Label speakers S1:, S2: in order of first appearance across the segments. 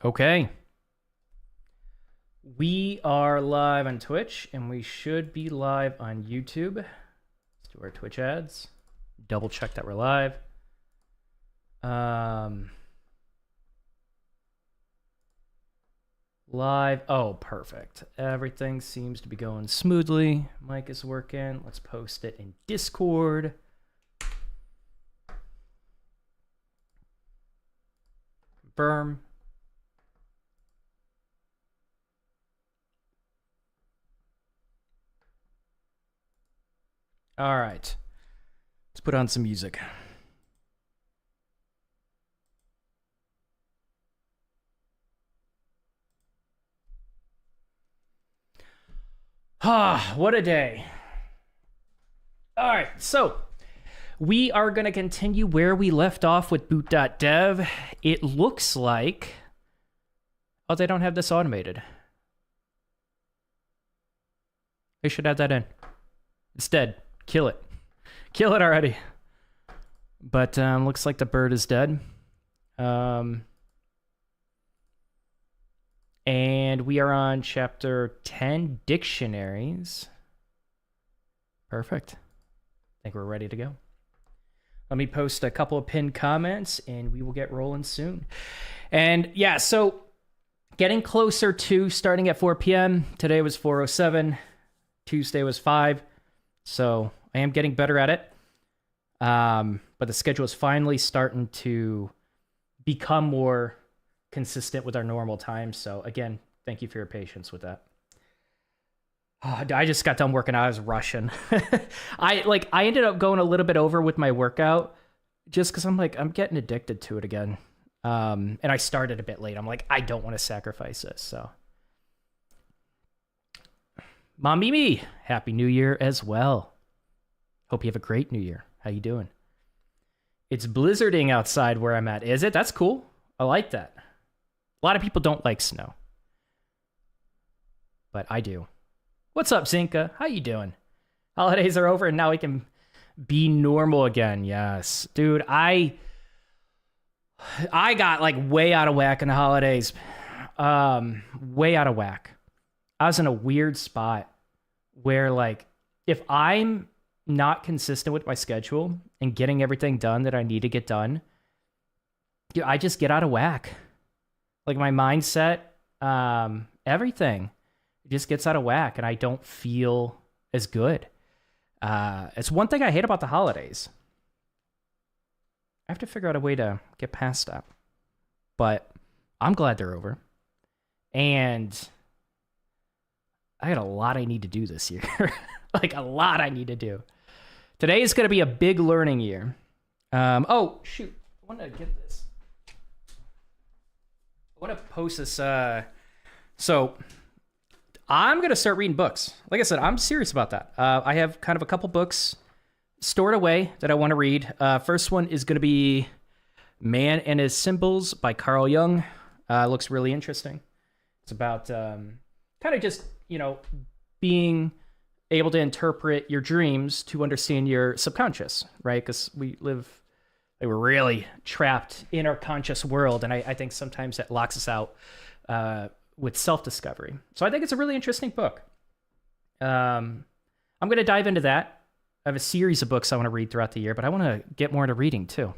S1: Okay. We are live on Twitch, and we should be live on YouTube. Let's do our Twitch ads. Double check that we're live. Live. Oh, perfect. Everything seems to be going smoothly. Mic is working. Let's post it in Discord. Confirm. All right. Let's put on some music. Ah, what a day. All right, so we are going to continue where we left off with Boot.dev. It looks like... Oh, they don't have this automated. They should add that in. It's dead. Kill it. Kill it already. But looks like the bird is dead. And we are on chapter 10, Dictionaries. Perfect. I think we're ready to go. Let me post a couple of pinned comments and we will get rolling soon. And yeah, so getting closer to starting at 4 p.m. Today was 4:07. Tuesday was 5. So I am getting better at it. But the schedule is finally starting to become more consistent with our normal time. So again, thank you for your patience with that. Oh, I just got done working out. I was rushing. I ended up going a little bit over with my workout just because I'm getting addicted to it again. And I started a bit late. I'm like, I don't want to sacrifice this. So Mom Mimi, Happy New Year as well. Hope you have a great New Year. How you doing? It's blizzarding outside where I'm at. Is it? That's cool. I like that. A lot of people don't like snow. But I do. What's up, Zinka? How you doing? Holidays are over and now we can be normal again. Yes. Dude, I got like way out of whack in the holidays. Way out of whack. I was in a weird spot where like if I'm not consistent with my schedule and getting everything done that I need to get done, dude, I just get out of whack. Like my mindset, everything just gets out of whack and I don't feel as good. It's one thing I hate about the holidays. I have to figure out a way to get past that. But I'm glad they're over. And I got a lot I need to do this year. Like a lot I need to do. Today is going to be a big learning year. Oh, shoot. I want to get this. I want to post this. So I'm going to start reading books. Like I said, I'm serious about that. I have kind of a couple books stored away that I want to read. First one is going to be Man and His Symbols by Carl Jung. Looks really interesting. It's about kind of just, being able to interpret your dreams to understand your subconscious, right? Because we're really trapped in our conscious world. And I think sometimes that locks us out with self-discovery. So I think it's a really interesting book. I'm going to dive into that. I have a series of books I want to read throughout the year, but I want to get more into reading too.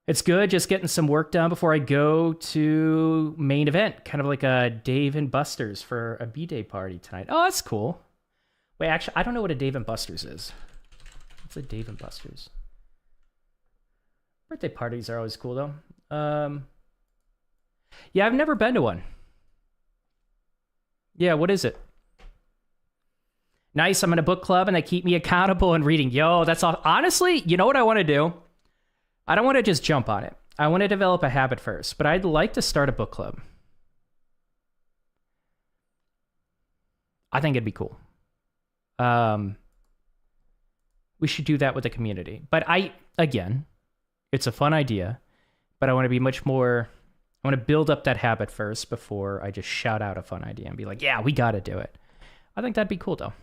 S1: It's good just getting some work done before I go to main event, kind of like a Dave and Buster's for a B-Day party tonight. Oh, that's cool. Wait, actually, I don't know what a Dave and Buster's is. What's a Dave and Buster's? Birthday parties are always cool, though. Yeah, I've never been to one. Yeah, what is it? Nice, I'm in a book club and they keep me accountable and reading. Yo, that's all. Honestly, you know what I want to do? I don't want to just jump on it. I want to develop a habit first, but I'd like to start a book club. I think it'd be cool. We should do that with the community. But again, it's a fun idea, but I want to be much more... I want to build up that habit first before I just shout out a fun idea and be like, yeah, we got to do it. I think that'd be cool, though.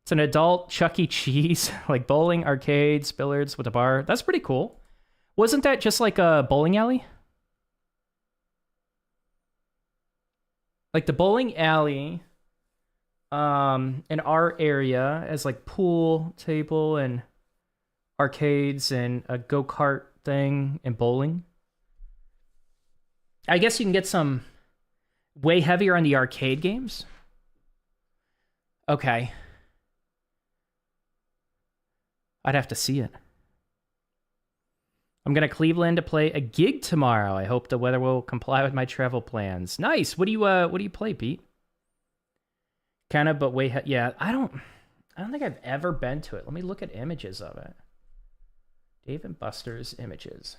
S1: It's an adult Chuck E. Cheese, like bowling, arcades, billiards with a bar. That's pretty cool. Wasn't that just like a bowling alley? Like the bowling alley in our area has like pool table and arcades and a go-kart thing and bowling. I guess you can get some way heavier on the arcade games. Okay. I'd have to see it. I'm going to Cleveland to play a gig tomorrow. I hope the weather will comply with my travel plans. Nice. What do you play, Pete? Kind of, but yeah, I don't think I've ever been to it. Let me look at images of it. Dave and Buster's images.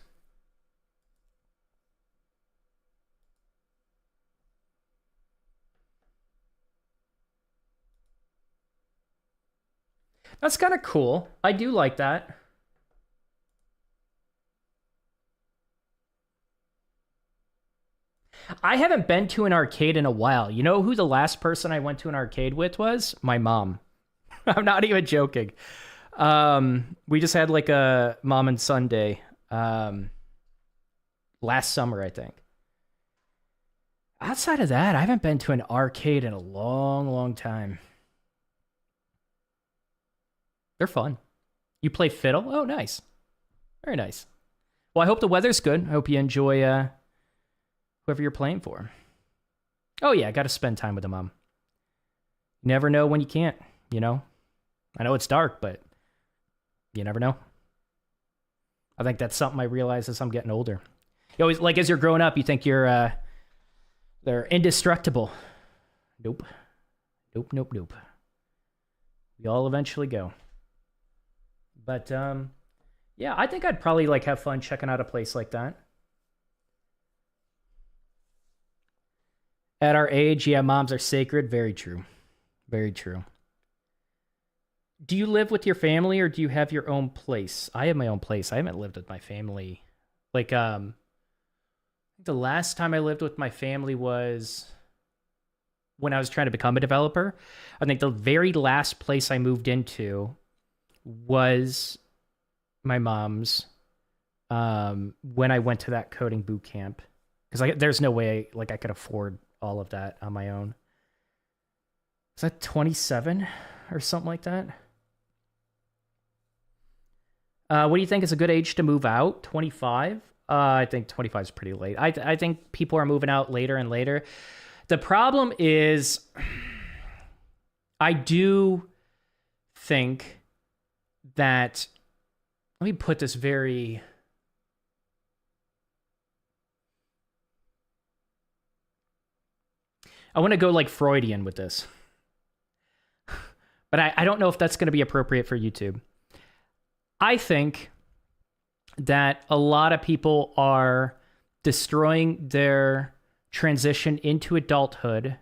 S1: That's kind of cool. I do like that. I haven't been to an arcade in a while. You know who the last person I went to an arcade with was? My mom. I'm not even joking. We just had like a mom and son day last summer, I think. Outside of that, I haven't been to an arcade in a long, long time. They're fun. You play fiddle? Oh, nice. Very nice. Well, I hope the weather's good. I hope you enjoy whoever you're playing for. Oh, yeah, got to spend time with the mom. You never know when you can't, you know? I know it's dark, but you never know. I think that's something I realize as I'm getting older. You always, like, as you're growing up, you think they're indestructible. Nope. Nope, nope, nope. We all eventually go. But, yeah, I think I'd probably, like, have fun checking out a place like that. At our age, yeah, moms are sacred. Very true. Very true. Do you live with your family or do you have your own place? I have my own place. I haven't lived with my family. Like, the last time I lived with my family was when I was trying to become a developer. I think the very last place I moved into was my mom's when I went to that coding boot camp. Because there's no way like I could afford all of that on my own. Is that 27 or something like that? What do you think is a good age to move out? 25? I think 25 is pretty late. I think people are moving out later and later. The problem is, I do think that, let me put this very... I want to go like Freudian with this. But I don't know if that's going to be appropriate for YouTube. I think that a lot of people are destroying their transition into adulthood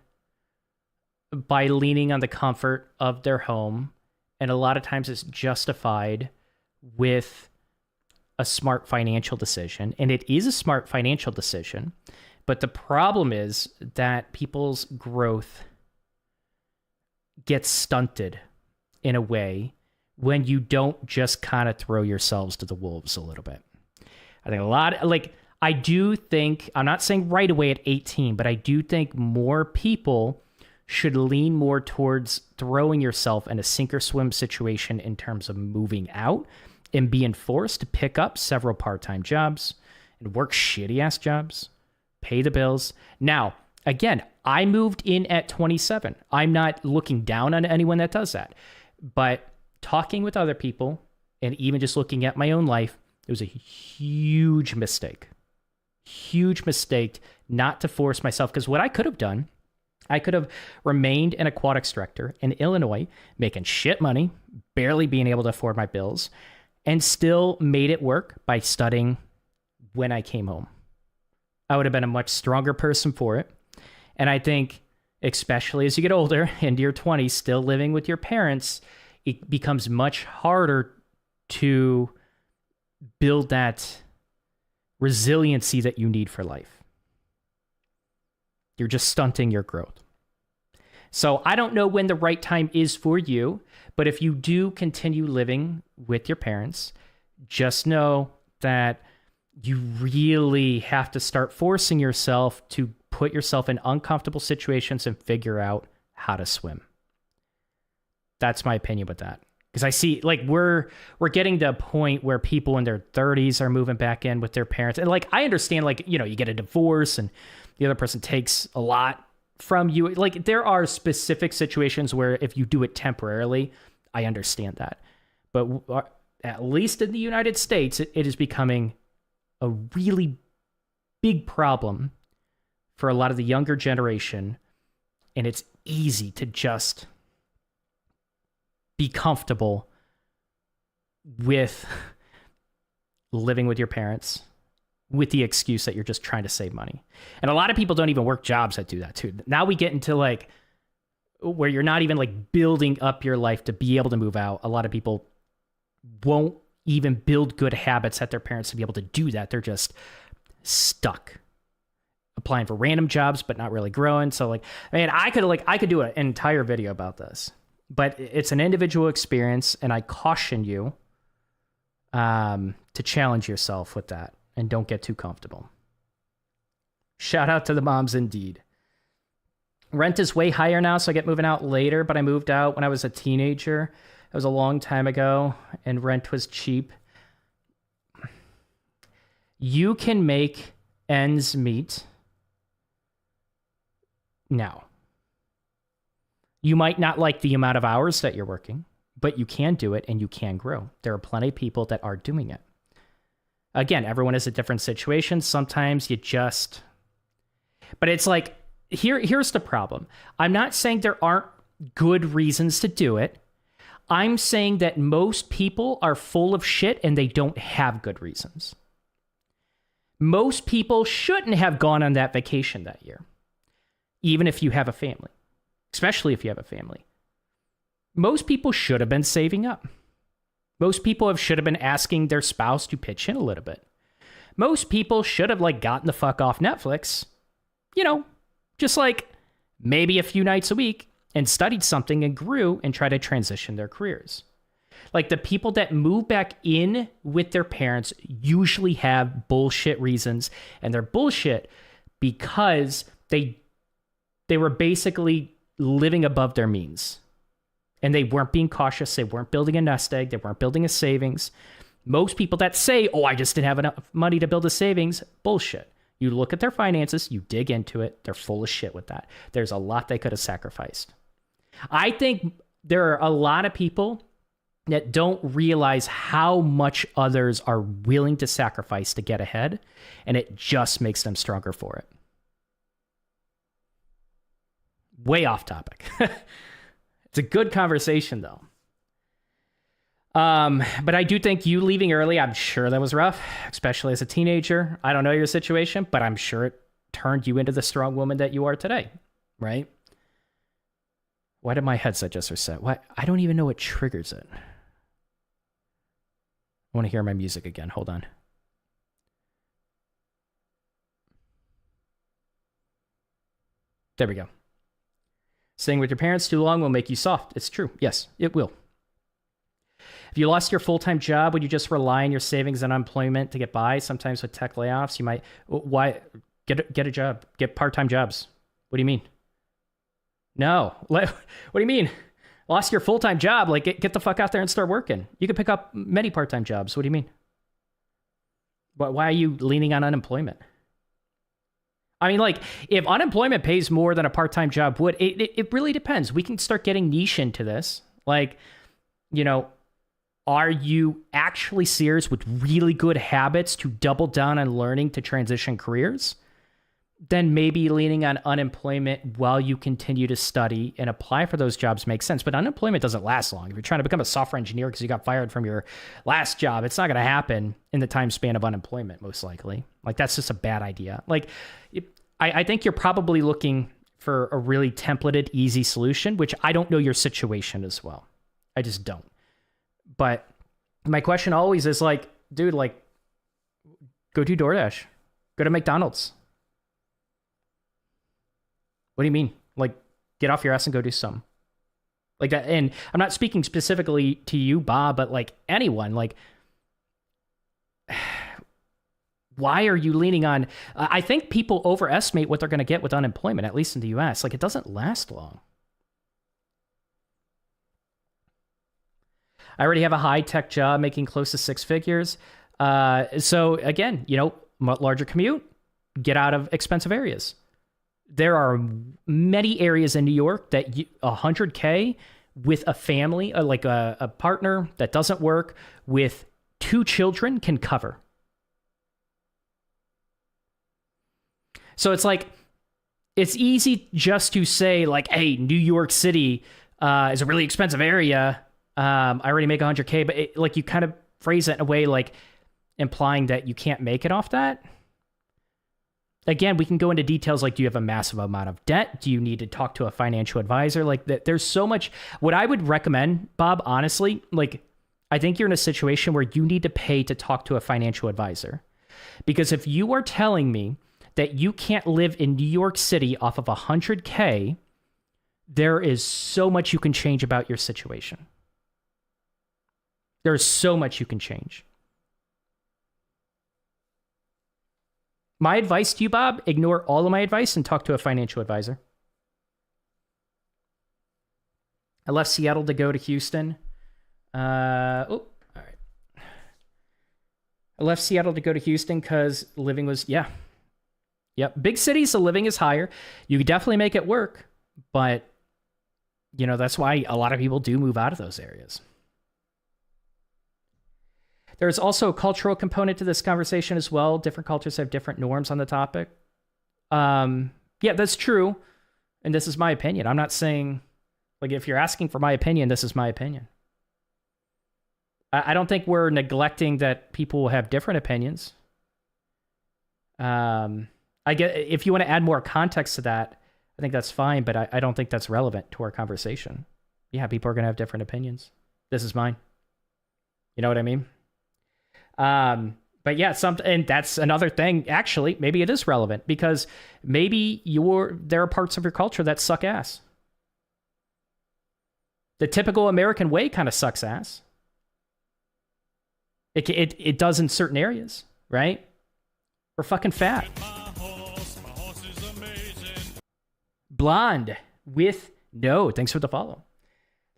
S1: by leaning on the comfort of their home. And a lot of times it's justified with a smart financial decision. And it is a smart financial decision. But the problem is that people's growth gets stunted in a way when you don't just kind of throw yourselves to the wolves a little bit. I think a lot, like, I do think, I'm not saying right away at 18, but I do think more people should lean more towards throwing yourself in a sink or swim situation in terms of moving out and being forced to pick up several part-time jobs and work shitty-ass jobs, pay the bills. Now, again, I moved in at 27. I'm not looking down on anyone that does that. But talking with other people and even just looking at my own life, it was a huge mistake. Huge mistake not to force myself. Because what I could have done, I could have remained an aquatics director in Illinois, making shit money, barely being able to afford my bills, and still made it work by studying when I came home. I would have been a much stronger person for it. And I think, especially as you get older, into your 20s, still living with your parents, it becomes much harder to build that resiliency that you need for life. You're just stunting your growth. So I don't know when the right time is for you, but if you do continue living with your parents, just know that you really have to start forcing yourself to put yourself in uncomfortable situations and figure out how to swim. That's my opinion with that. Because I see, like, we're getting to a point where people in their 30s are moving back in with their parents. And, like, I understand, like, you know, you get a divorce and the other person takes a lot from you. Like, there are specific situations where if you do it temporarily, I understand that. But at least in the United States, it is becoming a really big problem for a lot of the younger generation. And it's easy to just be comfortable with living with your parents with the excuse that you're just trying to save money. And a lot of people don't even work jobs that do that too. Now we get into like where you're not even like building up your life to be able to move out. A lot of people won't even build good habits at their parents to be able to do that. They're just stuck applying for random jobs, but not really growing. So like, I mean, I could do an entire video about this, but it's an individual experience. And I caution you to challenge yourself with that and don't get too comfortable. Shout out to the moms indeed. Rent is way higher now, so I get moving out later, but I moved out when I was a teenager. It was a long time ago, and rent was cheap. You can make ends meet now. You might not like the amount of hours that you're working, but you can do it and you can grow. There are plenty of people that are doing it. Again, everyone is a different situation. Sometimes you just... But it's like, here's the problem. I'm not saying there aren't good reasons to do it. I'm saying that most people are full of shit and they don't have good reasons. Most people shouldn't have gone on that vacation that year, even if you have a family, especially if you have a family. Most people should have been saving up. Most people should have been asking their spouse to pitch in a little bit. Most people should have like gotten the fuck off Netflix, you know, just like maybe a few nights a week and studied something and grew and tried to transition their careers. Like the people that move back in with their parents usually have bullshit reasons, and they're bullshit because they were basically living above their means. And they weren't being cautious. They weren't building a nest egg. They weren't building a savings. Most people that say, oh, I just didn't have enough money to build a savings, bullshit. You look at their finances, you dig into it, they're full of shit with that. There's a lot they could have sacrificed. I think there are a lot of people that don't realize how much others are willing to sacrifice to get ahead, and it just makes them stronger for it. Way off topic. It's a good conversation, though. But I do think you leaving early, I'm sure that was rough, especially as a teenager. I don't know your situation, but I'm sure it turned you into the strong woman that you are today, right? Why did my headset just reset? What? I don't even know what triggers it. I want to hear my music again. Hold on. There we go. Staying with your parents too long will make you soft. It's true. Yes, it will. If you lost your full-time job, would you just rely on your savings and unemployment to get by? Sometimes with tech layoffs, you might... Why? Get a job. Get part-time jobs. What do you mean? No. What do you mean? Lost your full-time job? Like, get the fuck out there and start working. You could pick up many part-time jobs. What do you mean? Why are you leaning on unemployment? I mean, like, if unemployment pays more than a part-time job would, it really depends. We can start getting niche into this. Like, you know, are you actually serious with really good habits to double down on learning to transition careers? Then maybe leaning on unemployment while you continue to study and apply for those jobs makes sense. But unemployment doesn't last long. If you're trying to become a software engineer because you got fired from your last job, it's not going to happen in the time span of unemployment, most likely. Like, that's just a bad idea. Like, I think you're probably looking for a really templated, easy solution, which I don't know your situation as well. I just don't. But my question always is like, dude, like, go do DoorDash. Go to McDonald's. What do you mean? Like, get off your ass and go do something. Like that. And I'm not speaking specifically to you, Bob, but like anyone, like, Why are you leaning on? I think people overestimate what they're going to get with unemployment, at least in the US. Like, it doesn't last long. I already have a high-tech job making close to 6 figures. So again, larger commute, get out of expensive areas. There are many areas in New York that 100K with a family, like a partner that doesn't work with 2 children can cover. So it's like, it's easy just to say like, hey, New York City is a really expensive area. I already make 100K, but like you kind of phrase it in a way like implying that you can't make it off that. Again, we can go into details like, do you have a massive amount of debt? Do you need to talk to a financial advisor? Like, there's so much. What I would recommend, Bob, honestly, like, I think you're in a situation where you need to pay to talk to a financial advisor. Because if you are telling me that you can't live in New York City off of 100K, there is so much you can change about your situation. There's so much you can change. My advice to you, Bob, ignore all of my advice and talk to a financial advisor. I left Seattle to go to Houston. All right. I left Seattle to go to Houston because living was, Yep. Big cities, the living is higher. You could definitely make it work, but, that's why a lot of people do move out of those areas. There's also a cultural component to this conversation as well. Different cultures have different norms on the topic. Yeah, that's true. And this is my opinion. I'm not saying, like, if you're asking for my opinion, this is my opinion. I don't think we're neglecting that people have different opinions. I get, if you want to add more context to that, I think that's fine, but I don't think that's relevant to our conversation. Yeah, people are going to have different opinions. This is mine. You know what I mean? But yeah, and that's another thing. Actually, maybe it is relevant because maybe there are parts of your culture that suck ass. The typical American way kind of sucks ass. It does in certain areas, right? We're fucking fat. Blonde with no, thanks for the follow.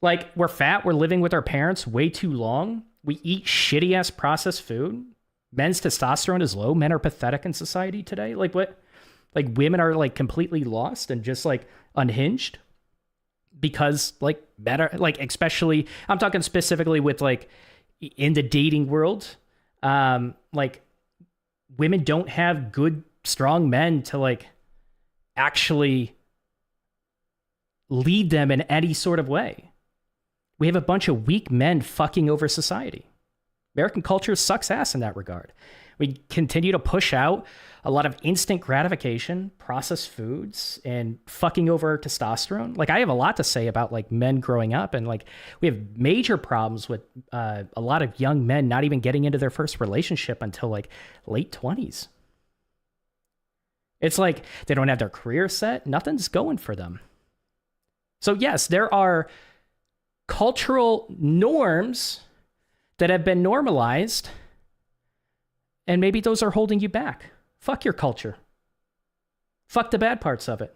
S1: Like, we're fat, we're living with our parents way too long. We eat shitty ass processed food. Men's testosterone is low. Men are pathetic in society today. Like, what? Like, women are like completely lost and just like unhinged because like better, like, especially I'm talking specifically with like in the dating world. Like, women don't have good, strong men to like actually lead them in any sort of way. We have a bunch of weak men fucking over society. American culture sucks ass in that regard. We continue to push out a lot of instant gratification, processed foods, and fucking over testosterone. Like, I have a lot to say about like men growing up, and like we have major problems with a lot of young men not even getting into their first relationship until like late 20s. It's like they don't have their career set. Nothing's going for them. So yes, there are cultural norms that have been normalized, and maybe those are holding you back. Fuck your culture. Fuck the bad parts of it.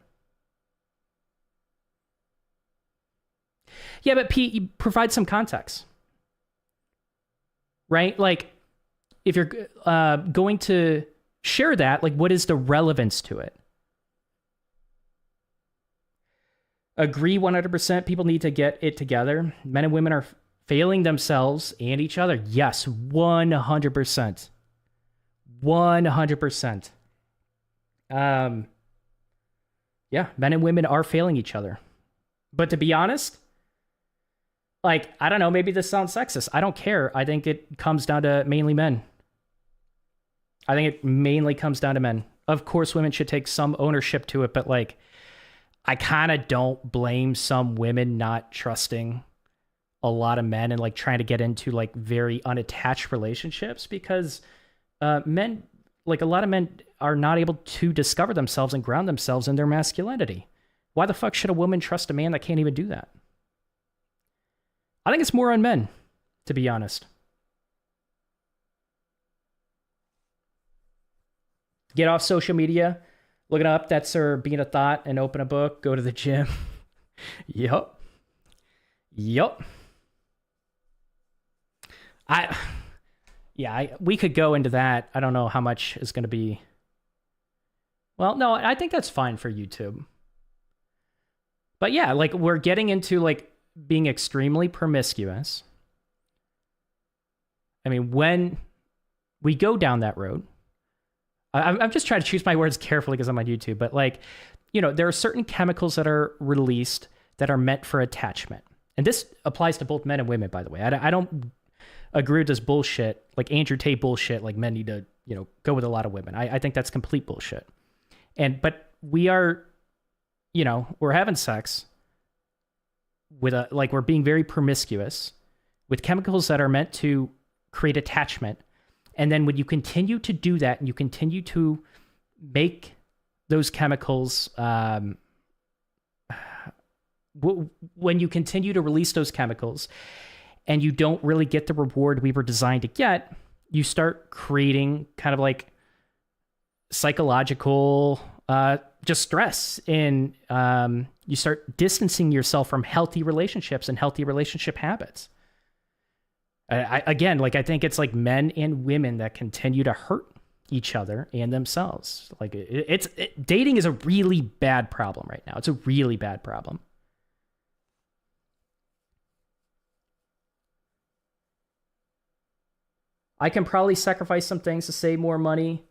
S1: Yeah, but Pete, you provide some context, right? Like, if you're going to share that, like, what is the relevance to it? Agree 100%. People need to get it together. Men and women are failing themselves and each other. Yes, 100%. 100%. Yeah, men and women are failing each other. But to be honest, like, I don't know, maybe this sounds sexist. I don't care. I think it comes down to mainly men. I think it mainly comes down to men. Of course, women should take some ownership to it, but like, I kind of don't blame some women not trusting a lot of men and like trying to get into like very unattached relationships because men, like a lot of men are not able to discover themselves and ground themselves in their masculinity. Why the fuck should a woman trust a man that can't even do that? I think it's more on men, to be honest. Get off social media, look it up. That's her being a thought, and open a book, go to the gym. Yup. Yup. We could go into that. I don't know how much is going to be. Well, no, I think that's fine for YouTube. But yeah, like we're getting into like being extremely promiscuous. I mean, when we go down that road, I'm just trying to choose my words carefully because I'm on YouTube, but like, there are certain chemicals that are released that are meant for attachment. And this applies to both men and women, by the way. I don't agree with this bullshit, like Andrew Tate bullshit, like men need to, go with a lot of women. I think that's complete bullshit. But we are, we're having sex with we're being very promiscuous with chemicals that are meant to create attachment. And then when you continue to do that and you continue to make those chemicals, when you continue to release those chemicals and you don't really get the reward we were designed to get, you start creating kind of like psychological just stress, and you start distancing yourself from healthy relationships and healthy relationship habits. I think it's like men and women that continue to hurt each other and themselves. Like dating is a really bad problem right now. It's a really bad problem. I can probably sacrifice some things to save more money,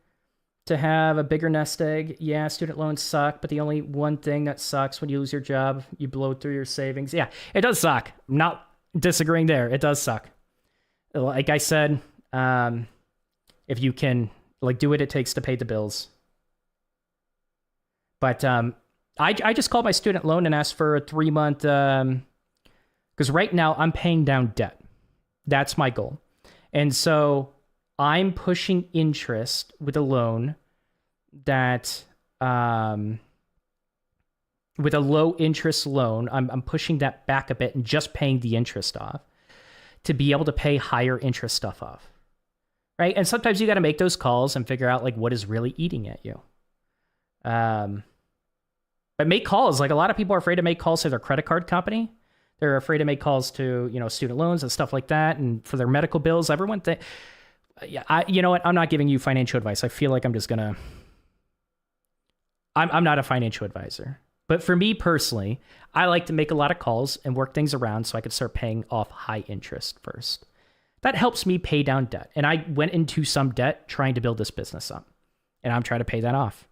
S1: to have a bigger nest egg. Yeah, student loans suck, but the only one thing that sucks when you lose your job, you blow through your savings. Yeah, it does suck. I'm not disagreeing there. It does suck. Like I said, if you can do what it takes to pay the bills. But I just called my student loan and asked for a 3-month, because right now I'm paying down debt. That's my goal. And so I'm pushing interest with a loan that, with a low interest loan, I'm pushing that back a bit and just paying the interest off to be able to pay higher interest stuff off. Right. And sometimes you got to make those calls and figure out what is really eating at you. But make calls. Like a lot of people are afraid to make calls to their credit card company. They're afraid to make calls to, student loans and stuff like that. And for their medical bills, everyone you know what? I'm not giving you financial advice. I feel like I'm just going to, I'm not a financial advisor. But for me personally, I like to make a lot of calls and work things around so I could start paying off high interest first. That helps me pay down debt. And I went into some debt trying to build this business up. And I'm trying to pay that off.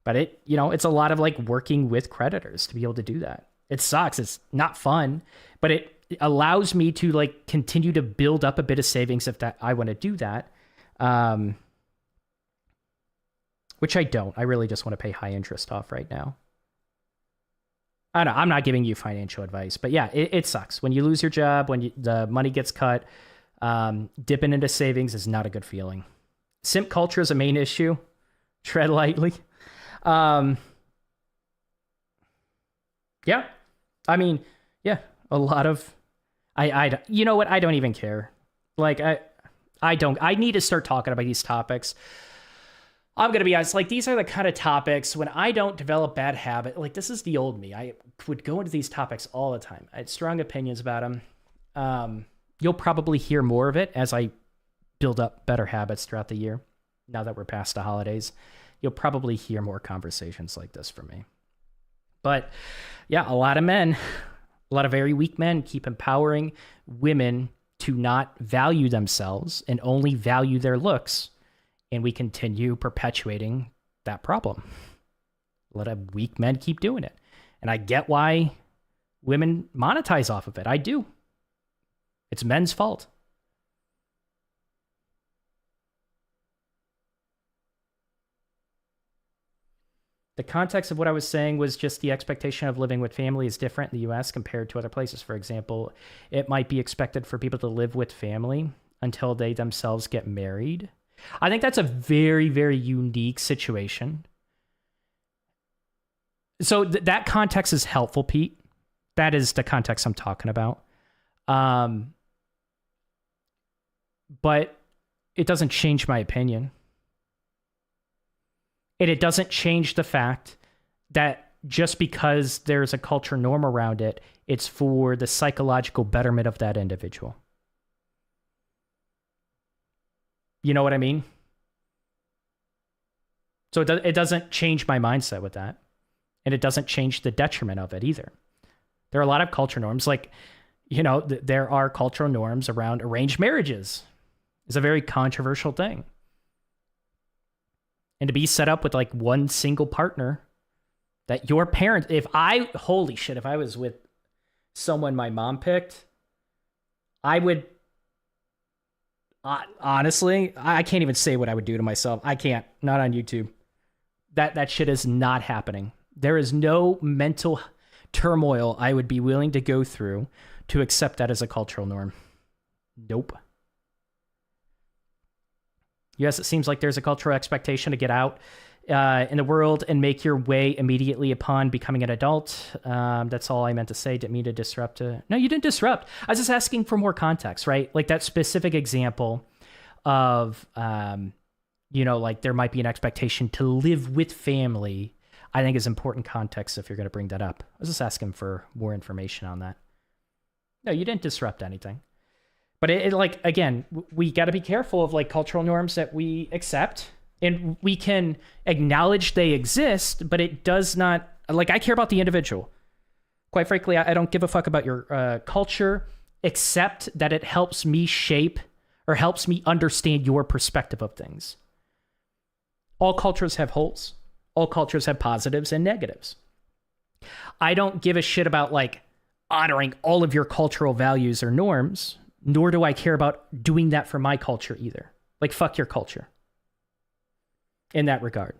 S1: But it's a lot of working with creditors to be able to do that. It sucks. It's not fun, but it allows me to continue to build up a bit of savings if I want to do that. Which I don't. I really just want to pay high interest off right now. I don't know. I'm not giving you financial advice, but yeah, it sucks. When you lose your job, when the money gets cut, dipping into savings is not a good feeling. Simp culture is a main issue. Tread lightly. Yeah. I mean, yeah, a lot of, you know what? I don't even care. I need to start talking about these topics. I'm going to be honest, these are the kind of topics when I don't develop bad habit, this is the old me. I would go into these topics all the time. I had strong opinions about them. You'll probably hear more of it as I build up better habits throughout the year. Now that we're past the holidays, you'll probably hear more conversations like this from me. But yeah, a lot of very weak men keep empowering women to not value themselves and only value their looks. And we continue perpetuating that problem. A lot of weak men keep doing it. And I get why women monetize off of it. I do. It's men's fault. The context of what I was saying was just the expectation of living with family is different in the US compared to other places. For example, it might be expected for people to live with family until they themselves get married. I think that's a very, very unique situation. So that context is helpful, Pete. That is the context I'm talking about. But it doesn't change my opinion. And it doesn't change the fact that just because there's a culture norm around it, it's for the psychological betterment of that individual. You know what I mean? So it doesn't change my mindset with that. And it doesn't change the detriment of it either. There are a lot of culture norms. Like, you know, there are cultural norms around arranged marriages. It's a very controversial thing. And to be set up with like one single partner that your parents, holy shit, if I was with someone my mom picked, I would, honestly, I can't even say what I would do to myself. I can't, not on YouTube. That shit is not happening. There is no mental turmoil I would be willing to go through to accept that as a cultural norm. Nope. Yes, it seems like there's a cultural expectation to get out in the world and make your way immediately upon becoming an adult. That's all I meant to say. Didn't mean to disrupt. No, you didn't disrupt. I was just asking for more context, right? Like that specific example of, you know, like there might be an expectation to live with family, I think is important context if you're going to bring that up. I was just asking for more information on that. No, you didn't disrupt anything. But it like, again, we got to be careful of like cultural norms that we accept, and we can acknowledge they exist, but it does not, like, I care about the individual. Quite frankly, I don't give a fuck about your culture, except that it helps me shape or helps me understand your perspective of things. All cultures have holes. All cultures have positives and negatives. I don't give a shit about like honoring all of your cultural values or norms, nor do I care about doing that for my culture either. Like, fuck your culture in that regard.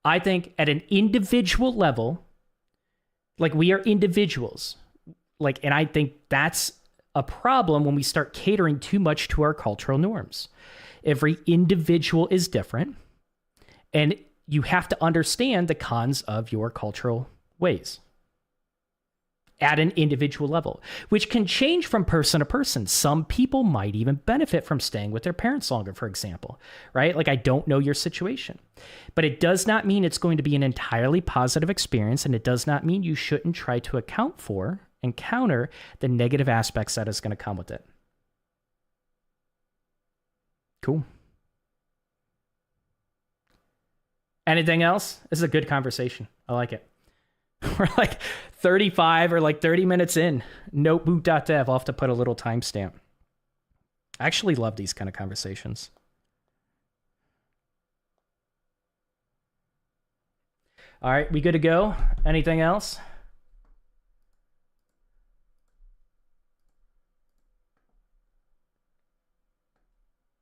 S1: I think at an individual level, like, we are individuals. Like, and I think that's a problem when we start catering too much to our cultural norms. Every individual is different, and you have to understand the cons of your cultural ways at an individual level, which can change from person to person. Some people might even benefit from staying with their parents longer, for example, right? Like, I don't know your situation, but it does not mean it's going to be an entirely positive experience, and it does not mean you shouldn't try to account for and counter the negative aspects that is going to come with it. Cool. Anything else? This is a good conversation. I like it. We're like 35 or like 30 minutes in. No Boot.dev. I'll have to put a little timestamp. I actually love these kind of conversations. All right, we good to go? Anything else?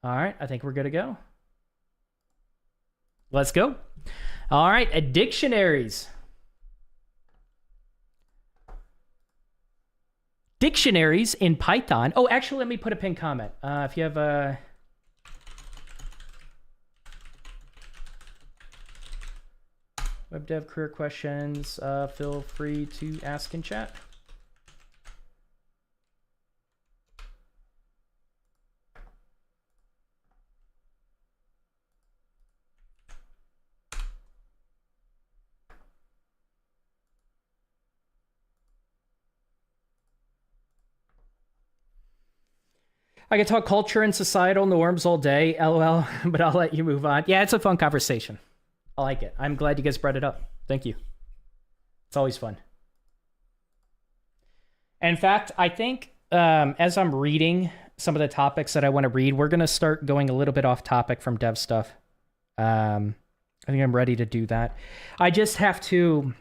S1: All right, I think we're good to go. Let's go. All right, dictionaries. Dictionaries in Python. Oh, actually, let me put a pinned comment. If you have web dev career questions, feel free to ask in chat. I could talk culture and societal norms all day, LOL, but I'll let you move on. Yeah, it's a fun conversation. I like it. I'm glad you guys brought it up. Thank you. It's always fun. In fact, I think as I'm reading some of the topics that I want to read, we're going to start going a little bit off topic from dev stuff. I think I'm ready to do that. I have to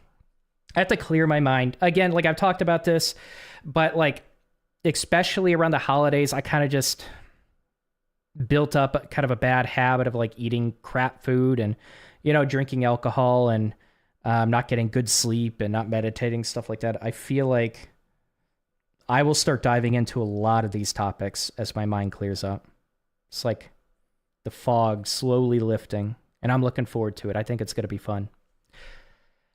S1: clear my mind. Again, like I've talked about this, but like, especially around the holidays, I kind of just built up kind of a bad habit of like eating crap food and, you know, drinking alcohol and not getting good sleep and not meditating, stuff like that. I feel like I will start diving into a lot of these topics as my mind clears up. It's like the fog slowly lifting, and I'm looking forward to it. I think it's going to be fun.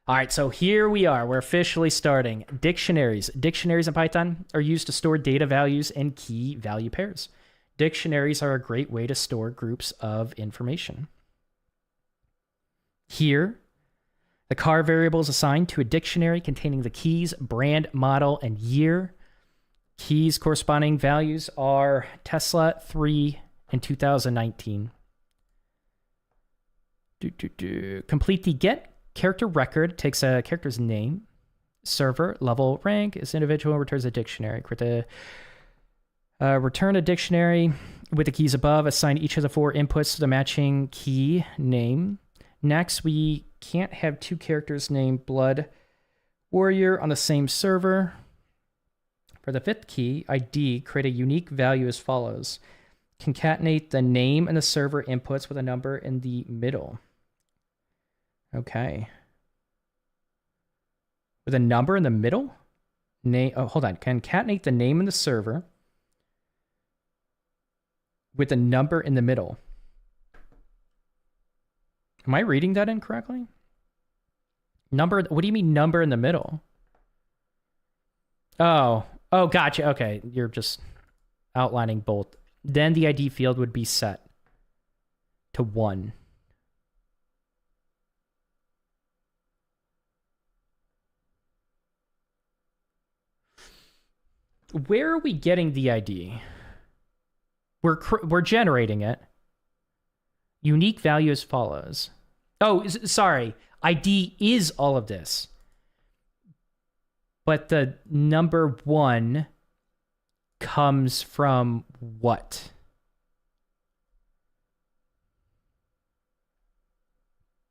S1: All right, so here we are. We're officially starting. Dictionaries. Dictionaries in Python are used to store data values and key value pairs. Dictionaries are a great way to store groups of information. Here, the car variable is assigned to a dictionary containing the keys, brand, model, and year. Keys corresponding values are Tesla 3 and 2019. Complete the get character record. Takes a character's name, server, level, rank, is individual, returns a dictionary. Return a dictionary with the keys above. Assign each of the 4 inputs to the matching key name. Next, we can't have 2 characters named Blood Warrior on the same server. For the 5th key, ID, create a unique value as follows. Concatenate the name and the server inputs with a number in the middle. Okay. With a number in the middle? Hold on. Concatenate the name and the server with a number in the middle. Am I reading that incorrectly? Number, what do you mean number in the middle? Oh, gotcha. Okay, you're just outlining both. Then the ID field would be set to 1. Where are we getting the ID? We're generating it. Unique value as follows. Oh, sorry. ID is all of this. But the number 1 comes from what?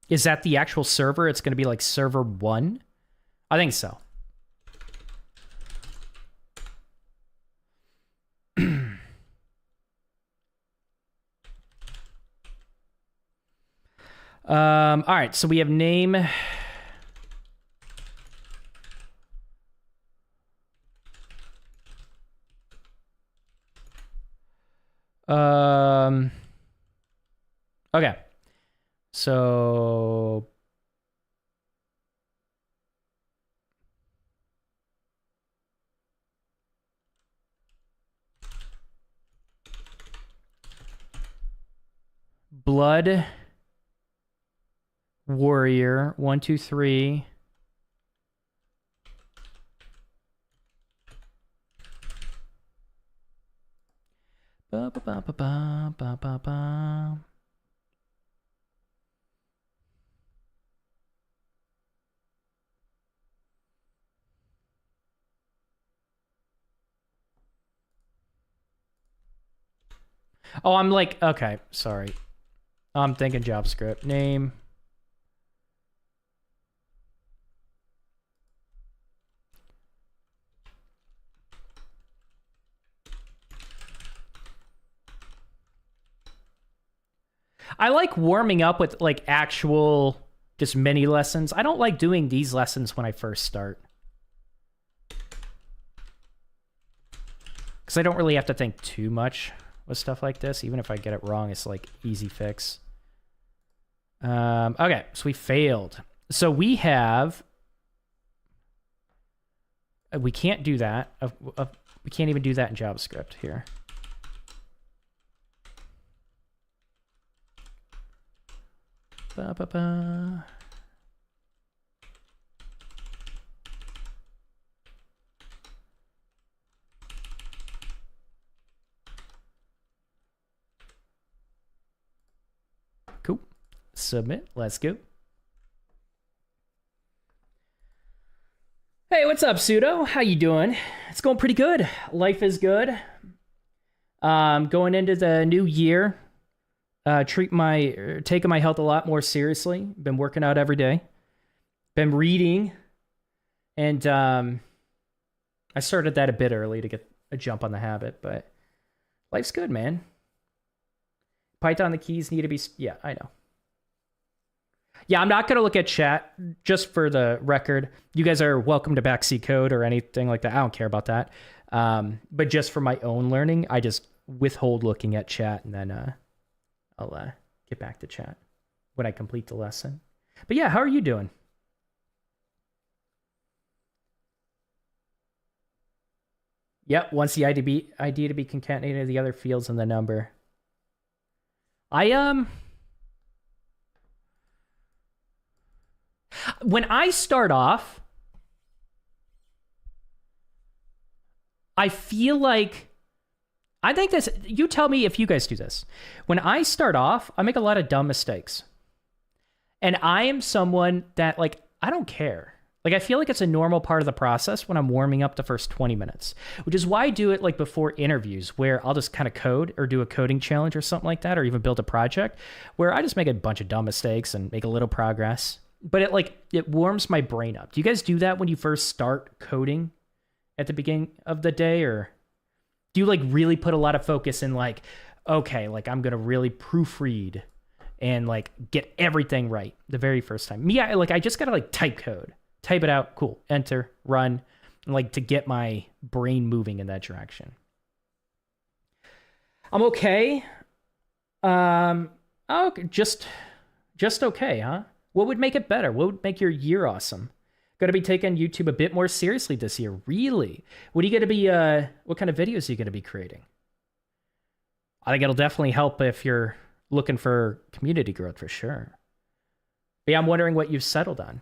S1: Is that the actual server? It's going to be like server 1? I think so. All right, so we have name. Okay. So Blood Warrior 1, 2, 3. Ba ba ba ba ba ba ba ba. Oh, I'm like, okay, sorry. I'm thinking JavaScript. Name. I like warming up with like actual just mini lessons. I don't like doing these lessons when I first start. Because I don't really have to think too much with stuff like this. Even if I get it wrong, it's like easy fix. Okay, so we failed. So we have... We can't do that. We can't even do that in JavaScript here. Ba, ba, ba. Cool. Submit. Let's go. Hey, what's up, Pseudo? How you doing? It's going pretty good. Life is good. Going into the new year. Taking my health a lot more seriously. Been working out every day. Been reading. And I started that a bit early to get a jump on the habit, but life's good, man. Python, the keys need to be... Yeah, I know. Yeah, I'm not going to look at chat, just for the record. You guys are welcome to backseat code or anything like that. I don't care about that. But just for my own learning, I just withhold looking at chat, and then I'll get back to chat when I complete the lesson. But yeah, how are you doing? Yep, wants the ID to be concatenated to the other fields in the number. When I start off, I feel like, I think this, you tell me if you guys do this. When I start off, I make a lot of dumb mistakes. And I am someone that, like, I don't care. Like, I feel like it's a normal part of the process when I'm warming up the first 20 minutes, which is why I do it like before interviews, where I'll just kind of code or do a coding challenge or something like that, or even build a project where I just make a bunch of dumb mistakes and make a little progress. But it warms my brain up. Do you guys do that when you first start coding at the beginning of the day? Or do you like really put a lot of focus in like, okay, like I'm going to really proofread and like get everything right the very first time? Me, I just got to like type code. Type it out, cool, enter, run, and like to get my brain moving in that direction. I'm okay. Okay, just okay, huh? What would make it better? What would make your year awesome? Going to be taking YouTube a bit more seriously this year, really? What are you going to be, what kind of videos are you going to be creating? I think it'll definitely help if you're looking for community growth for sure. But yeah, I'm wondering what you've settled on.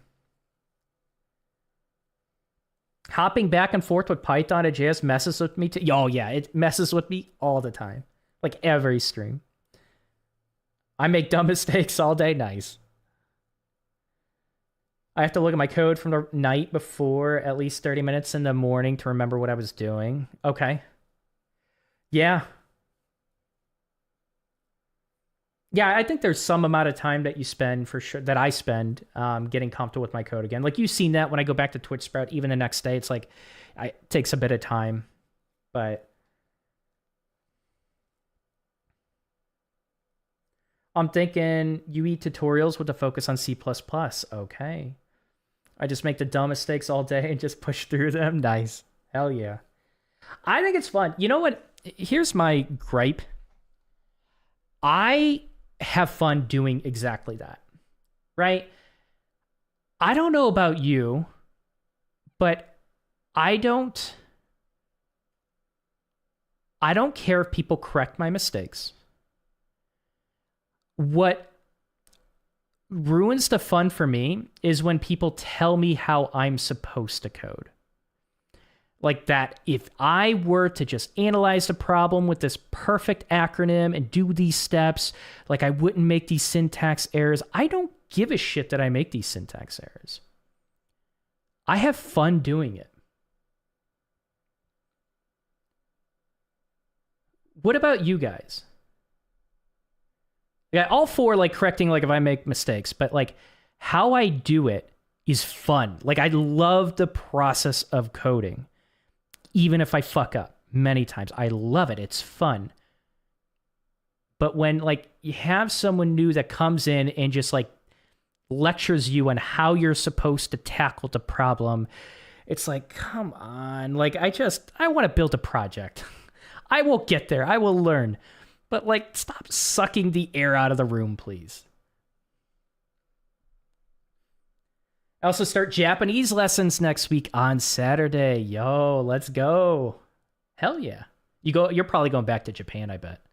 S1: Hopping back and forth with Python and JS messes with me too. Oh yeah, it messes with me all the time. Like every stream. I make dumb mistakes all day. Nice. I have to look at my code from the night before at least 30 minutes in the morning to remember what I was doing. Okay. Yeah. Yeah, I think there's some amount of time that you spend for sure, that I spend getting comfortable with my code again. Like you've seen that when I go back to Twitch Sprout, even the next day, it's like, it takes a bit of time, but I'm thinking UE tutorials with a focus on C++. Okay. I just make the dumb mistakes all day and just push through them. Nice. Hell yeah. I think it's fun. You know what? Here's my gripe. I have fun doing exactly that, right? I don't know about you, but I don't care if people correct my mistakes. What ruins the fun for me is when people tell me how I'm supposed to code. Like that, if I were to just analyze the problem with this perfect acronym and do these steps, like I wouldn't make these syntax errors. I don't give a shit that I make these syntax errors. I have fun doing it. What about you guys? Yeah, all for like correcting, like if I make mistakes, but like how I do it is fun. Like I love the process of coding. Even if I fuck up many times, I love it. It's fun. But when like you have someone new that comes in and just like lectures you on how you're supposed to tackle the problem, it's like, come on. Like I want to build a project. I will get there. I will learn. But like, stop sucking the air out of the room, please. I also start Japanese lessons next week on Saturday. Yo, let's go. Hell yeah. You're probably going back to Japan, I bet.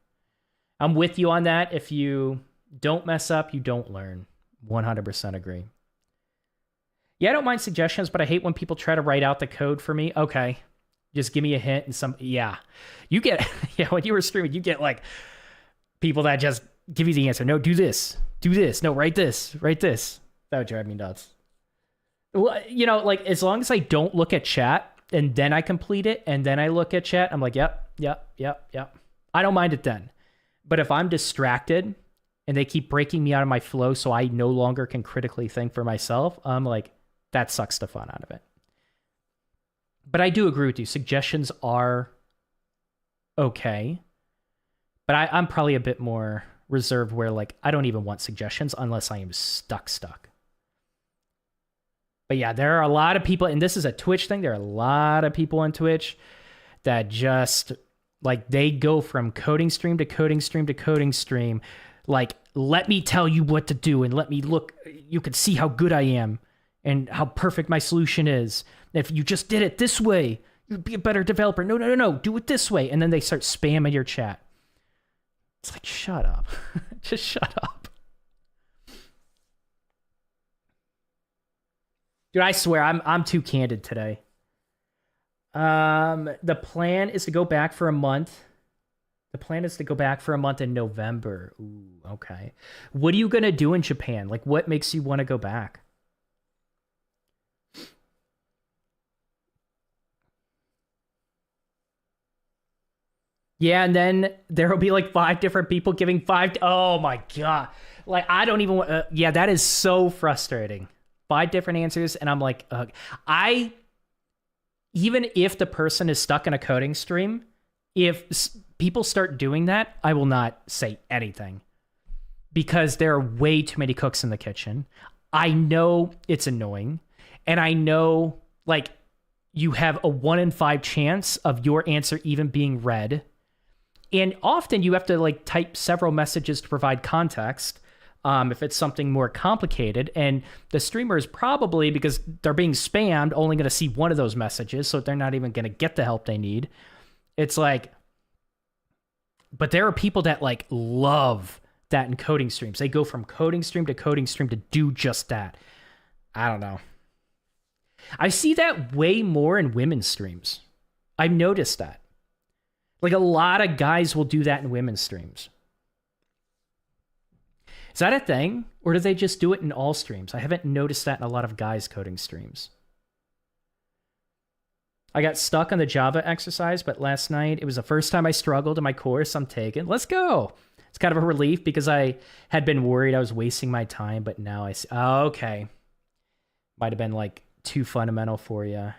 S1: I'm with you on that. If you don't mess up, you don't learn. 100% agree. Yeah, I don't mind suggestions, but I hate when people try to write out the code for me. Okay. Just give me a hint and yeah. You get, yeah, when you were streaming, you get like people that just give you the answer. No, do this. Do this. No, write this. Write this. That would drive me nuts. Well, you know, like as long as I don't look at chat and then I complete it and then I look at chat, I'm like, yep. I don't mind it then. But if I'm distracted and they keep breaking me out of my flow so I no longer can critically think for myself, I'm like, that sucks the fun out of it. But I do agree with you. Suggestions are okay. But I'm probably a bit more reserved where like I don't even want suggestions unless I am stuck. But yeah, there are a lot of people, and this is a Twitch thing, there are a lot of people on Twitch that just, like, they go from coding stream to coding stream to coding stream. Like, let me tell you what to do, and let me look, you can see how good I am, and how perfect my solution is. If you just did it this way, you'd be a better developer. No, do it this way. And then they start spamming your chat. It's like, shut up. Just shut up. Dude, I swear I'm too candid today. The plan is to go back for a month. The plan is to go back for a month in November. Ooh, okay. What are you gonna do in Japan? Like, what makes you want to go back? Yeah, and then there will be like five different people giving five. Oh my god! Like, I don't even. Yeah, that is so frustrating. Five different answers, and I'm like, I even if the person is stuck in a coding stream, if people start doing that, I will not say anything because there are way too many cooks in the kitchen. I know it's annoying, and I know like you have a 1 in 5 chance of your answer even being read. And often you have to like type several messages to provide context if it's something more complicated. And the streamer is probably, because they're being spammed, only going to see one of those messages. So they're not even going to get the help they need. It's like, but there are people that like love that in coding streams. They go from coding stream to do just that. I don't know. I see that way more in women's streams. I've noticed that. Like a lot of guys will do that in women's streams. Is that a thing? Or do they just do it in all streams? I haven't noticed that in a lot of guys coding streams. I got stuck on the Java exercise, but last night it was the first time I struggled in my course. I'm taking. Let's go. It's kind of a relief because I had been worried I was wasting my time, but now I see. Oh, okay. Might have been like too fundamental for you.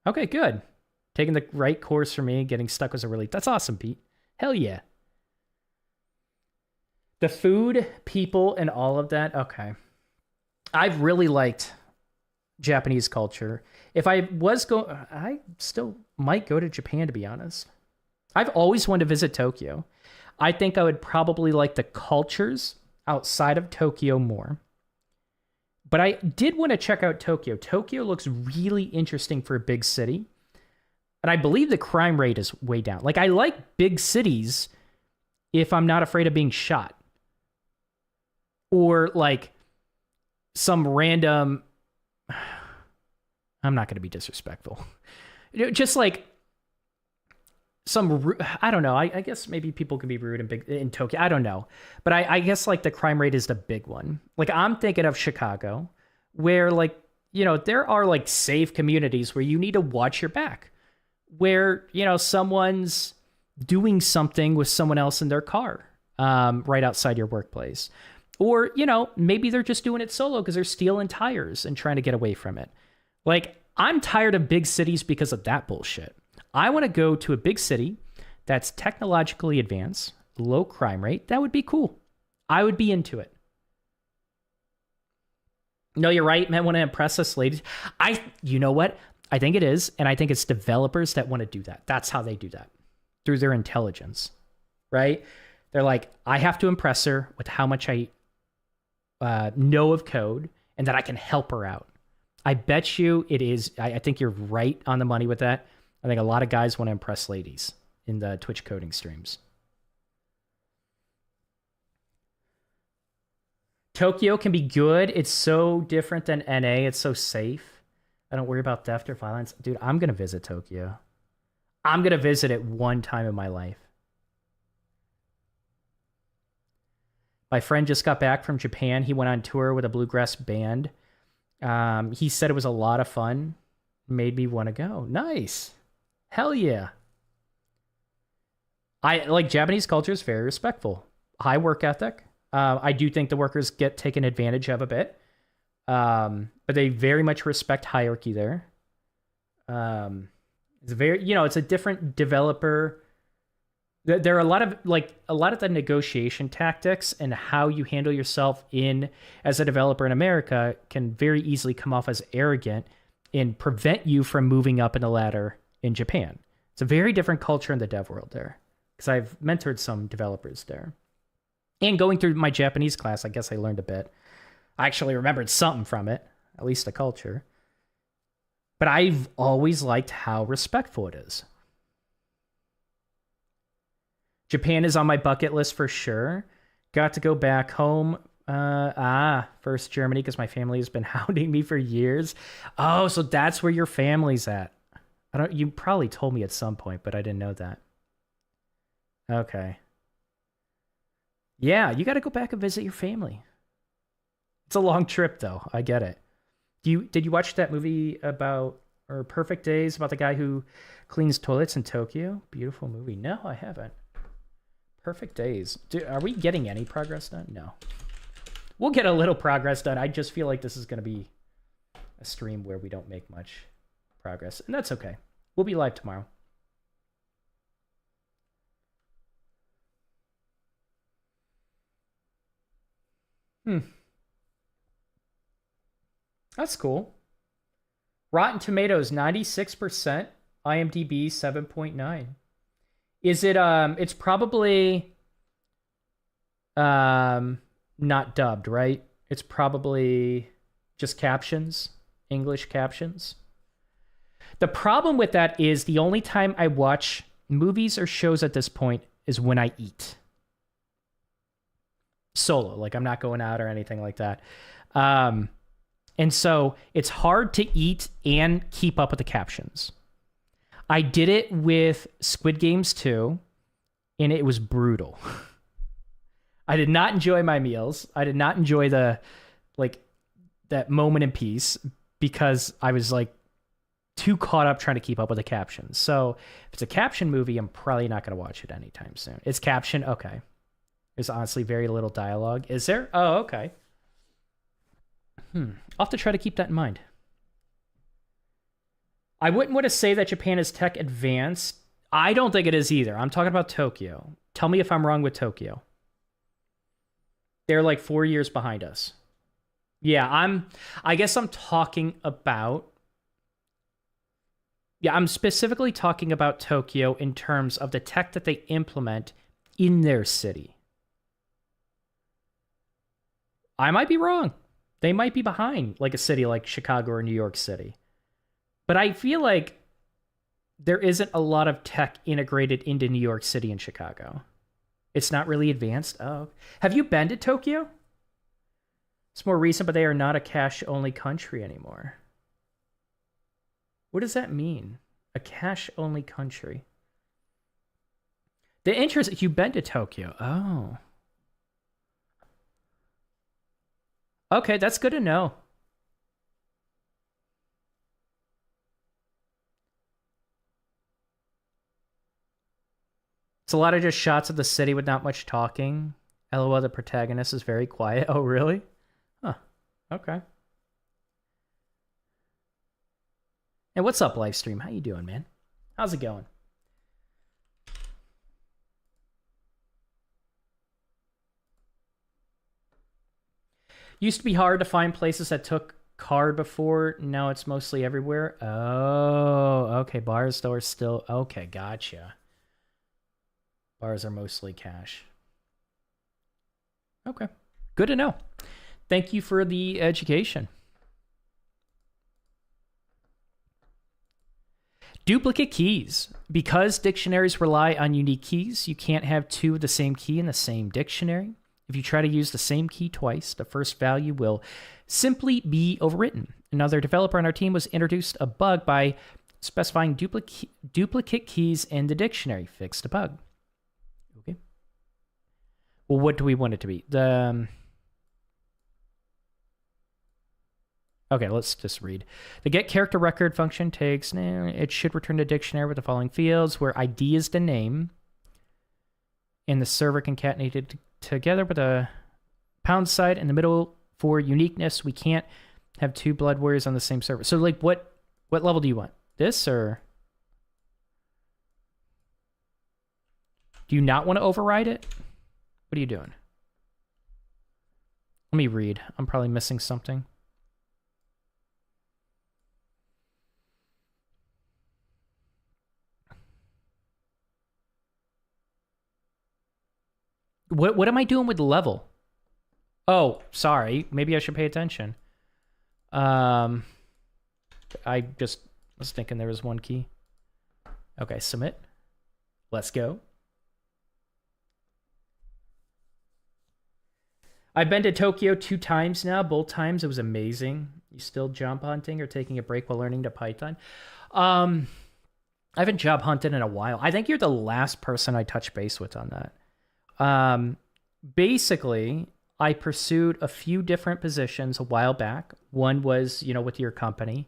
S1: Okay, good. Taking the right course for me, getting stuck was a relief. That's awesome, Pete. Hell yeah. The food, people, and all of that. Okay. I've really liked Japanese culture. If I was going, I still might go to Japan, to be honest. I've always wanted to visit Tokyo. I think I would probably like the cultures outside of Tokyo more. But I did want to check out Tokyo. Tokyo looks really interesting for a big city. And I believe the crime rate is way down. Like, I like big cities if I'm not afraid of being shot. Or, like, some random... I'm not going to be disrespectful. Just, like, some... I don't know. I guess maybe people can be rude in Tokyo. I don't know. But I guess, like, the crime rate is the big one. Like, I'm thinking of Chicago, where, like, you know, there are, like, safe communities where you need to watch your back. Where, you know, someone's doing something with someone else in their car right outside your workplace. Or, you know, maybe they're just doing it solo because they're stealing tires and trying to get away from it. Like, I'm tired of big cities because of that bullshit. I want to go to a big city that's technologically advanced, low crime rate. That would be cool. I would be into it. No, you're right. Man, want to impress us, ladies. You know what? I think it is, and I think it's developers that want to do that. That's how they do that, through their intelligence, right? They're like, I have to impress her with how much I know of code and that I can help her out. I bet you it is. I think you're right on the money with that. I think a lot of guys want to impress ladies in the Twitch coding streams. Tokyo can be good. It's so different than NA. It's so safe. I don't worry about theft or violence. Dude, I'm going to visit Tokyo. I'm going to visit it one time in my life. My friend just got back from Japan. He went on tour with a bluegrass band. He said it was a lot of fun. Made me want to go. Nice. Hell yeah. I like Japanese culture is very respectful. High work ethic. I do think the workers get taken advantage of a bit. But they very much respect hierarchy there. It's very, you know, it's a different developer. There are a lot of the negotiation tactics and how you handle yourself as a developer in America can very easily come off as arrogant and prevent you from moving up in the ladder in Japan. It's a very different culture in the dev world there, because I've mentored some developers there. And going through my Japanese class, I guess I learned a bit. I actually remembered something from it, at least the culture. But I've always liked how respectful it is. Japan is on my bucket list for sure. Got to go back home First Germany because my family has been hounding me for years. Oh, so that's where your family's at. I don't. You probably told me at some point, but I didn't know that. Okay. Yeah, you got to go back and visit your family. It's a long trip, though. I get it. Did you watch that movie about or Perfect Days about the guy who cleans toilets in Tokyo? Beautiful movie. No, I haven't. Perfect Days. Are we getting any progress done? No. We'll get a little progress done. I just feel like this is going to be a stream where we don't make much progress, and that's okay. We'll be live tomorrow. That's cool. Rotten Tomatoes 96%, IMDb 7.9. Is it it's probably not dubbed, right? It's probably just captions, English captions. The problem with that is the only time I watch movies or shows at this point is when I eat. Solo, like I'm not going out or anything like that. And so it's hard to eat and keep up with the captions. I did it with Squid Games 2, and it was brutal. I did not enjoy my meals. I did not enjoy that moment in peace because I was like too caught up trying to keep up with the captions. So if it's a caption movie, I'm probably not going to watch it anytime soon. It's caption, okay. There's honestly very little dialogue. Is there? Oh, okay. I'll have to try to keep that in mind. I wouldn't want to say that Japan is tech advanced. I don't think it is either. I'm talking about Tokyo. Tell me if I'm wrong with Tokyo. They're like 4 years behind us. Yeah, I guess I'm talking about... Yeah, I'm specifically talking about Tokyo in terms of the tech that they implement in their city. I might be wrong. They might be behind like a city like Chicago or New York City. But I feel like there isn't a lot of tech integrated into New York City and Chicago. It's not really advanced. Oh, have you been to Tokyo? It's more recent, but they are not a cash-only country anymore. What does that mean? A cash-only country. The interest, you've been to Tokyo. Oh. Okay, that's good to know. It's a lot of just shots of the city with not much talking. LOL, the protagonist is very quiet. Oh, really? Huh. Okay. And what's up, Livestream? How you doing, man? How's it going? Used to be hard to find places that took card before. Now it's mostly everywhere. Oh, okay. Bars, stores still. Okay, gotcha. Bars are mostly cash. Okay. Good to know. Thank you for the education. Duplicate keys. Because dictionaries rely on unique keys, you can't have two of the same key in the same dictionary. If you try to use the same key twice, the first value will simply be overwritten. Another developer on our team was introduced a bug by specifying duplicate keys in the dictionary. Fixed a bug. Okay. Well, what do we want it to be? Okay, let's just read. The get character record function takes, it should return the dictionary with the following fields, where ID is the name, and the server concatenated together with a pound sign in the middle for uniqueness. We can't have two blood warriors on the same server. So, like, what level do you want? This, or do you not want to override it? What are you doing? Let me read. I'm probably missing something. What am I doing with the level? Oh, sorry. Maybe I should pay attention. I just was thinking there was one key. Okay, submit. Let's go. I've been to Tokyo 2 times now. Both times it was amazing. You still job hunting or taking a break while learning to Python? Um, I haven't job hunted in a while. I think you're the last person I touch base with on that. Basically, I pursued a few different positions a while back. One was, with your company.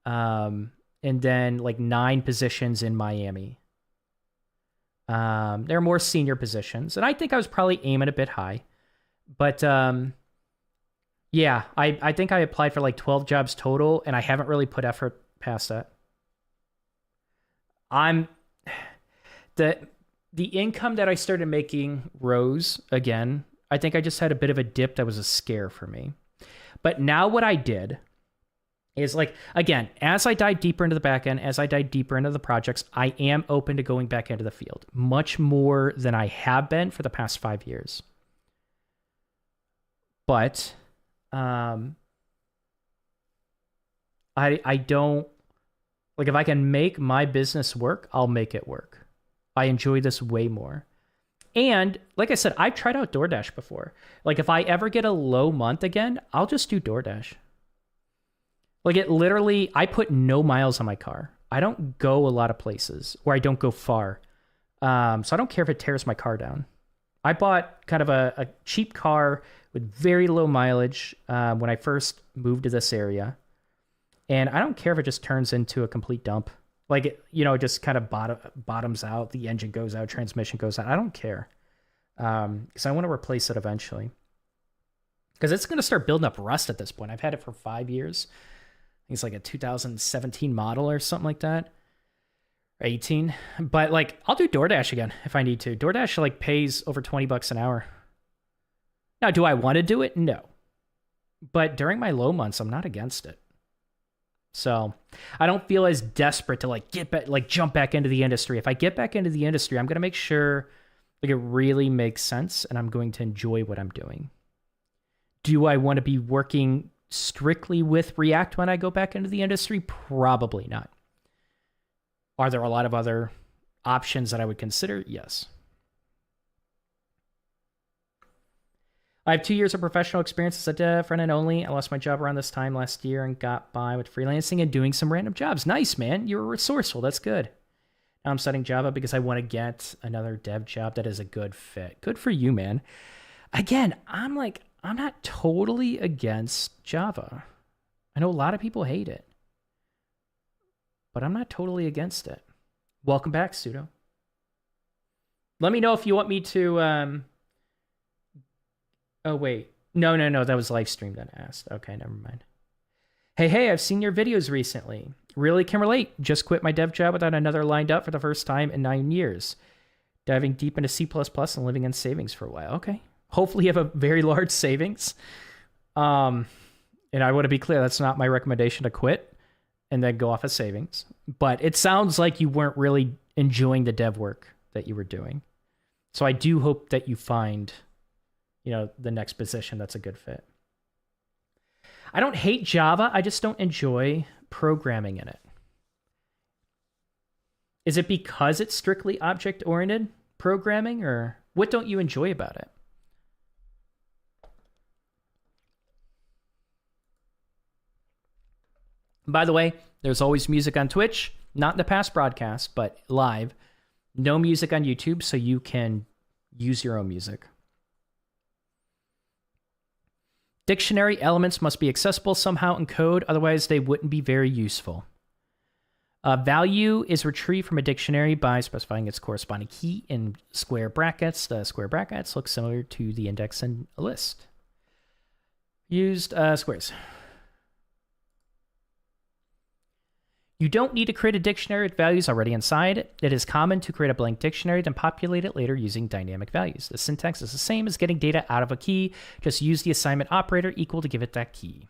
S1: And then like 9 positions in Miami. They're more senior positions. And I think I was probably aiming a bit high. But yeah, I think I applied for like 12 jobs total, and I haven't really put effort past that. I'm the income that I started making rose again. I think I just had a bit of a dip that was a scare for me. But now what I did is, like, again, as I dive deeper into the back end, as I dive deeper into the projects, I am open to going back into the field much more than I have been for the past 5 years. But I don't, like, if I can make my business work, I'll make it work. I enjoy this way more. And like I said, I've tried out DoorDash before. Like, if I ever get a low month again, I'll just do DoorDash. Like, it literally, I put no miles on my car. I don't go a lot of places, or I don't go far. So I don't care if it tears my car down. I bought kind of a cheap car with very low mileage when I first moved to this area. And I don't care if it just turns into a complete dump. Like, it just kind of bottoms out. The engine goes out, transmission goes out. I don't care. Because I want to replace it eventually. Because it's going to start building up rust at this point. I've had it for 5 years. I think it's like a 2017 model or something like that. 18. But, like, I'll do DoorDash again if I need to. DoorDash, like, pays over $20 an hour. Now, do I want to do it? No. But during my low months, I'm not against it. So I don't feel as desperate to, like, jump back into the industry. If I get back into the industry, I'm going to make sure, like, it really makes sense and I'm going to enjoy what I'm doing. Do I want to be working strictly with React when I go back into the industry? Probably not. Are there a lot of other options that I would consider? Yes. I have 2 years of professional experience as a dev, front end only. I lost my job around this time last year and got by with freelancing and doing some random jobs. Nice, man. You're resourceful. That's good. Now I'm studying Java because I want to get another dev job that is a good fit. Good for you, man. Again, I'm not totally against Java. I know a lot of people hate it, but I'm not totally against it. Welcome back, Sudo. Let me know if you want me to... Oh, wait. No. That was live stream that asked. Okay, never mind. Hey, I've seen your videos recently. Really can relate. Just quit my dev job without another lined up for the first time in 9 years. Diving deep into C++ and living in savings for a while. Okay. Hopefully you have a very large savings. And I want to be clear, that's not my recommendation to quit and then go off of savings. But it sounds like you weren't really enjoying the dev work that you were doing. So I do hope that you find, the next position that's a good fit. I don't hate Java. I just don't enjoy programming in it. Is it because it's strictly object-oriented programming, or what don't you enjoy about it? By the way, there's always music on Twitch, not in the past broadcast, but live. No music on YouTube, so you can use your own music. Dictionary elements must be accessible somehow in code, otherwise they wouldn't be very useful. Value is retrieved from a dictionary by specifying its corresponding key in square brackets. The square brackets look similar to the index in a list. Used squares. You don't need to create a dictionary with values already inside it. It is common to create a blank dictionary, then populate it later using dynamic values. The syntax is the same as getting data out of a key. Just use the assignment operator equal to give it that key.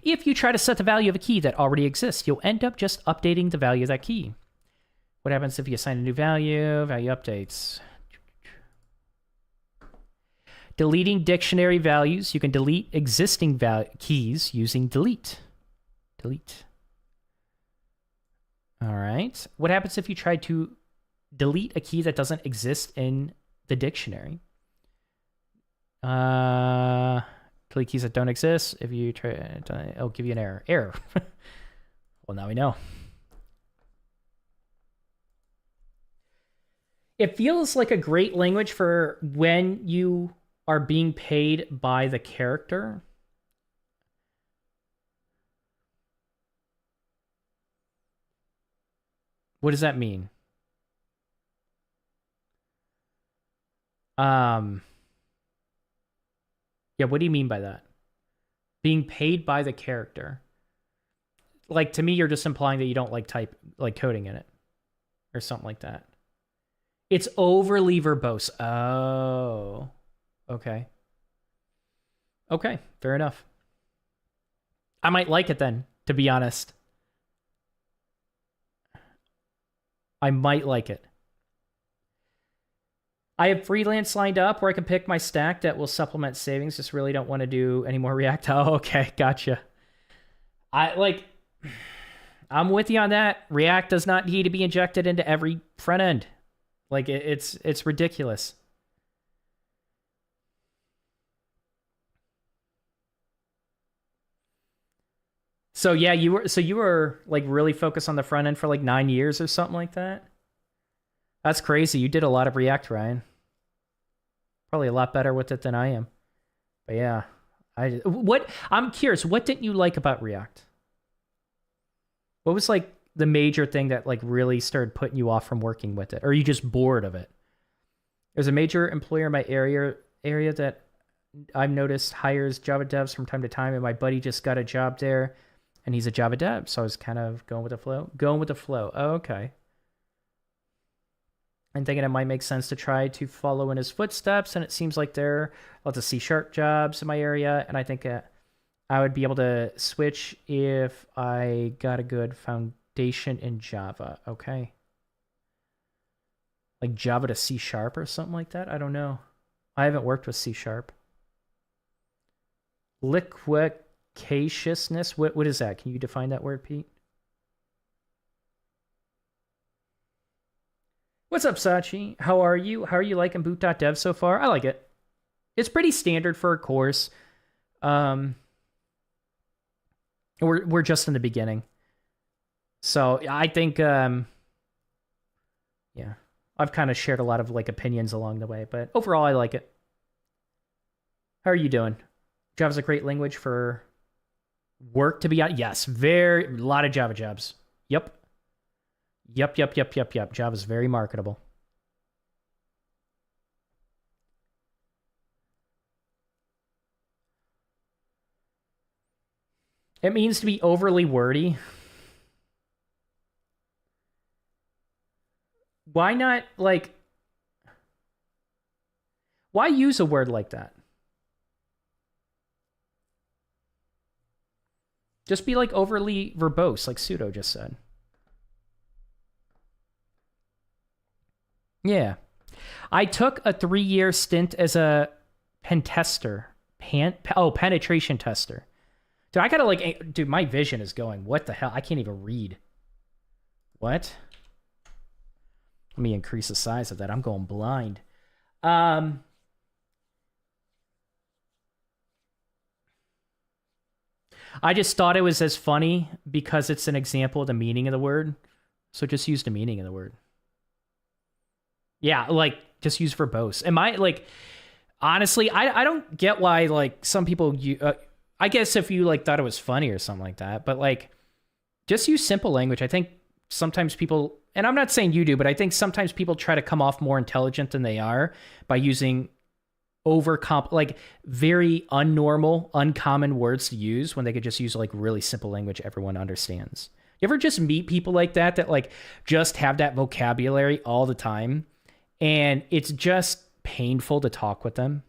S1: If you try to set the value of a key that already exists, you'll end up just updating the value of that key. What happens if you assign a new value? Value updates. Deleting dictionary values. You can delete existing keys using delete. Delete. All right. What happens if you try to delete a key that doesn't exist in the dictionary? Delete keys that don't exist. If you try, it'll give you an error. Error. Well, now we know. It feels like a great language for when you are being paid by the character. What does that mean? Yeah, what do you mean by that? Being paid by the character. Like, to me, you're just implying that you don't like coding in it or something like that. It's overly verbose. Oh, okay. Okay, fair enough. I might like it then, to be honest. I might like it. I have freelance lined up where I can pick my stack that will supplement savings. Just really don't want to do any more React. Oh, okay, gotcha. I'm with you on that. React does not need to be injected into every front end. Like it's ridiculous. So yeah, you were like really focused on the front end for like 9 years or something like that. That's crazy. You did a lot of React, Ryan. Probably a lot better with it than I am. But yeah, I'm curious, what didn't you like about React? What was like the major thing that like really started putting you off from working with it? Or are you just bored of it? There's a major employer in my area that I've noticed hires Java devs from time to time, and my buddy just got a job there, and he's a Java dev, so I was kind of going with the flow. Oh, okay. And thinking it might make sense to try to follow in his footsteps, and it seems like there are lots of C# jobs in my area, and I think I would be able to switch if I got a good foundation in Java. Okay. Like Java to C# or something like that? I don't know. I haven't worked with C#. Liquicatiousness? What is that? Can you define that word, Pete? What's up, Sachi? How are you? How are you liking Boot.dev so far? I like it. It's pretty standard for a course. We're just in the beginning. So I think yeah. I've kind of shared a lot of like opinions along the way, but overall I like it. How are you doing? Java's a great language for work to be on. Yes, a lot of Java jobs. Yep. Java's very marketable. It means to be overly wordy. Why not, like... Why use a word like that? Just be, like, overly verbose, like Pseudo just said. Yeah. I took a 3-year stint as a pen tester. Penetration tester. Dude, I gotta like... Dude, my vision is going. What the hell? I can't even read. What? Let me increase the size of that. I'm going blind. I just thought it was as funny because it's an example of the meaning of the word. So just use the meaning of the word. Yeah, like, just use verbose. Am I, like... Honestly, I don't get why, like, some people... I guess if you, like, thought it was funny or something like that. But, like, just use simple language. I think sometimes people... And I'm not saying you do, but I think sometimes people try to come off more intelligent than they are by using like, very unnormal, uncommon words to use when they could just use, like, really simple language everyone understands. You ever just meet people like that, like, just have that vocabulary all the time? And it's just painful to talk with them.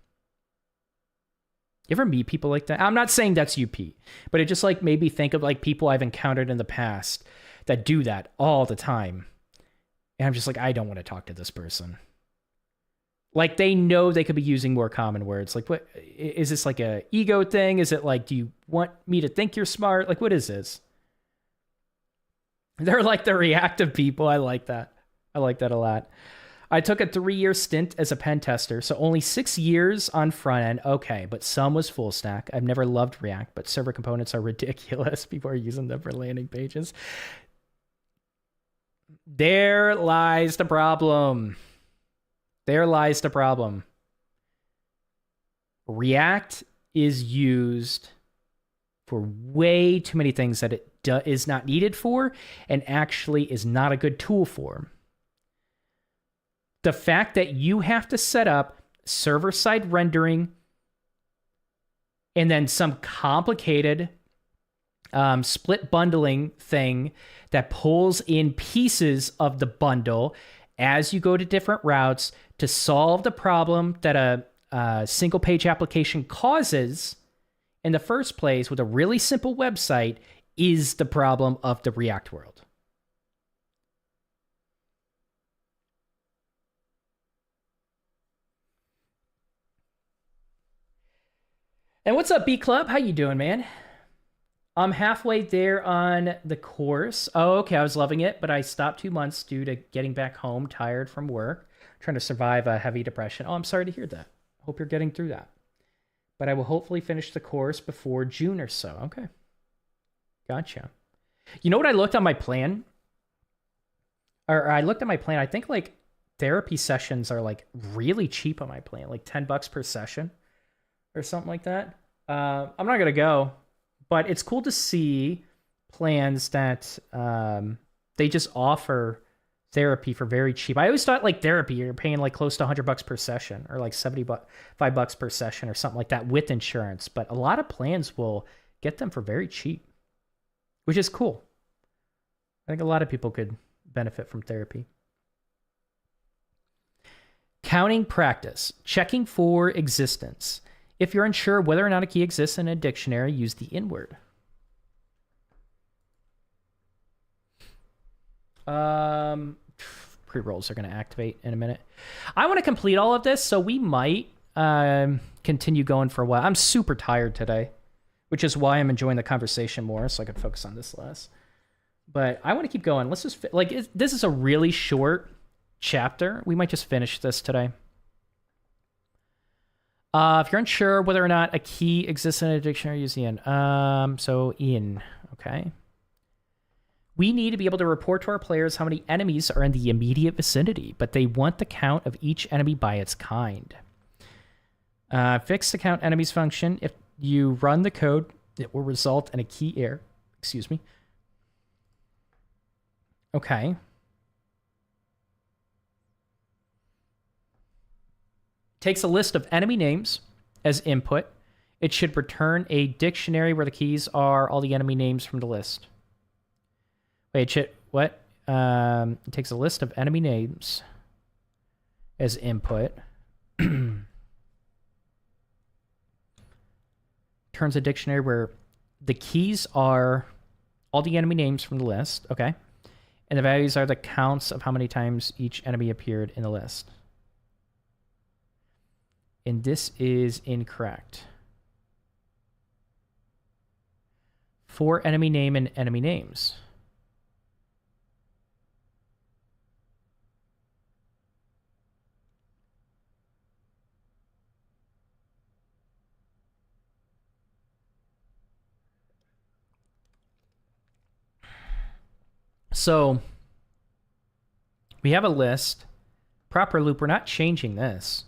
S1: You ever meet people like that? I'm not saying that's you, Pete, but it just like made me think of like people I've encountered in the past that do that all the time. And I'm just like, I don't want to talk to this person. Like, they know they could be using more common words. Like, what is this, like a ego thing? Is it like, do you want me to think you're smart? Like, what is this? They're like the reactive people. I like that. I like that a lot. I took a 3-year stint as a pen tester, so only 6 years on front end. Okay, but some was full stack. I've never loved React, but server components are ridiculous. People are using them for landing pages. There lies the problem. There lies the problem. React is used for way too many things that it is not needed for and actually is not a good tool for. The fact that you have to set up server-side rendering and then some complicated split bundling thing that pulls in pieces of the bundle as you go to different routes to solve the problem that a single-page application causes in the first place with a really simple website is the problem of the React world. And what's up, B Club? How you doing, man? I'm halfway there on the course. Oh, okay, I was loving it, but I stopped 2 months due to getting back home tired from work, trying to survive a heavy depression. Oh, I'm sorry to hear that. Hope you're getting through that. But I will hopefully finish the course before June or so. Okay. Gotcha. You know what I looked on my plan? Or I looked at my plan. I think like therapy sessions are like really cheap on my plan, like $10 per session or something like that. I'm not going to go, but it's cool to see plans that they just offer therapy for very cheap. I always thought like therapy, you're paying like close to $100 per session or like $75 per session or something like that with insurance. But a lot of plans will get them for very cheap, which is cool. I think a lot of people could benefit from therapy. Counting practice, checking for existence. If you're unsure whether or not a key exists in a dictionary, use the in word. Pre-rolls are going to activate in a minute. I want to complete all of this, so we might continue going for a while. I'm super tired today, which is why I'm enjoying the conversation more, so I can focus on this less. But I want to keep going. Let's just this is a really short chapter. We might just finish this today. If you're unsure whether or not a key exists in a dictionary, use the in. So in, okay. We need to be able to report to our players how many enemies are in the immediate vicinity, but they want the count of each enemy by its kind. Fix the count enemies function. If you run the code, it will result in a key error. Excuse me. Okay. Takes a list of enemy names as input. It should return a dictionary where the keys are all the enemy names from the list. Wait, what? It takes a list of enemy names as input. Turns a dictionary where the keys are all the enemy names from the list. Okay. And the values are the counts of how many times each enemy appeared in the list. And this is incorrect. For enemy name and enemy names. So we have a list. Proper loop. We're not changing this.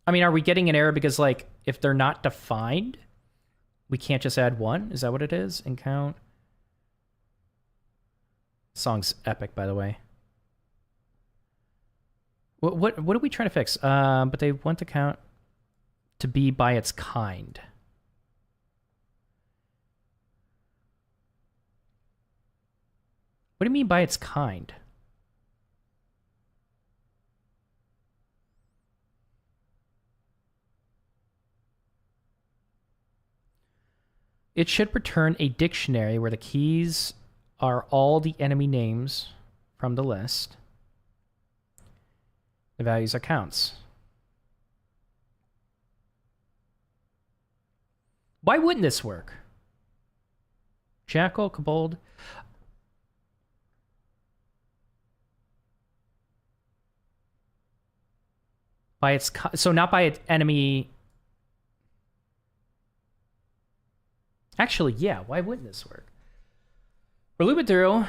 S1: I mean, are we getting an error because, like, if they're not defined, we can't just add one? Is that what it is? And count. Song's epic, by the way. What are we trying to fix? But they want the count to be by its kind. What do you mean by its kind? It should return a dictionary where the keys are all the enemy names from the list. The values are counts. Why wouldn't this work? Jackal, Kobold. By its so not by its enemy. Actually, yeah. Why wouldn't this work? We're looping through.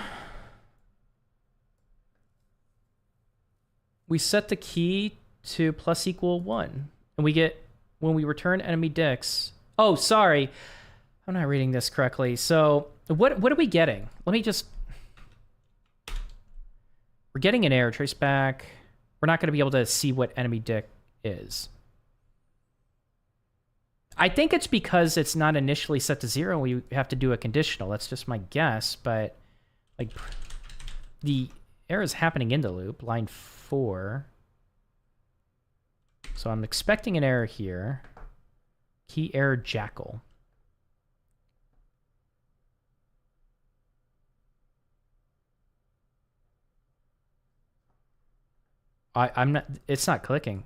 S1: We set the key to plus equal 1, and we get when we return enemy dicks. Oh, sorry, I'm not reading this correctly. So what are we getting? Let me just. We're getting an error trace back. We're not going to be able to see what enemy dick is. I think it's because it's not initially set to 0. We have to do a conditional. That's just my guess, but like the error is happening in the loop, line 4. So I'm expecting an error here. Key error Jackal. I'm not. It's not clicking.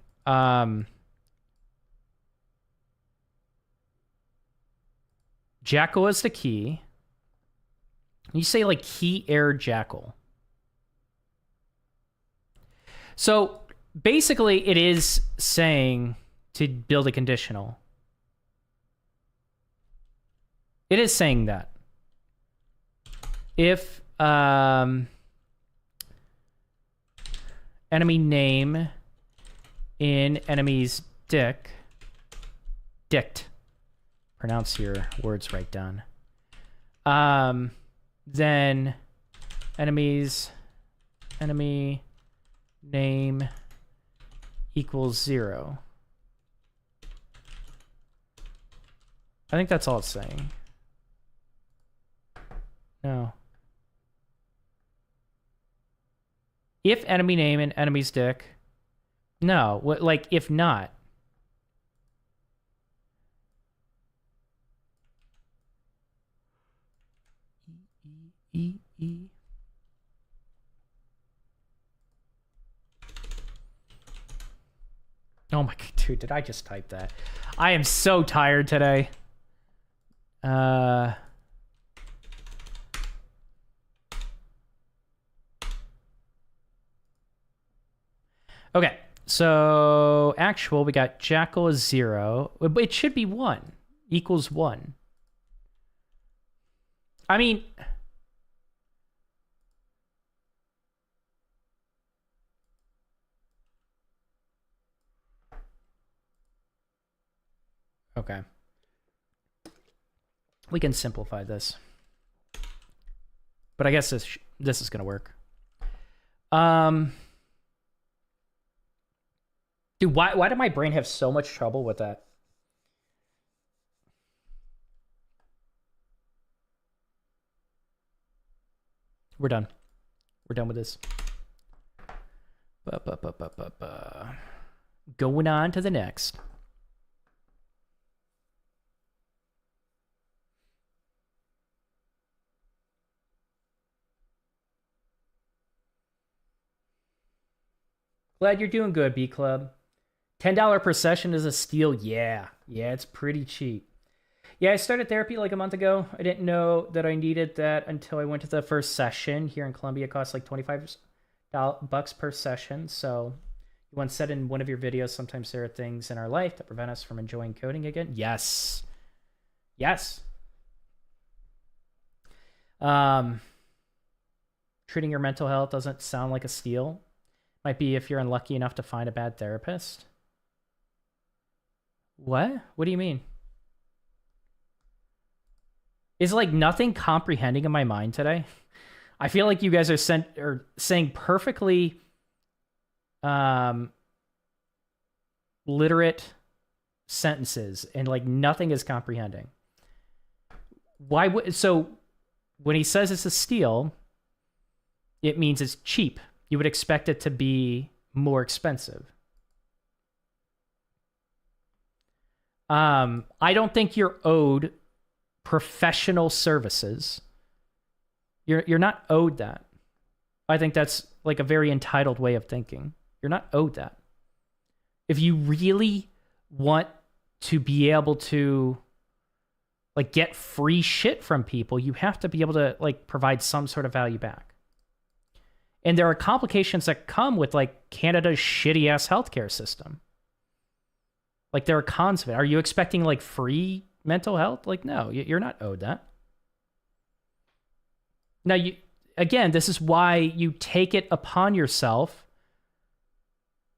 S1: Jackal is the key. You say like key error Jackal. So basically, it is saying to build a conditional. It is saying that if enemy name in enemy's dict, pronounce your words right down, then enemy name equals 0. I think that's all it's saying. No. If enemy name and enemy's dick. No. Like, if not. E. Oh my god, dude, did I just type that? I am so tired today. Okay, so actual, we got Jackal is 0. It should be 1. Equals 1. I mean... Okay. We can simplify this. But I guess this is going to work. Dude, why did my brain have so much trouble with that? We're done. We're done with this. Going on to the next. Glad you're doing good, B Club. $10 per session is a steal. Yeah, it's pretty cheap. Yeah, I started therapy like a month ago. I didn't know that I needed that until I went to the first session. Here in Colombia, it costs like $25 per session. So you once said in one of your videos, sometimes there are things in our life that prevent us from enjoying coding again. Yes. Treating your mental health doesn't sound like a steal. Might be if you're unlucky enough to find a bad therapist. What? What do you mean? Is like nothing comprehending in my mind today? I feel like you guys are saying perfectly literate sentences and like nothing is comprehending. Why would so when he says it's a steal, it means it's cheap. You would expect it to be more expensive. I don't think you're owed professional services. You're not owed that. I think that's like a very entitled way of thinking. You're not owed that. If you really want to be able to like get free shit from people, you have to be able to like provide some sort of value back. And there are complications that come with like Canada's shitty ass healthcare system. Like there are cons of it. Are you expecting like free mental health? Like, no, you're not owed that. Now, again, this is why you take it upon yourself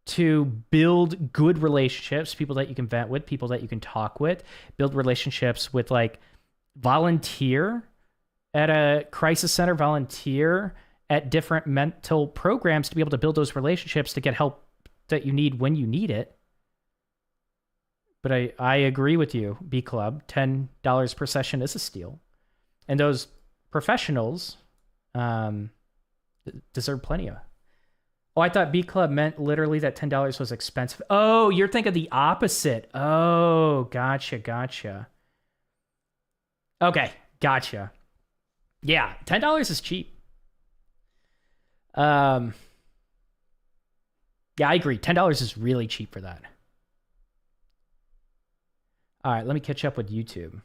S1: to build good relationships, people that you can vent with, people that you can talk with, build relationships with, like, volunteer at a crisis center, volunteer at different mental programs to be able to build those relationships to get help that you need when you need it. But I agree with you, B Club. $10 per session is a steal. And those professionals deserve plenty of. Oh, I thought B Club meant literally that $10 was expensive. Oh, you're thinking the opposite. Oh, gotcha. Okay, gotcha. Yeah, $10 is cheap. Yeah, I agree. $10 is really cheap for that. All right, let me catch up with YouTube.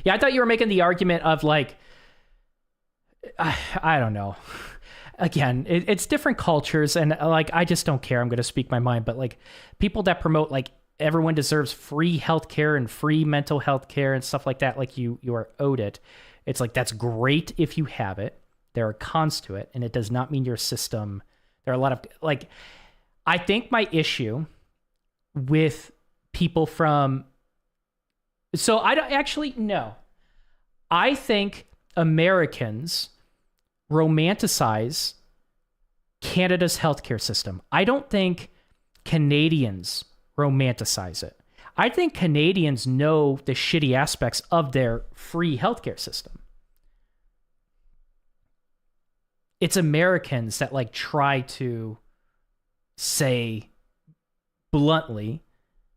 S1: Yeah, I thought you were making the argument of like, I don't know. Again, it's different cultures, and like, I just don't care. I'm going to speak my mind, but like people that promote like everyone deserves free healthcare and free mental health care and stuff like that, like you are owed it. It's like, that's great if you have it. There are cons to it, and it does not mean your system. There are a lot of like, I think my issue with people from, so I don't actually know. I think Americans romanticize Canada's healthcare system. I don't think Canadians romanticize it. I think Canadians know the shitty aspects of their free healthcare system. It's Americans that like try to say bluntly,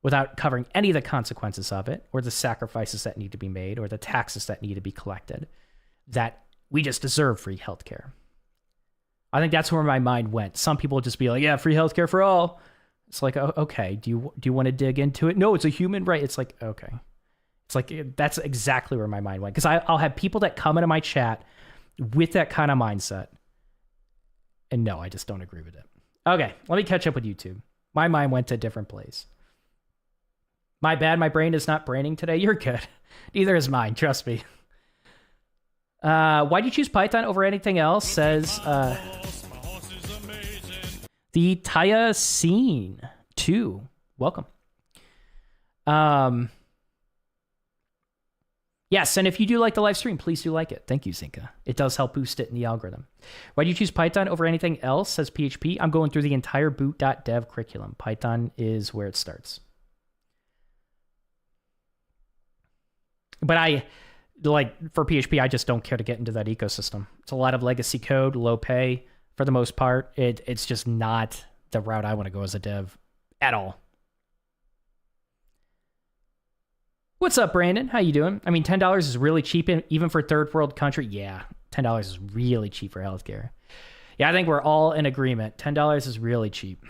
S1: without covering any of the consequences of it, or the sacrifices that need to be made, or the taxes that need to be collected, that we just deserve free healthcare. I think that's where my mind went. Some people would just be like, yeah, free healthcare for all. It's like, oh, okay, do you want to dig into it? No, it's a human right. It's like, okay. It's like, that's exactly where my mind went. Because I'll have people that come into my chat with that kind of mindset. And no, I just don't agree with it. Okay, let me catch up with YouTube. My mind went to a different place. My bad, my brain is not braining today. You're good. Neither is mine, trust me. Why'd you choose Python over anything else? Says the Taya Scene 2. Welcome. Yes, and if you do like the live stream, please do like it. Thank you, Zinka. It does help boost it in the algorithm. Why do you choose Python over anything else? Says PHP. I'm going through the entire Boot.dev curriculum. Python is where it starts. But I, like, for PHP, I just don't care to get into that ecosystem. It's a lot of legacy code, low pay for the most part. It's just not the route I want to go as a dev at all. What's up, Brandon? How you doing? I mean, $10 is really cheap, even for third world country. Yeah, $10 is really cheap for healthcare. Yeah, I think we're all in agreement. $10 is really cheap.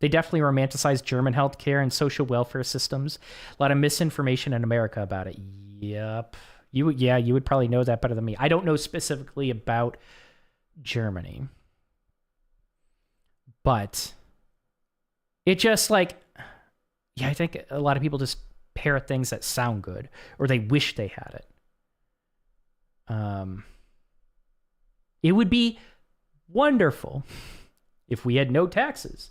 S1: They definitely romanticize German healthcare and social welfare systems. A lot of misinformation in America about it. Yep. You would probably know that better than me. I don't know specifically about Germany. But it just like, yeah, I think a lot of people just parrot things that sound good, or they wish they had it. It would be wonderful if we had no taxes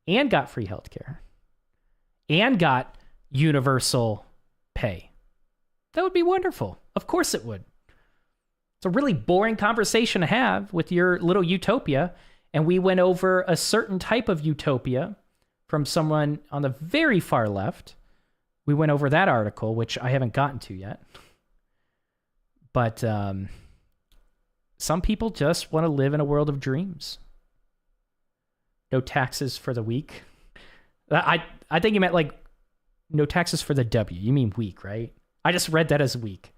S1: and got free healthcare and got universal pay. That would be wonderful. Of course it would. It's a really boring conversation to have with your little utopia, and we went over a certain type of utopia from someone on the very far left. We went over that article, which I haven't gotten to yet. But some people just want to live in a world of dreams. No taxes for the weak. I think you meant like no taxes for the W. You mean weak, right? I just read that as weak.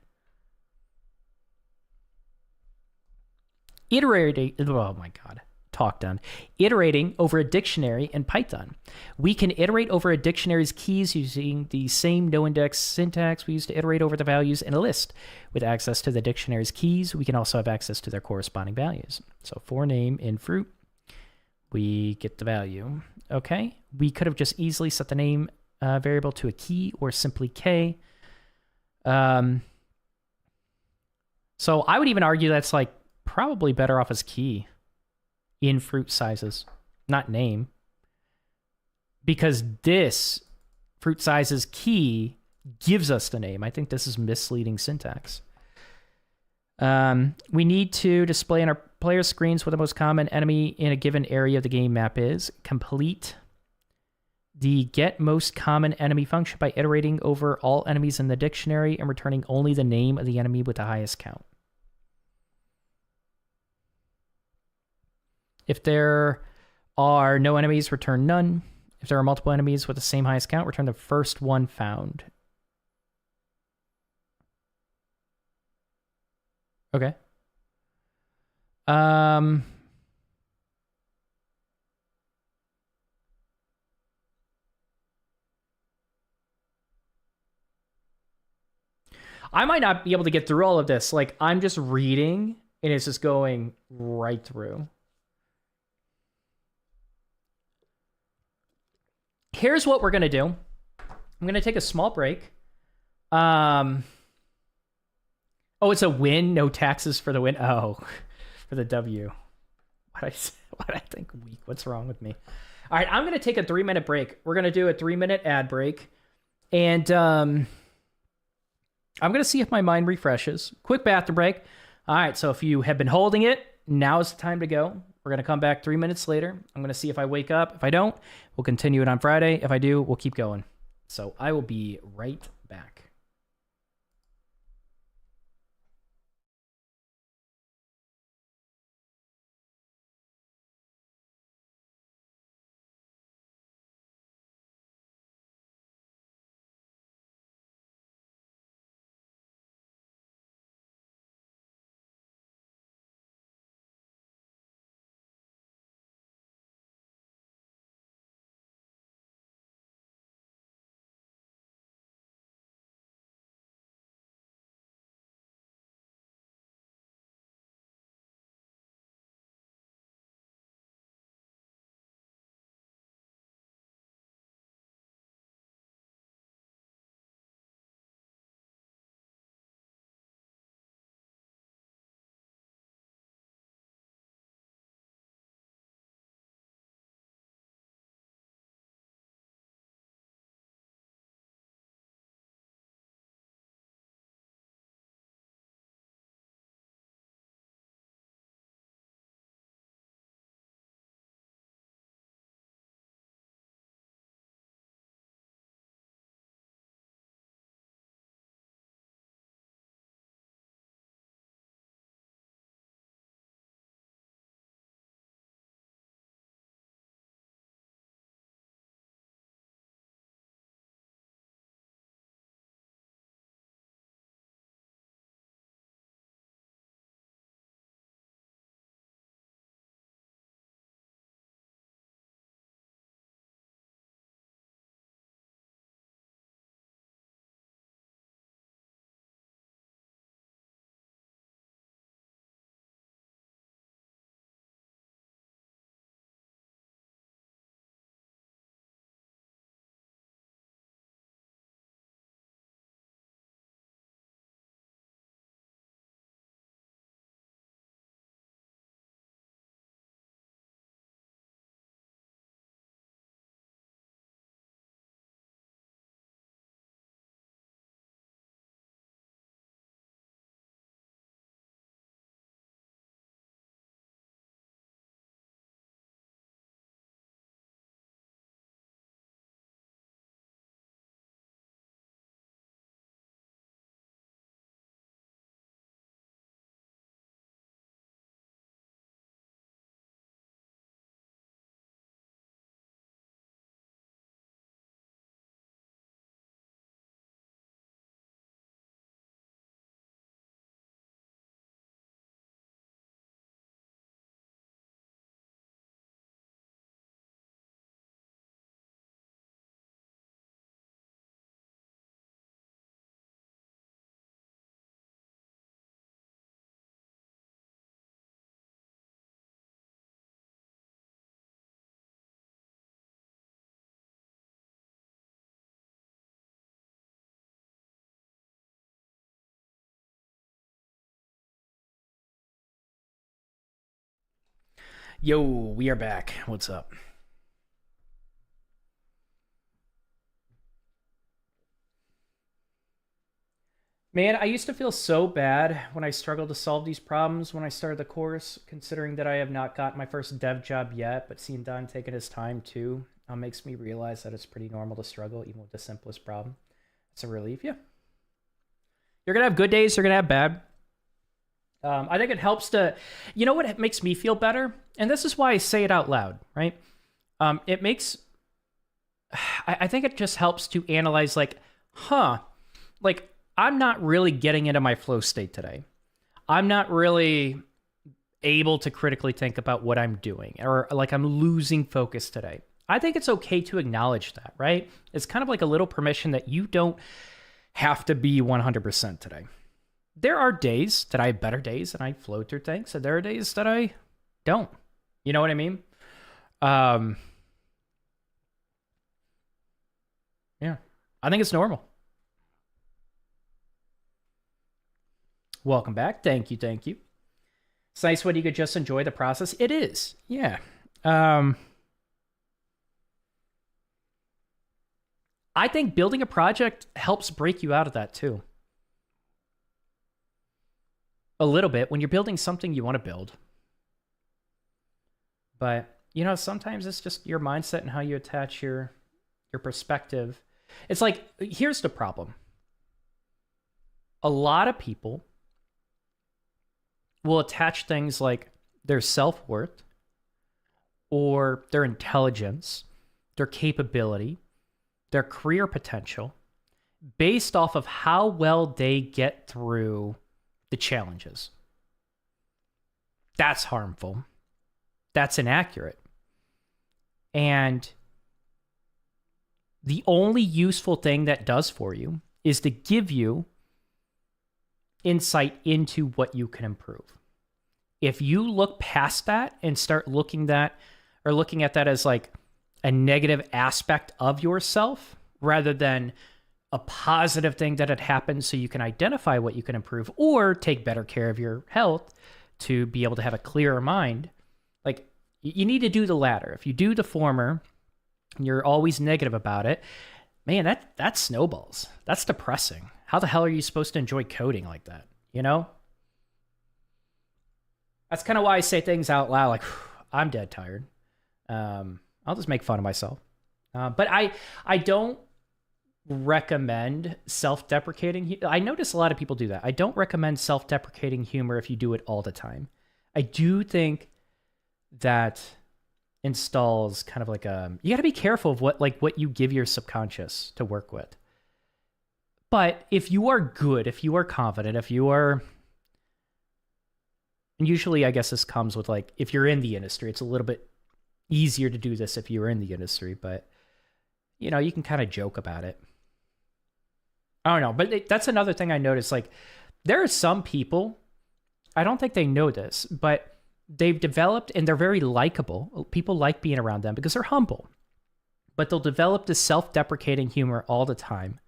S1: Oh my God. talked on. Iterating over a dictionary in Python. We can iterate over a dictionary's keys using the same no-index syntax we use to iterate over the values in a list. With access to the dictionary's keys, we can also have access to their corresponding values. So for name in fruit, we get the value. Okay, we could have just easily set the name variable to a key or simply k. So I would even argue that's like probably better off as key in fruit sizes, not name. Because this fruit sizes key gives us the name. I think this is misleading syntax. We need to display on our player screens what the most common enemy in a given area of the game map is. Complete the get most common enemy function by iterating over all enemies in the dictionary and returning only the name of the enemy with the highest count. If there are no enemies, return none. If there are multiple enemies with the same highest count, return the first one found. Okay. I might not be able to get through all of this. Like, I'm just reading, and it's just going right through. Here's what we're going to do. I'm going to take a small break. Oh, it's a win. No taxes for the win. Oh, for the W. What I think weak. What's wrong with me? All right, I'm going to take a 3-minute break. We're going to do a 3-minute ad break. And I'm going to see if my mind refreshes. Quick bathroom break. All right, so if you have been holding it, now is the time to go. We're going to come back 3 minutes later. I'm going to see if I wake up. If I don't, we'll continue it on Friday. If I do, we'll keep going. So I will be right back. Yo, we are back. What's up? Man, I used to feel so bad when I struggled to solve these problems when I started the course, considering that I have not gotten my first dev job yet, but seeing Don taking his time too makes me realize that it's pretty normal to struggle even with the simplest problem. It's a relief, yeah. You're going to have good days, you're going to have bad. I think it helps to, you know what makes me feel better? And this is why I say it out loud, right? It makes, I think it just helps to analyze like, like I'm not really getting into my flow state today. I'm not really able to critically think about what I'm doing, or like I'm losing focus today. I think it's okay to acknowledge that, right? It's kind of like a little permission that you don't have to be 100% today. There are days that I have better days and I flow through things, and there are days that I don't. You know what I mean? Yeah, I think it's normal. Welcome back. Thank you. Thank you. It's nice when you could just enjoy the process. It is. Yeah. I think building a project helps break you out of that too. A little bit when you're building something you want to build. But, you know, sometimes it's just your mindset and how you attach your perspective. It's like, here's the problem. A lot of people will attach things like their self-worth or their intelligence, their capability, their career potential based off of how well they get through the challenges. That's harmful. That's inaccurate. And the only useful thing that does for you is to give you insight into what you can improve. If you look past that and start looking at that as like a negative aspect of yourself rather than a positive thing that had happened so you can identify what you can improve or take better care of your health to be able to have a clearer mind, like you need to do the latter. If you do the former and you're always negative about it, man, that snowballs. That's depressing. How the hell are you supposed to enjoy coding like that? You know? That's kind of why I say things out loud like, I'm dead tired. I'll just make fun of myself. But I don't recommend self-deprecating. I notice a lot of people do that. I don't recommend self-deprecating humor if you do it all the time. I do think that installs kind of like you got to be careful of what you give your subconscious to work with. But if you are good, if you are confident, if you are, and usually I guess this comes with like, if you're in the industry, it's a little bit easier to do this if you're in the industry, but you know, you can kind of joke about it. I don't know, but that's another thing I noticed. Like, there are some people, I don't think they know this, but they've developed, and they're very likable. People like being around them because they're humble, but they'll develop this self-deprecating humor all the time.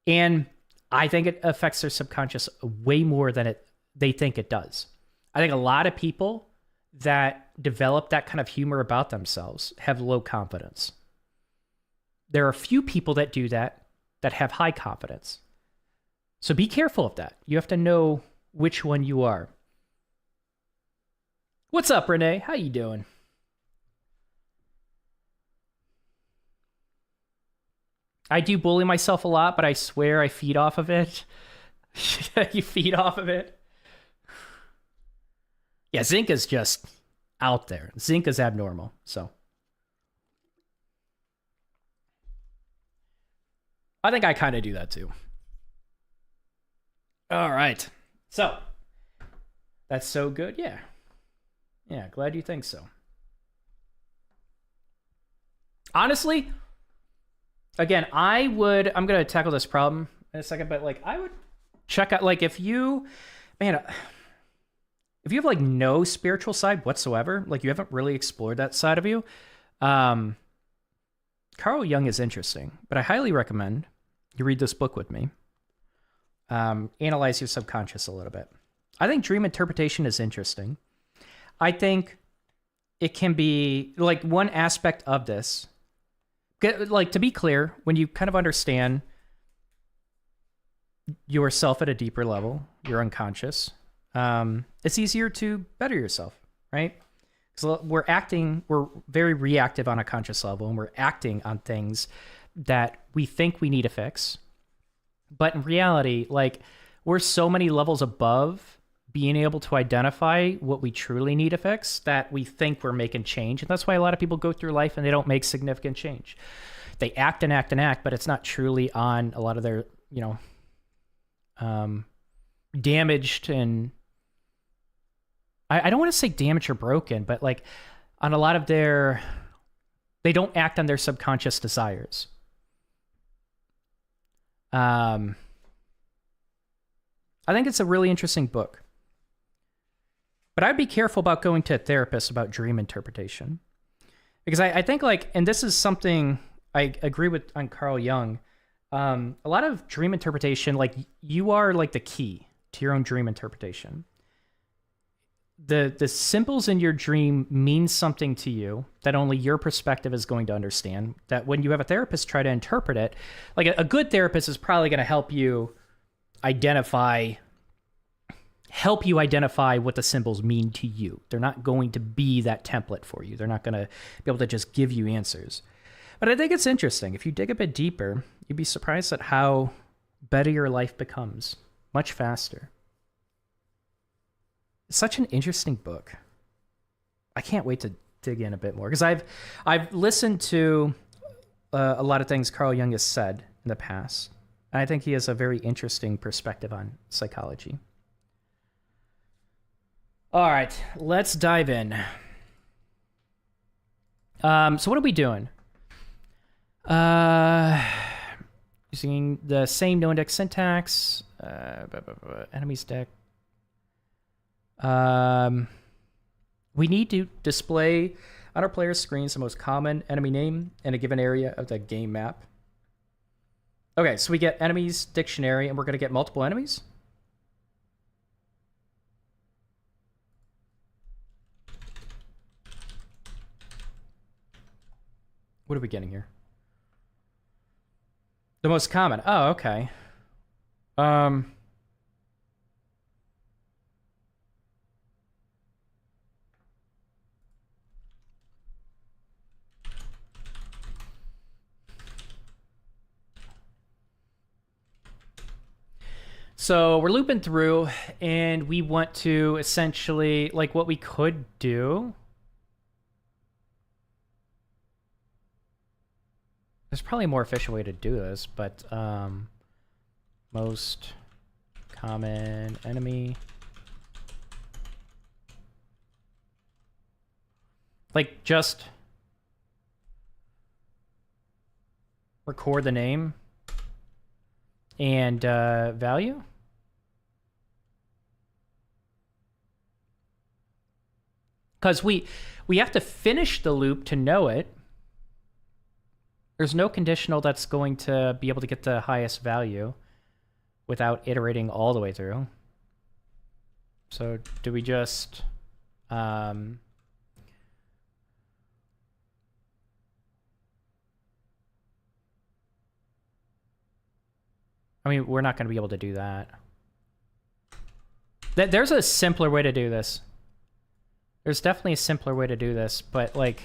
S1: And I think it affects their subconscious way more than they think it does. I think a lot of people that develop that kind of humor about themselves have low confidence. There are a few people that do that have high confidence. So be careful of that. You have to know which one you are. What's up, Renee? How you doing? I do bully myself a lot, but I swear I feed off of it. You feed off of it? Yeah, zinc is just out there. Zinc is abnormal, so. I think I kind of do that too. All right. So, that's so good. Yeah. Yeah, glad you think so. Honestly, again, I'm going to tackle this problem in a second, but like I would check out, like if you have like no spiritual side whatsoever, like you haven't really explored that side of you, Carl Jung is interesting, but I highly recommend you read this book with me. Analyze your subconscious a little bit. I think dream interpretation is interesting. I think it can be like one aspect of this. Like, to be clear, when you kind of understand yourself at a deeper level, you're unconscious, it's easier to better yourself, right? So we're very reactive on a conscious level, and we're acting on things that we think we need to fix. But in reality, like, we're so many levels above being able to identify what we truly need to fix that we think we're making change. And that's why a lot of people go through life and they don't make significant change. They act and act and act, but it's not truly on a lot of their, damaged, and I don't want to say damaged or broken, but like on a lot of they don't act on their subconscious desires. I think it's a really interesting book. But I'd be careful about going to a therapist about dream interpretation. Because I think, like, and this is something I agree with on Carl Jung, a lot of dream interpretation, like, you are like the key to your own dream interpretation. The symbols in your dream mean something to you that only your perspective is going to understand. That when you have a therapist try to interpret it, like a good therapist is probably going to help you identify what the symbols mean to you. They're not going to be that template for you. They're not going to be able to just give you answers. But I think it's interesting. If you dig a bit deeper, you'd be surprised at how better your life becomes much faster. It's such an interesting book. I can't wait to dig in a bit more, because I've listened to a lot of things Carl Jung has said in the past. And I think he has a very interesting perspective on psychology. All right, let's dive in. So what are we doing? Using the same no index syntax. Enemies deck. We need to display on our player's screens the most common enemy name in a given area of the game map. Okay, so we get enemies dictionary, and we're going to get multiple enemies. What are we getting here? The most common. Oh, okay. So we're looping through, and we want to essentially, like, what we could do. There's probably a more efficient way to do this, but most common enemy. Like, just record the name and value. Because we have to finish the loop to know it. There's no conditional that's going to be able to get the highest value without iterating all the way through. So do we just... I mean, we're not going to be able to do that. There's a simpler way to do this. There's definitely a simpler way to do this, but, like...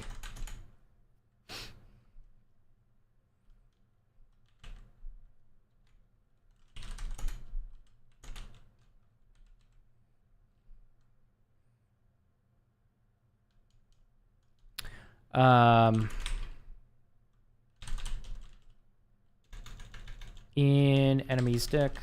S1: in enemy's deck.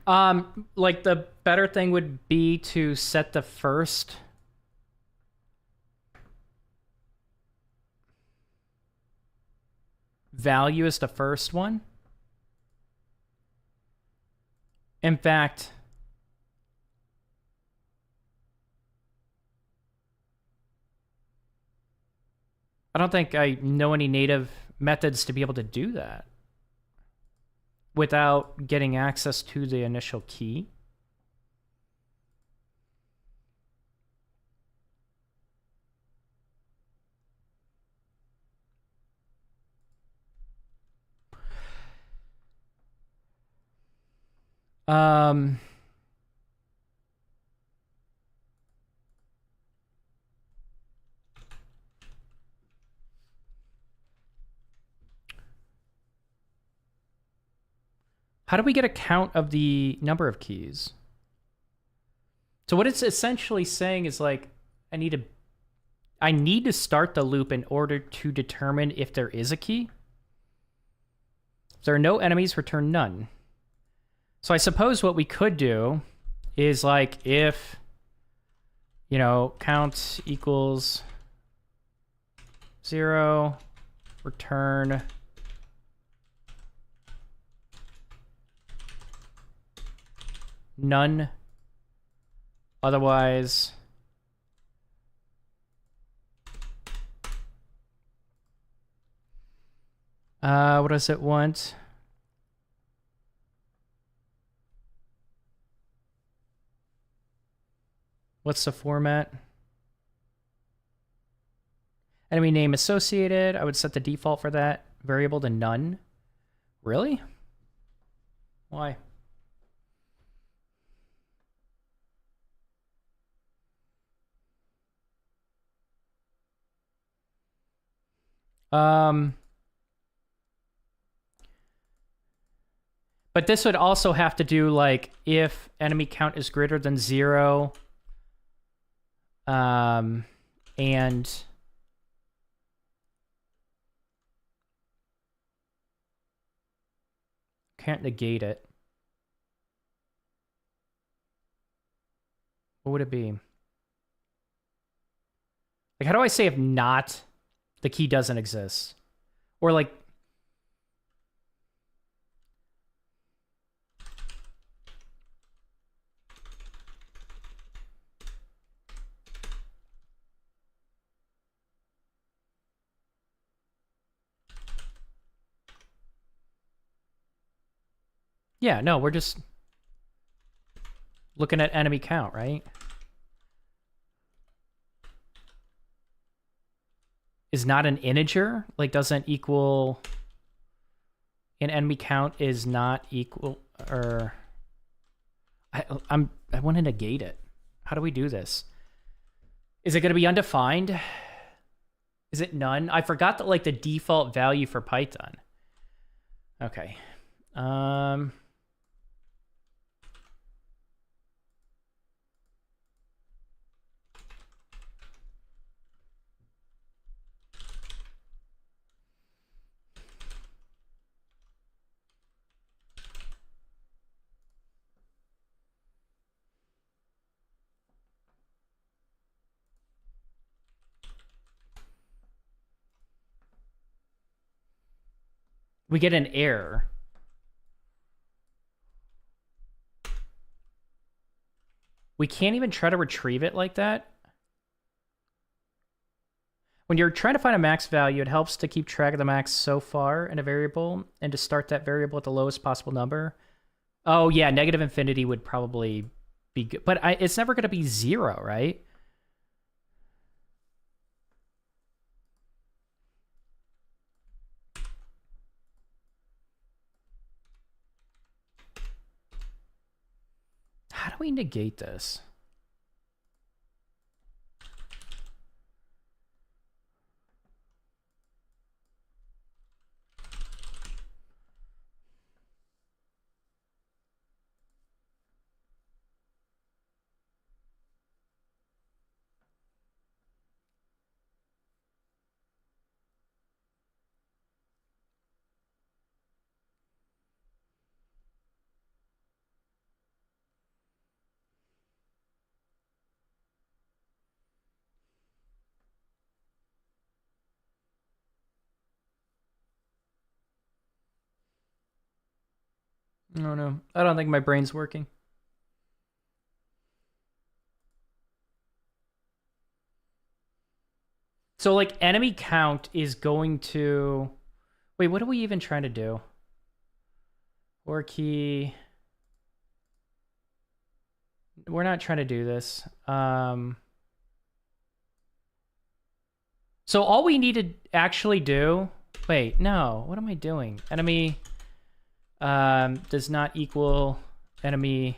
S1: Like the better thing would be to set the first value as the first one. In fact, I don't think I know any native methods to be able to do that without getting access to the initial key. Um, how do we get a count of the number of keys? So what it's essentially saying is like, I need to start the loop in order to determine if there is a key. If there are no enemies, return none. So I suppose what we could do is like if, count equals 0, return none. Otherwise, what does it want? What's the format? Enemy name associated. I would set the default for that variable to none. Really? Why? But this would also have to do like if enemy count is greater than 0, and can't negate it. What would it be? Like, how do I say if not, the key doesn't exist? Or like, yeah, no, we're just looking at enemy count, right? Is not an integer, like doesn't equal an enemy count is not equal, or I want to negate it. How do we do this? Is it going to be undefined? Is it none? I forgot that like the default value for Python. Okay. We get an error. We can't even try to retrieve it like that. When you're trying to find a max value, it helps to keep track of the max so far in a variable and to start that variable at the lowest possible number. Oh, yeah, negative infinity would probably be good. But it's never going to be 0, right? How do we negate this? Oh no, I don't think my brain's working. So like enemy count is going to... Wait, what are we even trying to do? Or key... We're not trying to do this. So all we need to actually do... Wait, no. What am I doing? Enemy does not equal enemy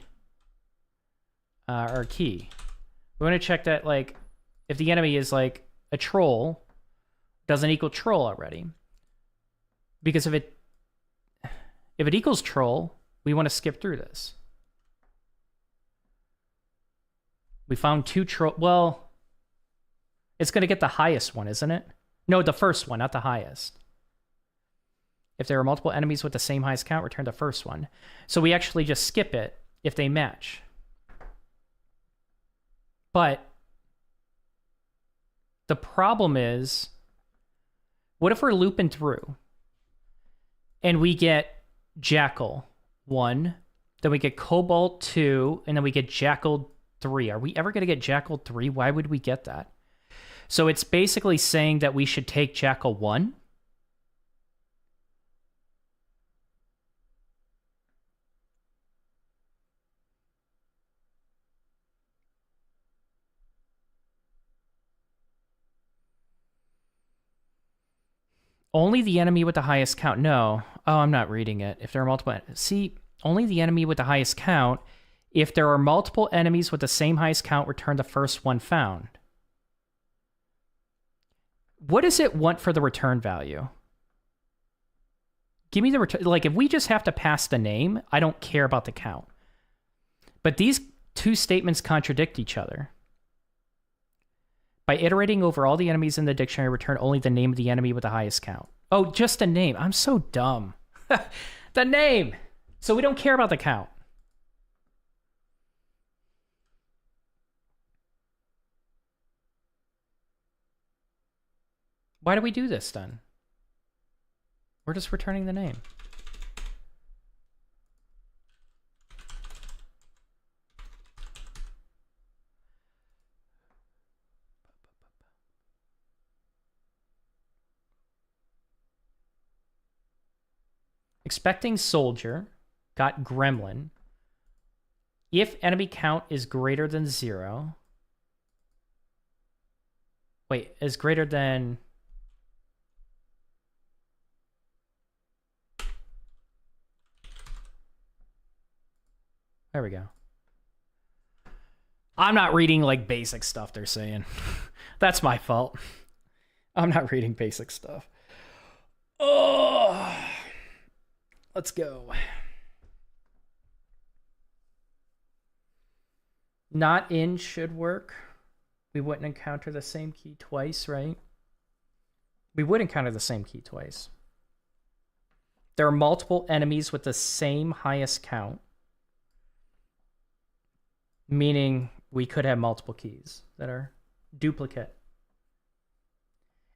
S1: or key. We want to check that, like, if the enemy is, like, a troll, doesn't equal troll already. Because if it equals troll, we want to skip through this. We found 2 troll... Well... It's going to get the highest one, isn't it? No, the first one, not the highest. If there are multiple enemies with the same highest count, return the first one. So we actually just skip it if they match. But the problem is, what if we're looping through and we get Jackal 1, then we get Cobalt 2, and then we get Jackal 3? Are we ever going to get Jackal 3? Why would we get that? So it's basically saying that we should take Jackal 1. Only the enemy with the highest count. No. Oh, I'm not reading it. If there are multiple... See, only the enemy with the highest count. If there are multiple enemies with the same highest count, return the first one found. What does it want for the return value? Give me the return. Like, if we just have to pass the name, I don't care about the count. But these 2 statements contradict each other. By iterating over all the enemies in the dictionary, return only the name of the enemy with the highest count. Oh, just the name. I'm so dumb. The name. So we don't care about the count. Why do we do this then? We're just returning the name. Expecting soldier got gremlin. If enemy count is greater than 0. Wait, is greater than... There we go. I'm not reading, like, basic stuff they're saying. That's my fault. I'm not reading basic stuff. Oh, let's go. Not in should work. We wouldn't encounter the same key twice, right? We would encounter the same key twice. There are multiple enemies with the same highest count. Meaning we could have multiple keys that are duplicate.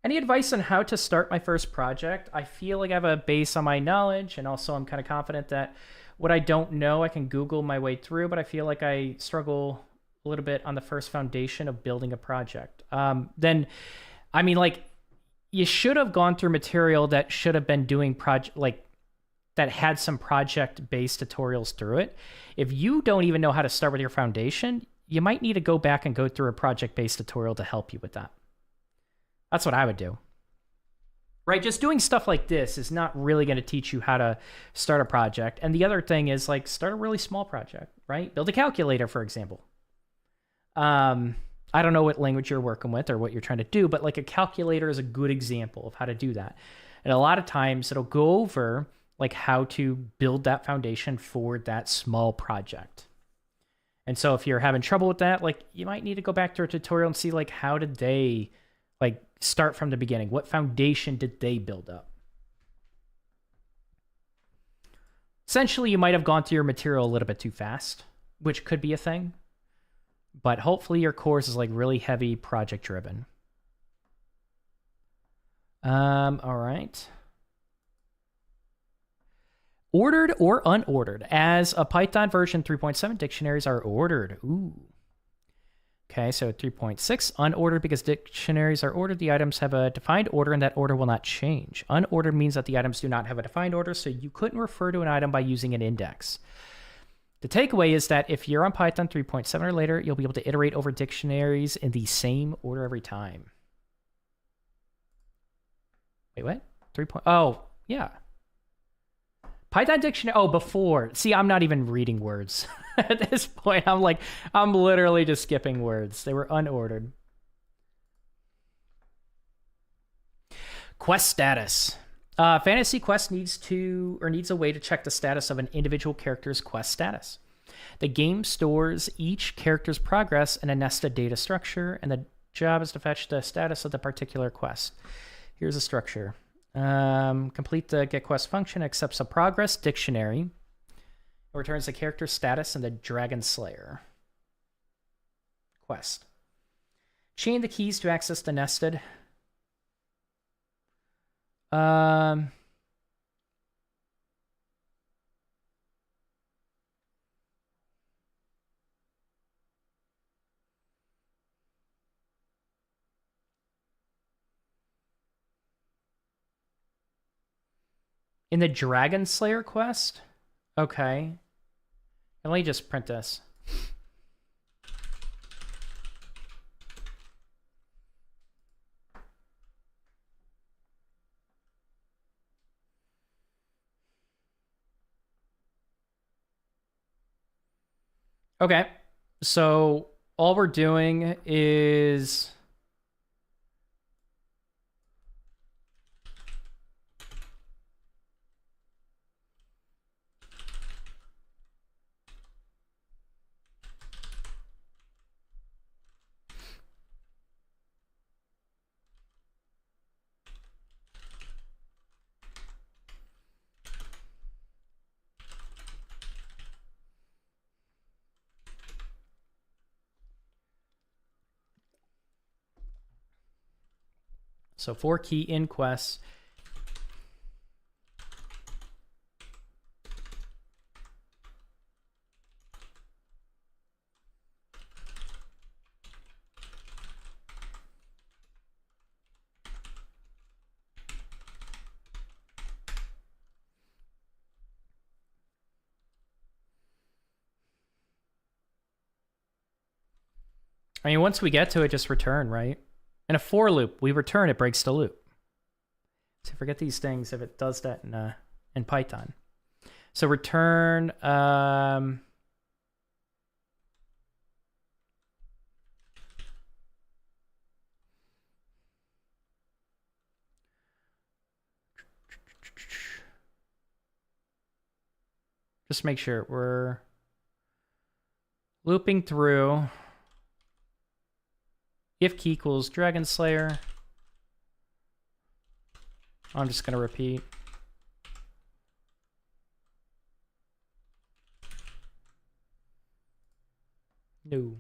S1: Any advice on how to start my first project? I feel like I have a base on my knowledge, and also I'm kind of confident that what I don't know, I can Google my way through, but I feel like I struggle a little bit on the first foundation of building a project. Then, I mean, like, you should have gone through material that should have been doing that had some project-based tutorials through it. If you don't even know how to start with your foundation, you might need to go back and go through a project-based tutorial to help you with that. That's what I would do. Right? Just doing stuff like this is not really going to teach you how to start a project. And the other thing is, like, start a really small project, right? Build a calculator, for example. I don't know what language you're working with or what you're trying to do, but like a calculator is a good example of how to do that. And a lot of times it'll go over like how to build that foundation for that small project. And so if you're having trouble with that, like you might need to go back to a tutorial and see like how did they like start from the beginning? What foundation did they build up? Essentially, you might have gone through your material a little bit too fast, which could be a thing. But hopefully your course is like really heavy project driven. All right. Ordered or unordered? As a Python version 3.7, dictionaries are ordered. Ooh. Okay, so 3.6, unordered, because dictionaries are ordered. The items have a defined order, and that order will not change. Unordered means that the items do not have a defined order, so you couldn't refer to an item by using an index. The takeaway is that if you're on Python 3.7 or later, you'll be able to iterate over dictionaries in the same order every time. Wait, what? 3. Oh, yeah. Python dictionary. Oh, before. See, I'm not even reading words at this point. I'm literally just skipping words. They were unordered. Quest status. Fantasy Quest needs a way to check the status of an individual character's quest status. The game stores each character's progress in a nested data structure, and the job is to fetch the status of the particular quest. Here's a structure. Complete the getQuest function, accepts a progress dictionary, and returns the character status in the Dragon Slayer quest. Chain the keys to access the nested. In the Dragon Slayer quest? Okay. Let me just print this. Okay. So all we're doing is... So 4 key in quests. I mean, once we get to it, just return, right? In a for loop, we return, it breaks the loop. So forget these things if it does that in Python. So return... just make sure we're looping through. If key equals Dragon Slayer. I'm just going to repeat. No.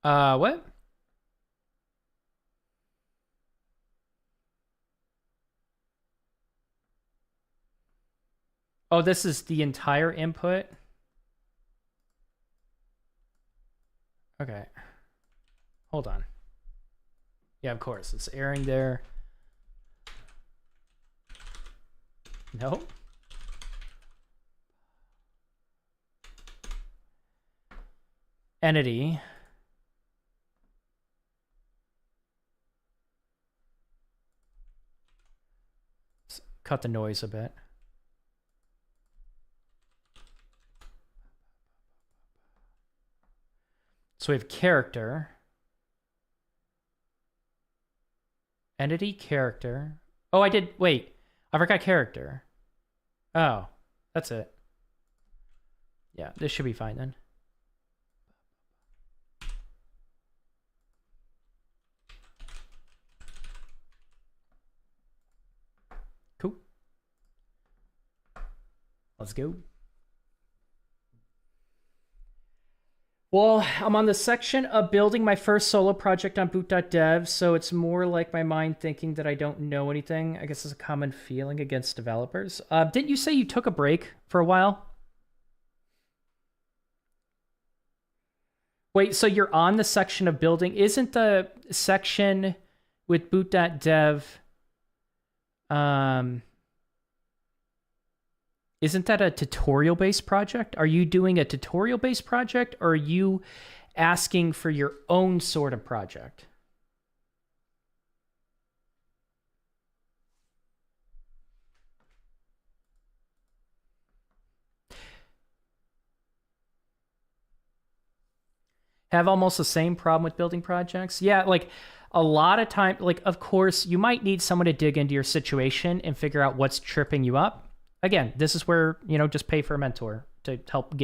S1: What? Oh, this is the entire input? Okay. Hold on. Yeah, of course. It's airing there. No? Entity. Let's cut the noise a bit. So we have character. Entity, character. Oh, I did. Wait, I forgot character. Oh, that's it. Yeah, this should be fine then. Cool. Let's go. Well, I'm on the section of building my first solo project on Boot.dev, so it's more like my mind thinking that I don't know anything. I guess it's a common feeling against developers. Didn't you say you took a break for a while? Wait, so you're on the section of building. Isn't the section with Boot.dev, isn't that a tutorial-based project? Are you doing a tutorial-based project, or are you asking for your own sort of project? Have almost the same problem with building projects? Yeah, like a lot of time, like, of course, you might need someone to dig into your situation and figure out what's tripping you up. Again, this is where, just pay for a mentor to help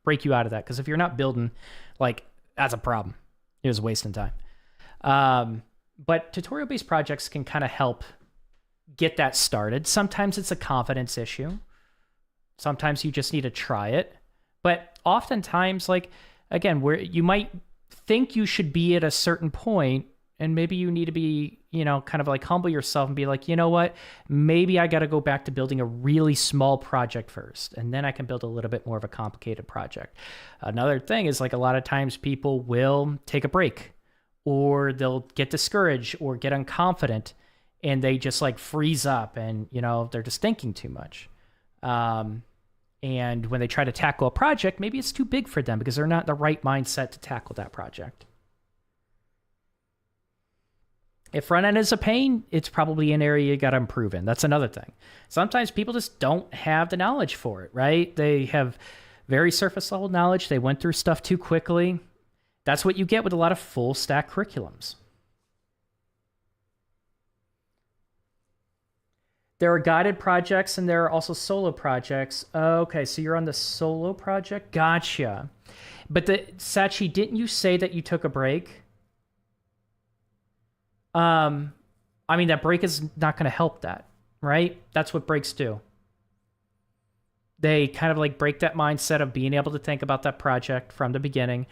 S1: break you out of that. Because if you're not building, like, that's a problem. It was wasting time. But tutorial-based projects can kind of help get that started. Sometimes it's a confidence issue. Sometimes you just need to try it. But oftentimes, like, again, where you might think you should be at a certain point, and maybe you need to be, kind of like humble yourself and be like, you know what, maybe I got to go back to building a really small project first, and then I can build a little bit more of a complicated project. Another thing is, like, a lot of times people will take a break, or they'll get discouraged or get unconfident, and they just like freeze up, and they're just thinking too much. And when they try to tackle a project, maybe it's too big for them because they're not in the right mindset to tackle that project. If front end is a pain, it's probably an area you got to improve in. That's another thing. Sometimes people just don't have the knowledge for it, right? They have very surface level knowledge. They went through stuff too quickly. That's what you get with a lot of full stack curriculums. There are guided projects and there are also solo projects. Okay, so you're on the solo project? Gotcha. But Sachi, didn't you say that you took a break? I mean, that break is not going to help that, right? That's what breaks do. They kind of like break that mindset of being able to think about that project from the beginning.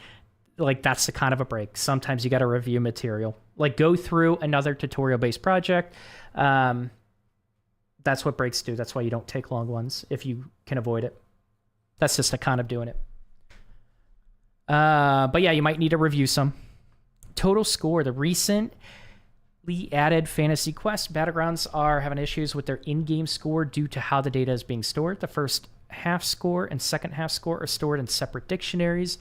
S1: Like, that's the kind of a break. Sometimes you got to review material. Like, go through another tutorial-based project. That's what breaks do. That's why you don't take long ones if you can avoid it. That's just a kind of doing it. But yeah, you might need to review some. Total score. The recently added Fantasy Quest Battlegrounds are having issues with their in-game score due to how the data is being stored. The first half score and second half score are stored in separate dictionaries,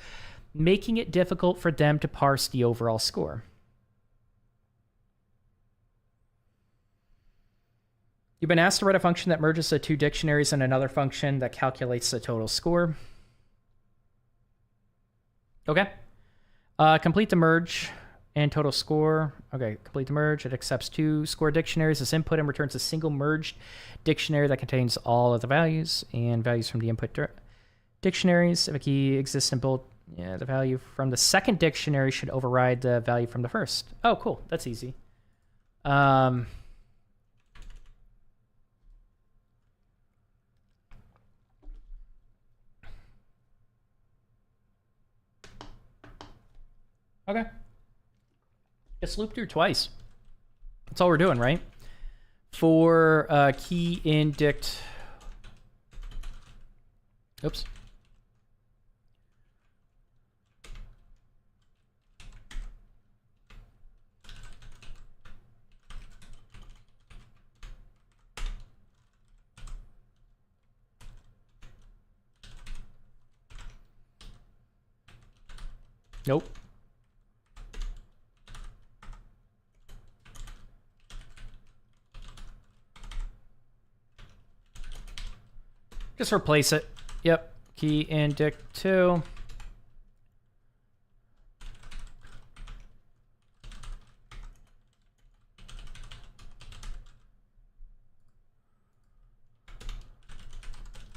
S1: making it difficult for them to parse the overall score. You've been asked to write a function that merges the two dictionaries and another function that calculates the total score. Okay. Complete the merge and total score. Okay, complete the merge. It accepts two score dictionaries as input and returns a single merged dictionary that contains all of the values and values from the input dictionaries. If a key exists in both, the value from the second dictionary should override the value from the first. Oh, cool. That's easy. Okay. Just loop through twice. That's all we're doing, right? For key in dict. Oops. Nope. Just replace it. Yep. Key in dict 2.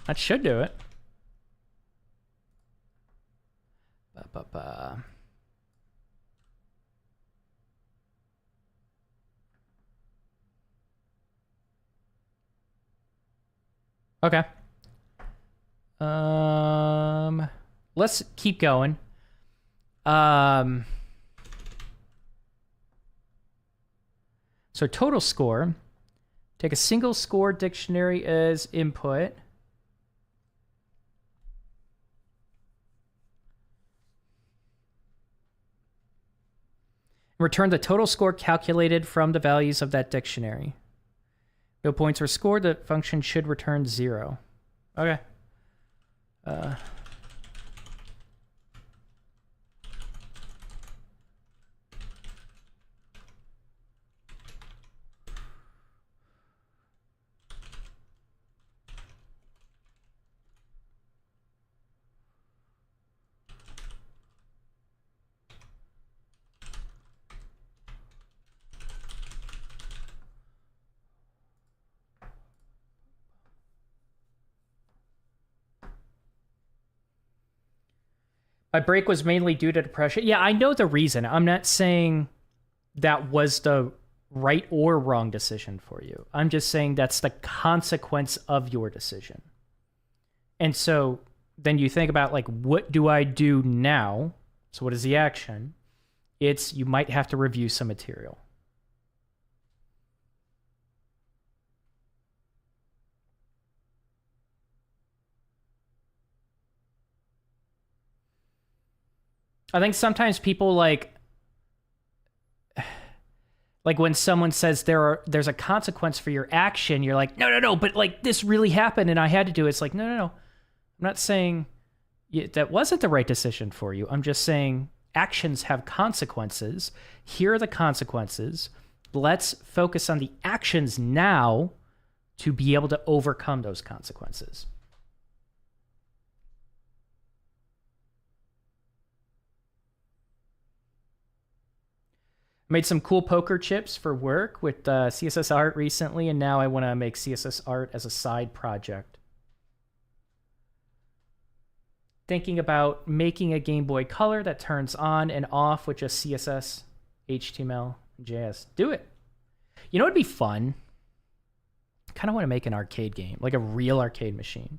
S1: That should do it. Ba-ba-ba. Okay. Let's keep going. So total score. Take a single score dictionary as input. Return the total score calculated from the values of that dictionary. No points were scored. The function should return 0. Okay. My break was mainly due to depression. Yeah, I know the reason. I'm not saying that was the right or wrong decision for you. I'm just saying that's the consequence of your decision. And so then you think about, like, what do I do now? So what is the action? It's you might have to review some material. I think sometimes people like when someone says there's a consequence for your action, you're like, no, but like this really happened and I had to do it. It's like, no. I'm not saying that wasn't the right decision for you. I'm just saying actions have consequences. Here are the consequences. Let's focus on the actions now to be able to overcome those consequences. Made some cool poker chips for work with CSS art recently, and now I want to make CSS art as a side project. Thinking about making a Game Boy Color that turns on and off with just CSS, HTML, and JS. Do it. You know what'd be fun? I kind of want to make an arcade game, like a real arcade machine.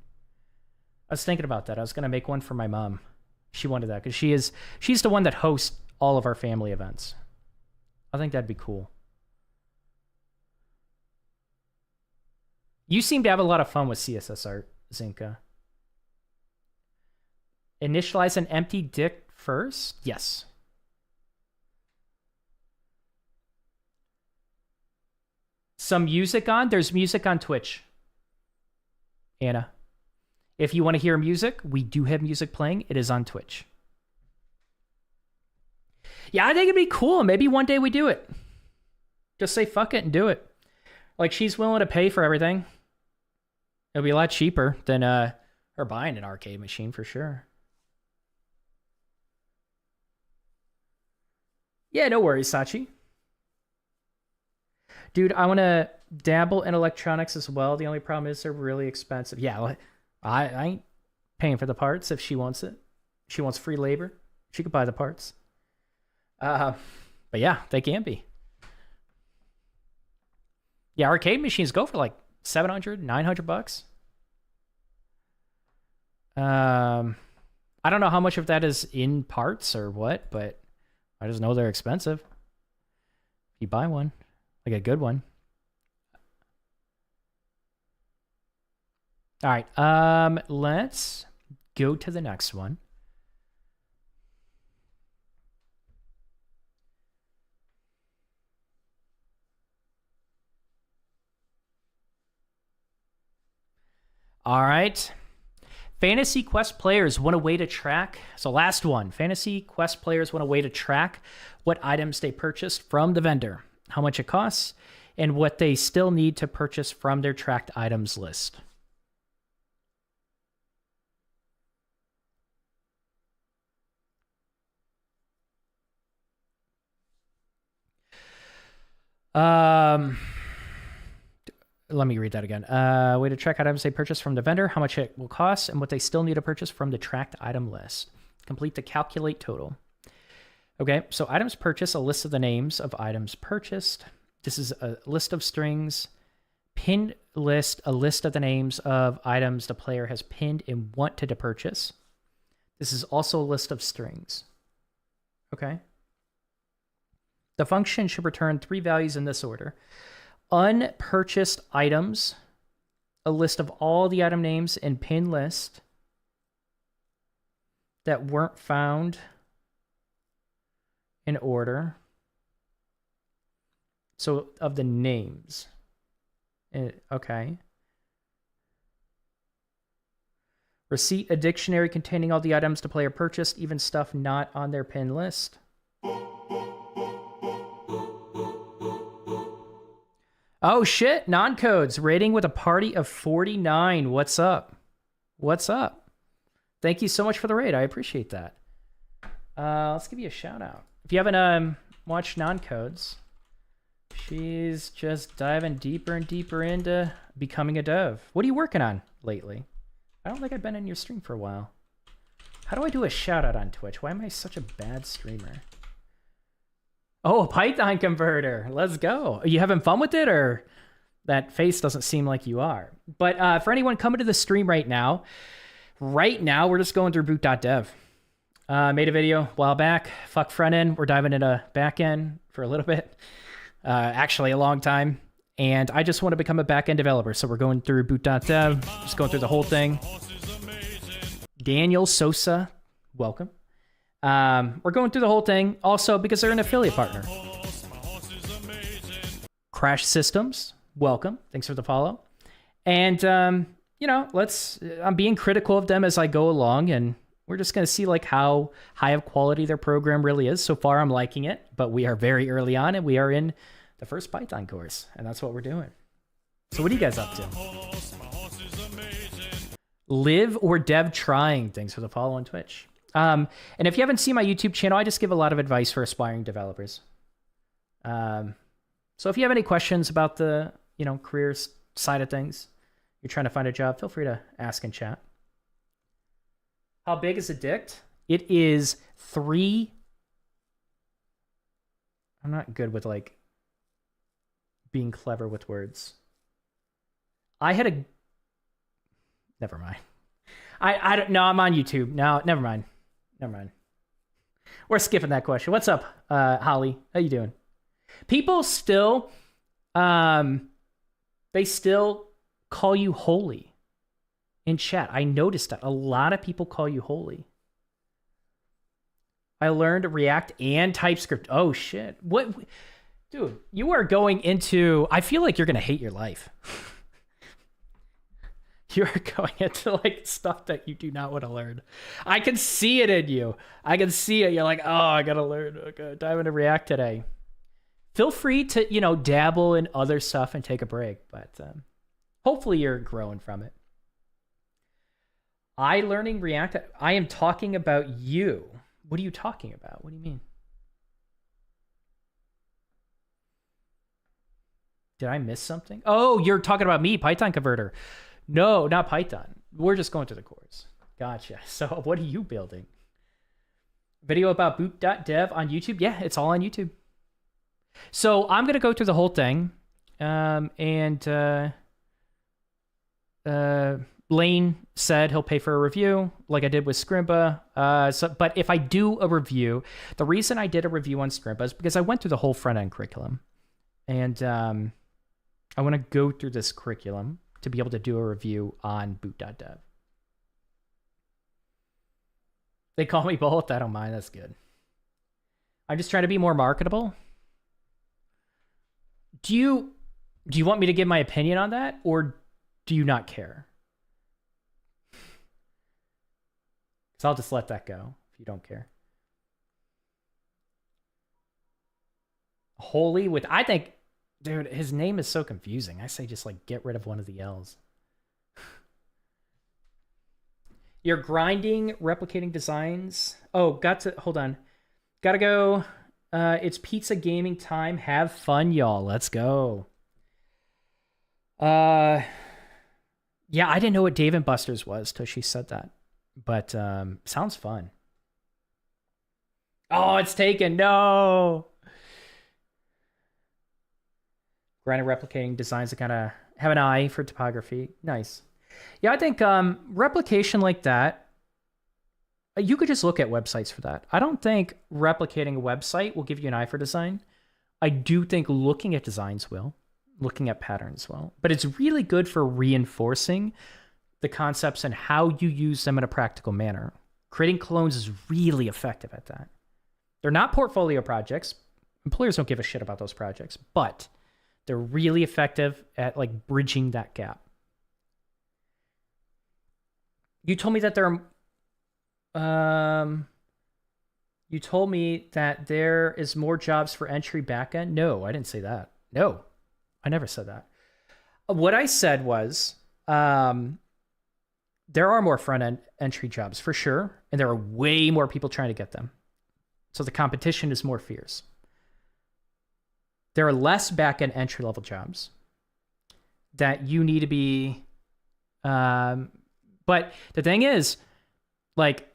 S1: I was thinking about that. I was going to make one for my mom. She wanted that because she's the one that hosts all of our family events. I think that'd be cool. You seem to have a lot of fun with CSS art, Zinka. Initialize an empty dict first? Yes. Some music on? There's music on Twitch. Anna. If you want to hear music, we do have music playing. It is on Twitch. Yeah, I think it'd be cool. Maybe one day we do it. Just say fuck it and do it. Like, she's willing to pay for everything. It'll be a lot cheaper than her buying an arcade machine for sure. Yeah, no worries, Sachi. Dude, I want to dabble in electronics as well. The only problem is they're really expensive. Yeah, I ain't paying for the parts if she wants it. She wants free labor. She could buy the parts. But yeah, they can be. Yeah, arcade machines go for like $700, $900. I don't know how much of that is in parts or what, but I just know they're expensive. You buy one, like a good one. All right, let's go to the next one. All right. Fantasy Quest players want a way to track. So last one. Fantasy Quest players want a way to track what items they purchased from the vendor, how much it costs, and what they still need to purchase from their tracked items list. let me read that again. Way to track items they purchase from the vendor, how much it will cost, and what they still need to purchase from the tracked item list. Complete the calculate total. Okay, so items purchased, a list of the names of items purchased. This is a list of strings. Pinned list, a list of the names of items the player has pinned and wanted to purchase. This is also a list of strings. Okay. The function should return 3 values in this order. Unpurchased items, a list of all the item names in pin list that weren't found in order. So of the names. Okay. Receipt, a dictionary containing all the items the player purchased, even stuff not on their pin list. Oh shit, non-codes, rating with a party of 49. What's up? What's up? Thank you so much for the raid. I appreciate that. Let's give you a shout out. If you haven't watched non-codes, she's just diving deeper and deeper into becoming a dev. What are you working on lately? I don't think I've been in your stream for a while. How do I do a shout out on Twitch? Why am I such a bad streamer? Oh, a Python converter. Let's go. Are you having fun with it, or that face doesn't seem like you are? But for anyone coming to the stream right now we're just going through Boot.dev. Made a video a while back. Fuck front end. We're diving into back end for a little bit. Actually, a long time. And I just want to become a back end developer. So we're going through Boot.dev. Just going through the whole thing. Daniel Sosa, welcome. We're going through the whole thing also because they're an affiliate partner. Crash Systems, welcome. Thanks for the follow. And, I'm being critical of them as I go along, and we're just going to see like how high of quality their program really is. So far, I'm liking it, but we are very early on and we are in the first Python course, and that's what we're doing. So what are you guys up to? Live or dev trying. Thanks for the follow on Twitch. And if you haven't seen my YouTube channel, I just give a lot of advice for aspiring developers. So if you have any questions about the, career side of things, you're trying to find a job, feel free to ask in chat. How big is a dict? It is 3. I'm not good with being clever with words. Never mind. I don't know. I'm on YouTube. No, never mind. We're skipping that question. What's up, Holly? How you doing? People still, they still call you holy in chat. I noticed that a lot of people call you holy. I learned React and TypeScript. Oh shit. What? Dude, you are going into, I feel like you're going to hate your life. You're going into stuff that you do not want to learn. I can see it in you. I can see it. You're like, oh, I got to learn. Okay, dive into React today. Feel free to, dabble in other stuff and take a break. But hopefully you're growing from it. Learning React. I am talking about you. What are you talking about? What do you mean? Did I miss something? Oh, you're talking about me, Python converter. No, not Python. We're just going to the course. Gotcha. So what are you building? Video about Boot.dev on YouTube? Yeah, it's all on YouTube. So I'm going to go through the whole thing. Lane said he'll pay for a review like I did with Scrimba. But if I do a review, the reason I did a review on Scrimba is because I went through the whole front-end curriculum. And I want to go through this curriculum to be able to do a review on Boot.dev. They call me both. I don't mind. That's good. I'm just trying to be more marketable. Do you want me to give my opinion on that, or do you not care? So I'll just let that go if you don't care. Holy with, I think, dude, his name is so confusing. I say just get rid of one of the L's. You're grinding, replicating designs. Oh, hold on. Gotta go. It's pizza gaming time. Have fun, y'all. Let's go. Uh, yeah, I didn't know what Dave and Buster's was till she said that, but sounds fun. Oh, it's taken. No. Granted, replicating designs that kind of have an eye for typography. Nice. Yeah, I think replication like that, you could just look at websites for that. I don't think replicating a website will give you an eye for design. I do think looking at designs will, looking at patterns will, but it's really good for reinforcing the concepts and how you use them in a practical manner. Creating clones is really effective at that. They're not portfolio projects. Employers don't give a shit about those projects, but they're really effective at like bridging that gap. You told me that you told me that there is more jobs for entry backend. No, I didn't say that. No, I never said that. What I said was there are more front end entry jobs for sure, and there are way more people trying to get them. So the competition is more fierce. There are less back-end entry-level jobs that you need to be... but the thing is, like,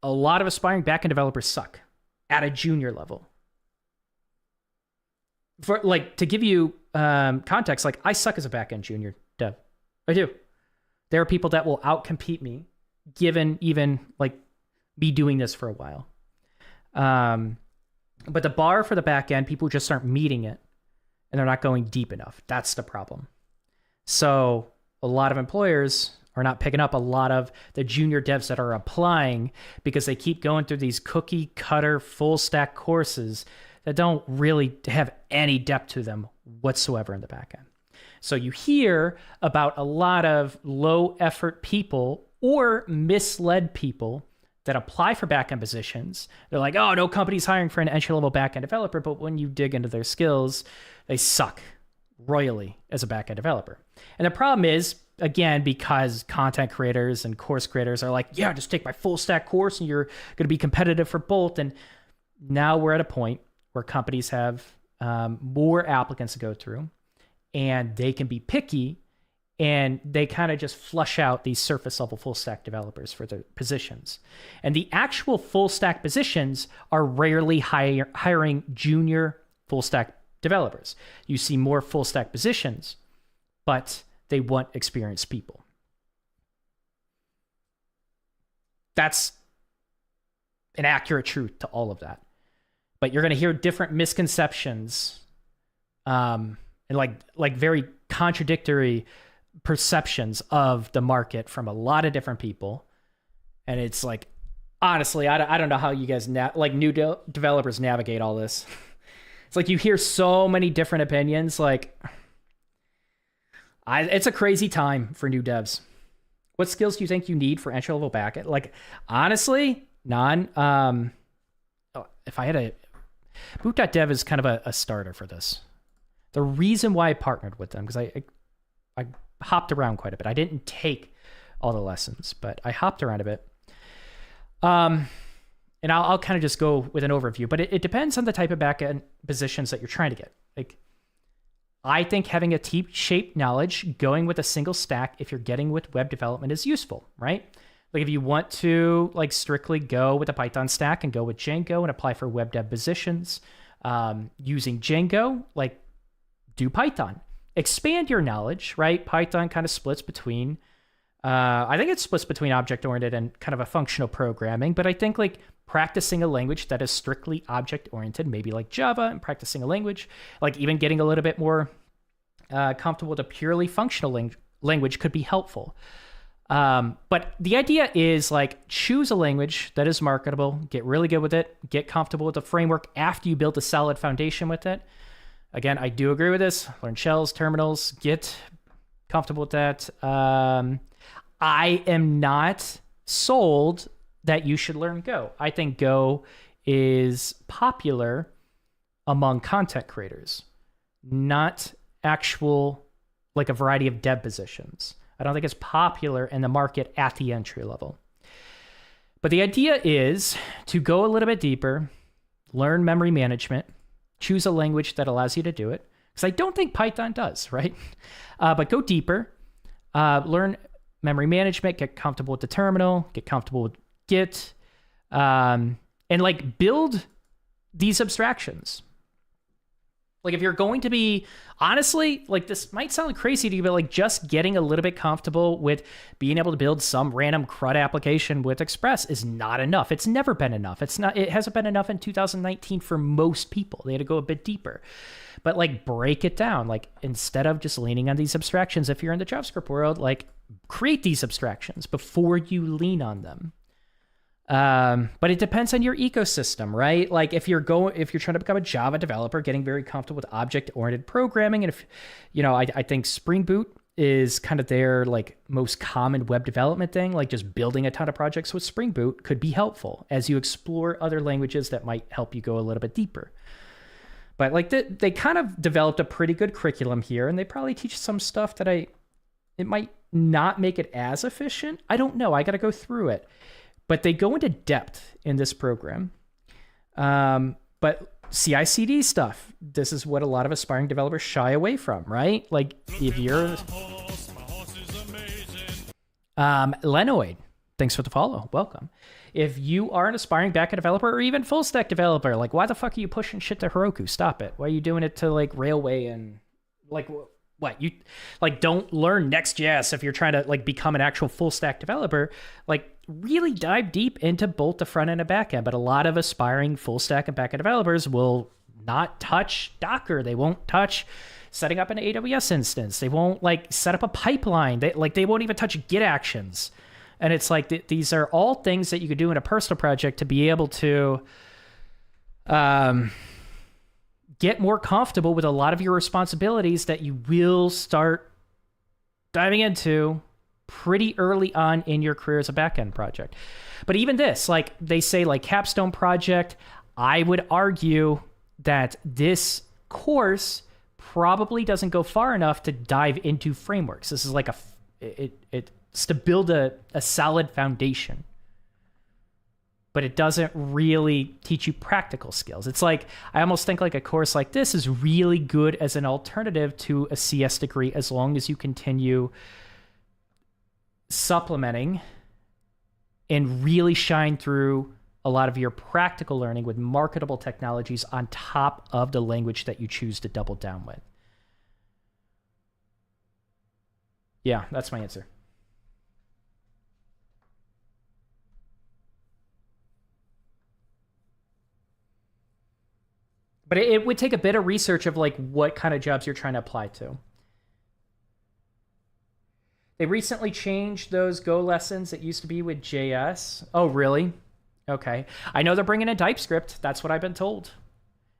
S1: a lot of aspiring back-end developers suck at a junior level. For like, to give you context, like, I suck as a back-end junior dev. I do. There are people that will outcompete me, given even, like, me doing this for a while. But the bar for the back end, people just aren't meeting it, and they're not going deep enough. That's the problem. So a lot of employers are not picking up a lot of the junior devs that are applying because they keep going through these cookie cutter full stack courses that don't really have any depth to them whatsoever in the back end. So you hear about a lot of low effort people or misled people that apply for backend positions. They're like, oh, no company's hiring for an entry-level backend developer, but when you dig into their skills, they suck royally as a backend developer. And the problem is, again, because content creators and course creators are like, yeah, just take my full stack course and you're going to be competitive for both. And now we're at a point where companies have more applicants to go through, and they can be picky, and they kind of just flush out these surface level full stack developers for their positions. And the actual full stack positions are rarely hiring junior full stack developers. You see more full stack positions, but they want experienced people. That's an accurate truth to all of that. But you're going to hear different misconceptions and like very contradictory perceptions of the market from a lot of different people. And it's like, honestly, I don't know how you guys new developers navigate all this. It's like you hear so many different opinions. Like, it's a crazy time for new devs. What skills do you think you need for entry level backend? Like, honestly, none. If I had a Boot.dev is kind of a starter for this. The reason why I partnered with them, because I hopped around quite a bit. I didn't take all the lessons, but I hopped around a bit. And I'll kind of just go with an overview, but it depends on the type of backend positions that you're trying to get. Like, I think having a T-shaped knowledge, going with a single stack if you're getting with web development is useful, right? Like if you want to like strictly go with a Python stack and go with Django and apply for web dev positions using Django, like do Python. Expand your knowledge, right? Python kind of splits between, I think it splits between object-oriented and kind of a functional programming, but I think like practicing a language that is strictly object-oriented, maybe like Java, and practicing a language, like even getting a little bit more comfortable with a purely functional language could be helpful. But the idea is like choose a language that is marketable, get really good with it, get comfortable with the framework after you build a solid foundation with it. Again, I do agree with this. Learn shells, terminals, get comfortable with that. I am not sold that you should learn Go. I think Go is popular among content creators, not actual, like a variety of dev positions. I don't think it's popular in the market at the entry level. But the idea is to go a little bit deeper, learn memory management, choose a language that allows you to do it, Because I don't think Python does, right? But go deeper, learn memory management, get comfortable with the terminal, get comfortable with Git, and like build these abstractions. Like if you're going to be, honestly, like this might sound crazy to you, but like just getting a little bit comfortable with being able to build some random CRUD application with Express is not enough. It's never been enough. It hasn't been enough in 2019 for most people. They had to go a bit deeper. But like break it down. Like instead of just leaning on these abstractions, if you're in the JavaScript world, like create these abstractions before you lean on them. But it depends on your ecosystem, right? Like if you're trying to become a Java developer, getting very comfortable with object-oriented programming, and if, I think Spring Boot is kind of their like most common web development thing, like just building a ton of projects with Spring Boot could be helpful as you explore other languages that might help you go a little bit deeper. But like they kind of developed a pretty good curriculum here, and they probably teach some stuff that it might not make it as efficient. I don't know. I got to go through it. But they go into depth in this program. But CI/CD stuff, this is what a lot of aspiring developers shy away from, right? Like if you're... Lenoid, thanks for the follow. Welcome. If you are an aspiring backend developer or even full stack developer, like why the fuck are you pushing shit to Heroku? Stop it. Why are you doing it to like Railway and like... What you like don't learn Next.js if you're trying to like become an actual full stack developer, like really dive deep into both the front end and back end. But a lot of aspiring full stack and back end developers will not touch Docker. They won't touch setting up an AWS instance. They won't like set up a pipeline. They won't even touch Git actions. And it's like these are all things that you could do in a personal project to be able to get more comfortable with a lot of your responsibilities that you will start diving into pretty early on in your career as a backend project. But even this, like they say, like capstone project, I would argue that this course probably doesn't go far enough to dive into frameworks. This is like it's to build a solid foundation. But it doesn't really teach you practical skills. It's like, I almost think like a course like this is really good as an alternative to a CS degree as long as you continue supplementing and really shine through a lot of your practical learning with marketable technologies on top of the language that you choose to double down with. Yeah, that's my answer. But it would take a bit of research of like what kind of jobs you're trying to apply to. They recently changed those Go lessons that used to be with JS. Oh, really? Okay. I know they're bringing in TypeScript. That's what I've been told.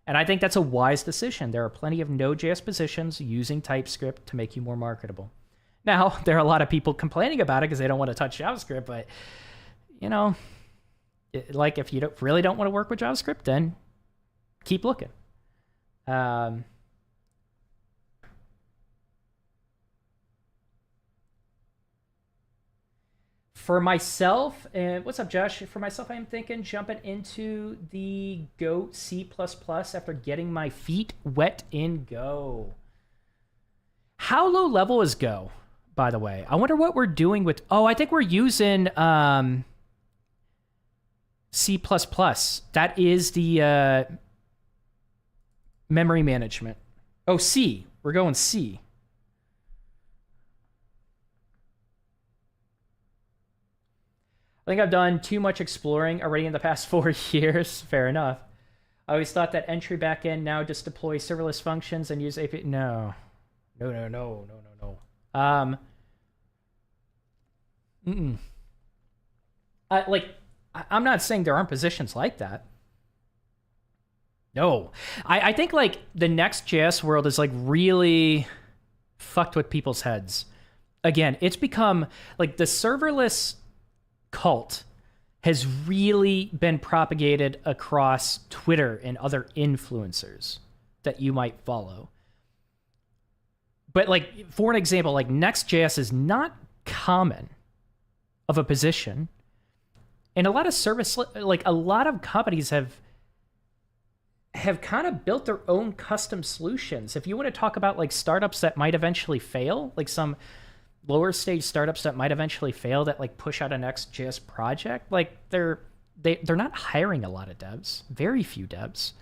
S1: And I think that's a wise decision. There are plenty of Node.js positions using TypeScript to make you more marketable. Now, there are a lot of people complaining about it because they don't want to touch JavaScript, but, like if you really don't want to work with JavaScript, then keep looking. For myself, and what's up, Josh? For myself, I'm thinking jumping into the Go C++ after getting my feet wet in Go. How low level is Go, by the way? I wonder what we're doing with... Oh, I think we're using C++. That is the memory management. Oh, C. We're going C. I think I've done too much exploring already in the past 4 years. Fair enough. I always thought that entry backend now just deploy serverless functions and use API. No. I'm not saying there aren't positions like that. No. I think like the Next.js world is like really fucked with people's heads. Again, it's become like the serverless cult has really been propagated across Twitter and other influencers that you might follow. But like, for an example, like Next.js is not common of a position. And a lot of a lot of companies have have kind of built their own custom solutions. If you want to talk about like startups that might eventually fail, like some lower stage startups that might eventually fail that like push out a Next.js project, like they're not hiring a lot of devs, very few devs.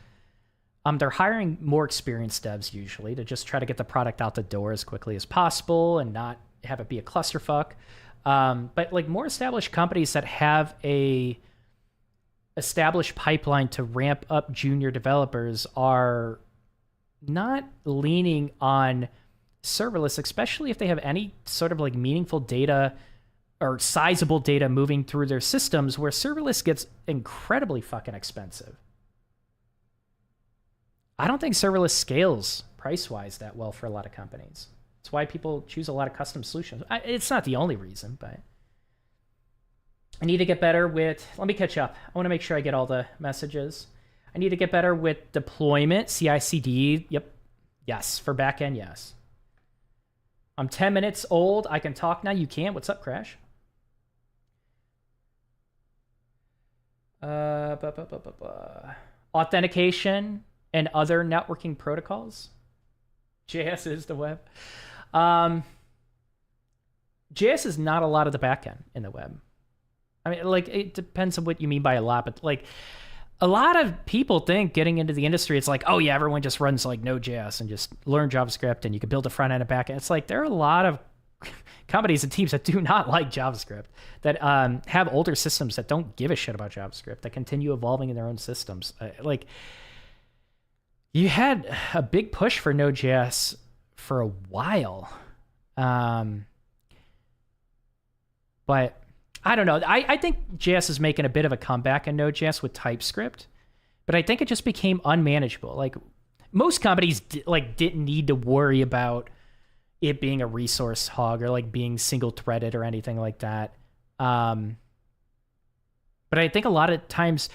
S1: They're hiring more experienced devs usually to just try to get the product out the door as quickly as possible and not have it be a clusterfuck. But like more established companies that have a established pipeline to ramp up junior developers are not leaning on serverless, especially if they have any sort of like meaningful data or sizable data moving through their systems, where serverless gets incredibly fucking expensive. I don't think serverless scales price-wise that well for a lot of companies. That's why people choose a lot of custom solutions. It's not the only reason, but I need to get better with... Let me catch up. I want to make sure I get all the messages. I need to get better with deployment, CI/CD. Yep. Yes. For backend, yes. I'm 10 minutes old. I can talk now. You can't. What's up, Crash? Authentication and other networking protocols. JS is the web. JS is not a lot of the backend in the web. I mean, like, it depends on what you mean by a lot, but like a lot of people think getting into the industry, it's like, oh yeah, everyone just runs like Node.js and just learn JavaScript and you can build a front end and back end. It's like there are a lot of companies and teams that do not like JavaScript, that have older systems that don't give a shit about JavaScript, that continue evolving in their own systems. Like, you had a big push for Node.js for a while. But I don't know. I think JS is making a bit of a comeback in Node.js with TypeScript, but I think it just became unmanageable. Like, most companies didn't need to worry about it being a resource hog or like being single threaded or anything like that. But I think a lot of times,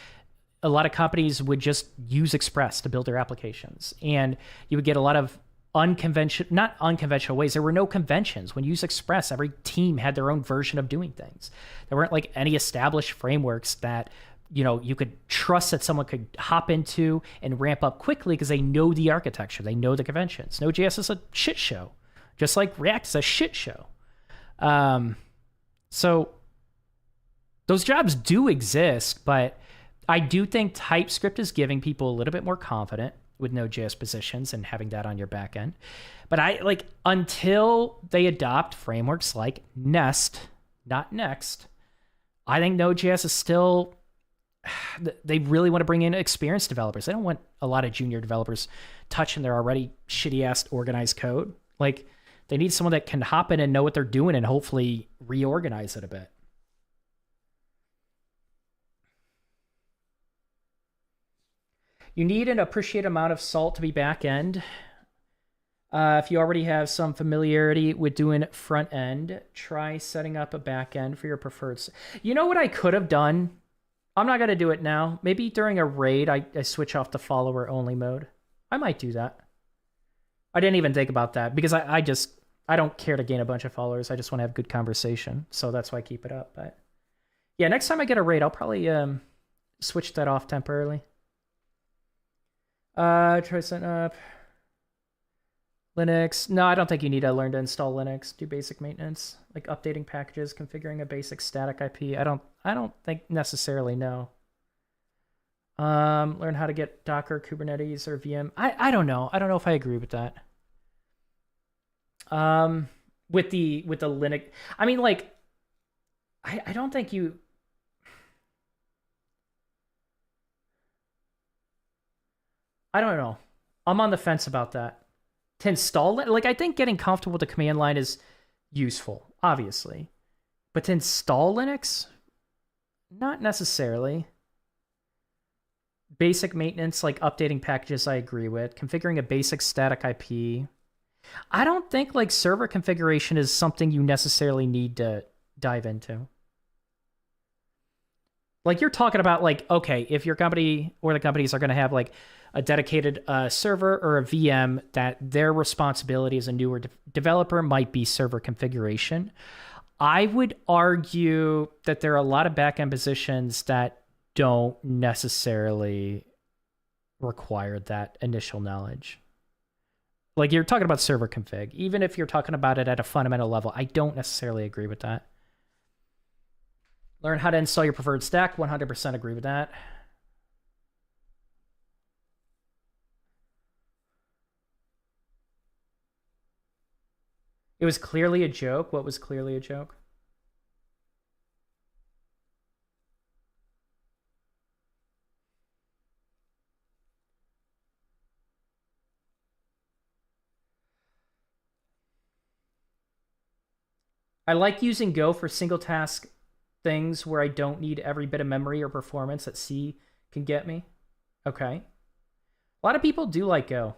S1: a lot of companies would just use Express to build their applications, and you would get a lot of not unconventional ways. There were no conventions. When you use Express, every team had their own version of doing things. There weren't like any established frameworks that, you know, you could trust that someone could hop into and ramp up quickly because they know the architecture, they know the conventions. Node.js is a shit show, just like React is a shit show. So those jobs do exist, but I do think TypeScript is giving people a little bit more confident with Node.js positions and having that on your back end. But until they adopt frameworks like Nest, not Next, I think Node.js is still, they really want to bring in experienced developers. They don't want a lot of junior developers touching their already shitty ass organized code. Like, they need someone that can hop in and know what they're doing and hopefully reorganize it a bit. You need an appreciated amount of salt to be back end. If you already have some familiarity with doing front end, try setting up a back end for your preferred. You know what I could have done? I'm not going to do it now. Maybe during a raid, I switch off the follower only mode. I might do that. I didn't even think about that because I don't care to gain a bunch of followers. I just want to have good conversation. So that's why I keep it up. But yeah, next time I get a raid, I'll probably switch that off temporarily. Try setting up Linux. No, I don't think you need to learn to install Linux. Do basic maintenance, like updating packages, configuring a basic static IP. I don't think necessarily, no. Learn how to get Docker, Kubernetes, or VM. I don't know. I don't know if I agree with that. With the Linux, I mean, like, I don't think you. I don't know. I'm on the fence about that. To install it, like, I think getting comfortable with the command line is useful, obviously. But to install Linux, not necessarily. Basic maintenance, like updating packages, I agree with. Configuring a basic static IP. I don't think like server configuration is something you necessarily need to dive into. Like, you're talking about, like, okay, if your company or the companies are going to have like a dedicated server or a VM, that their responsibility as a newer developer might be server configuration. I would argue that there are a lot of backend positions that don't necessarily required that initial knowledge. Like, you're talking about server config. Even if you're talking about it at a fundamental level, I don't necessarily agree with that. Learn how to install your preferred stack. 100% agree with that. It was clearly a joke. What was clearly a joke? I like using Go for single task things where I don't need every bit of memory or performance that C can get me. Okay. A lot of people do like Go.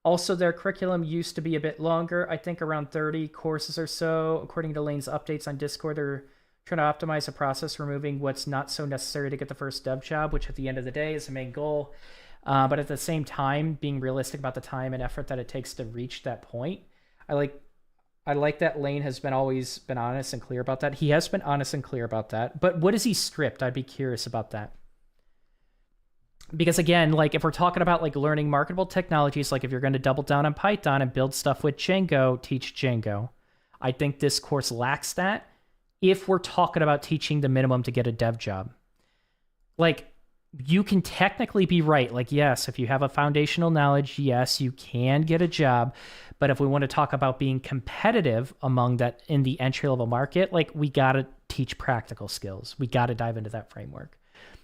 S1: Also, their curriculum used to be a bit longer. I think around 30 courses or so. According to Lane's updates on Discord, they're trying to optimize the process, removing what's not so necessary to get the first dev job, which at the end of the day is the main goal. But at the same time, being realistic about the time and effort that it takes to reach that point. I like that Lane has always been honest and clear about that. He has been honest and clear about that. But what is he stripped? I'd be curious about that. Because again, like if we're talking about like learning marketable technologies, like if you're going to double down on Python and build stuff with Django, teach Django. I think this course lacks that if we're talking about teaching the minimum to get a dev job. Like, you can technically be right. Like, yes, if you have a foundational knowledge, yes, you can get a job. But if we want to talk about being competitive among that in the entry-level market, like we got to teach practical skills. We got to dive into that framework.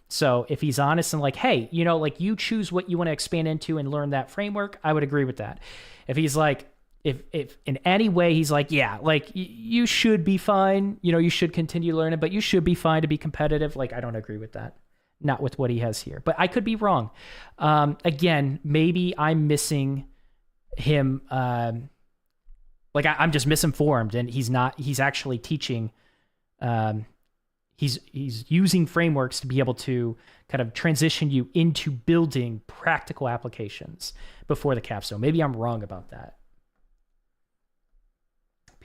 S1: So if he's honest and like, hey, you know, like you choose what you want to expand into and learn that framework, I would agree with that. If he's like, if in any way he's like, yeah, like you should be fine, you know, you should continue learning, but you should be fine to be competitive. Like, I don't agree with that. Not with what he has here, but I could be wrong. Again, maybe I'm missing him. Like I'm just misinformed, and he's actually teaching. He's using frameworks to be able to kind of transition you into building practical applications before the capstone. Maybe I'm wrong about that.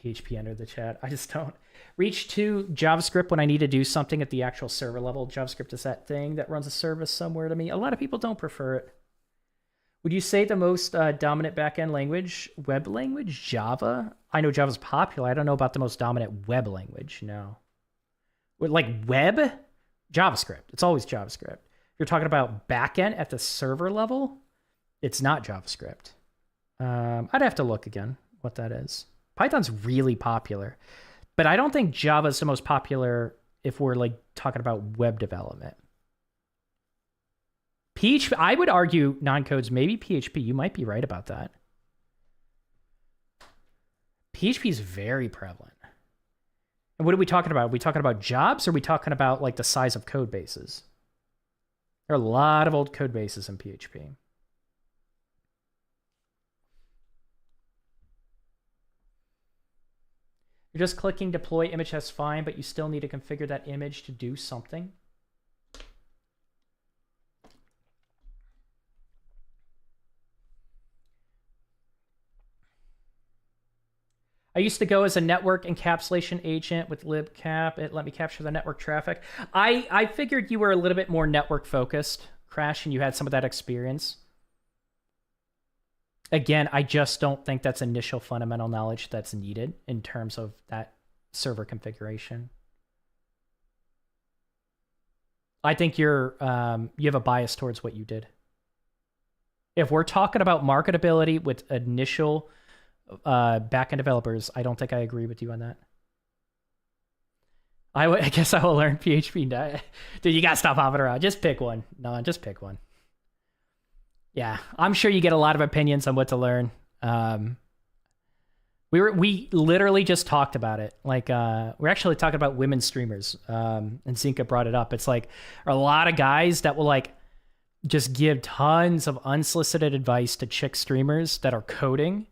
S1: PHP entered the chat. I just don't reach to JavaScript when I need to do something at the actual server level. JavaScript is that thing that runs a service somewhere to me. A lot of people don't prefer it. Would you say the most dominant backend language, web language, Java? I know Java's popular. I don't know about the most dominant web language. No. Like web, JavaScript. It's always JavaScript. If you're talking about backend at the server level, it's not JavaScript. I'd have to look again what that is. Python's really popular, but I don't think Java's the most popular if we're like talking about web development. PHP, I would argue non-codes, maybe PHP. You might be right about that. PHP is very prevalent. And what are we talking about? Are we talking about jobs, or are we talking about like the size of code bases? There are a lot of old code bases in PHP. You're just clicking deploy image, that's fine, but you still need to configure that image to do something. I used to go as a network encapsulation agent with libcap. It let me capture the network traffic. I figured you were a little bit more network focused, Crash, and you had some of that experience. Again, I just don't think that's initial fundamental knowledge that's needed in terms of that server configuration. I think you have a bias towards what you did. If we're talking about marketability with initial backend developers, I don't think I agree with you on that. I guess I will learn PHP. Dude, you gotta stop hopping around. Just pick one. No, just pick one. Yeah, I'm sure you get a lot of opinions on what to learn. We literally just talked about it. Like we're actually talking about women streamers. And Zinka brought it up. It's like a lot of guys that will like just give tons of unsolicited advice to chick streamers that are coding,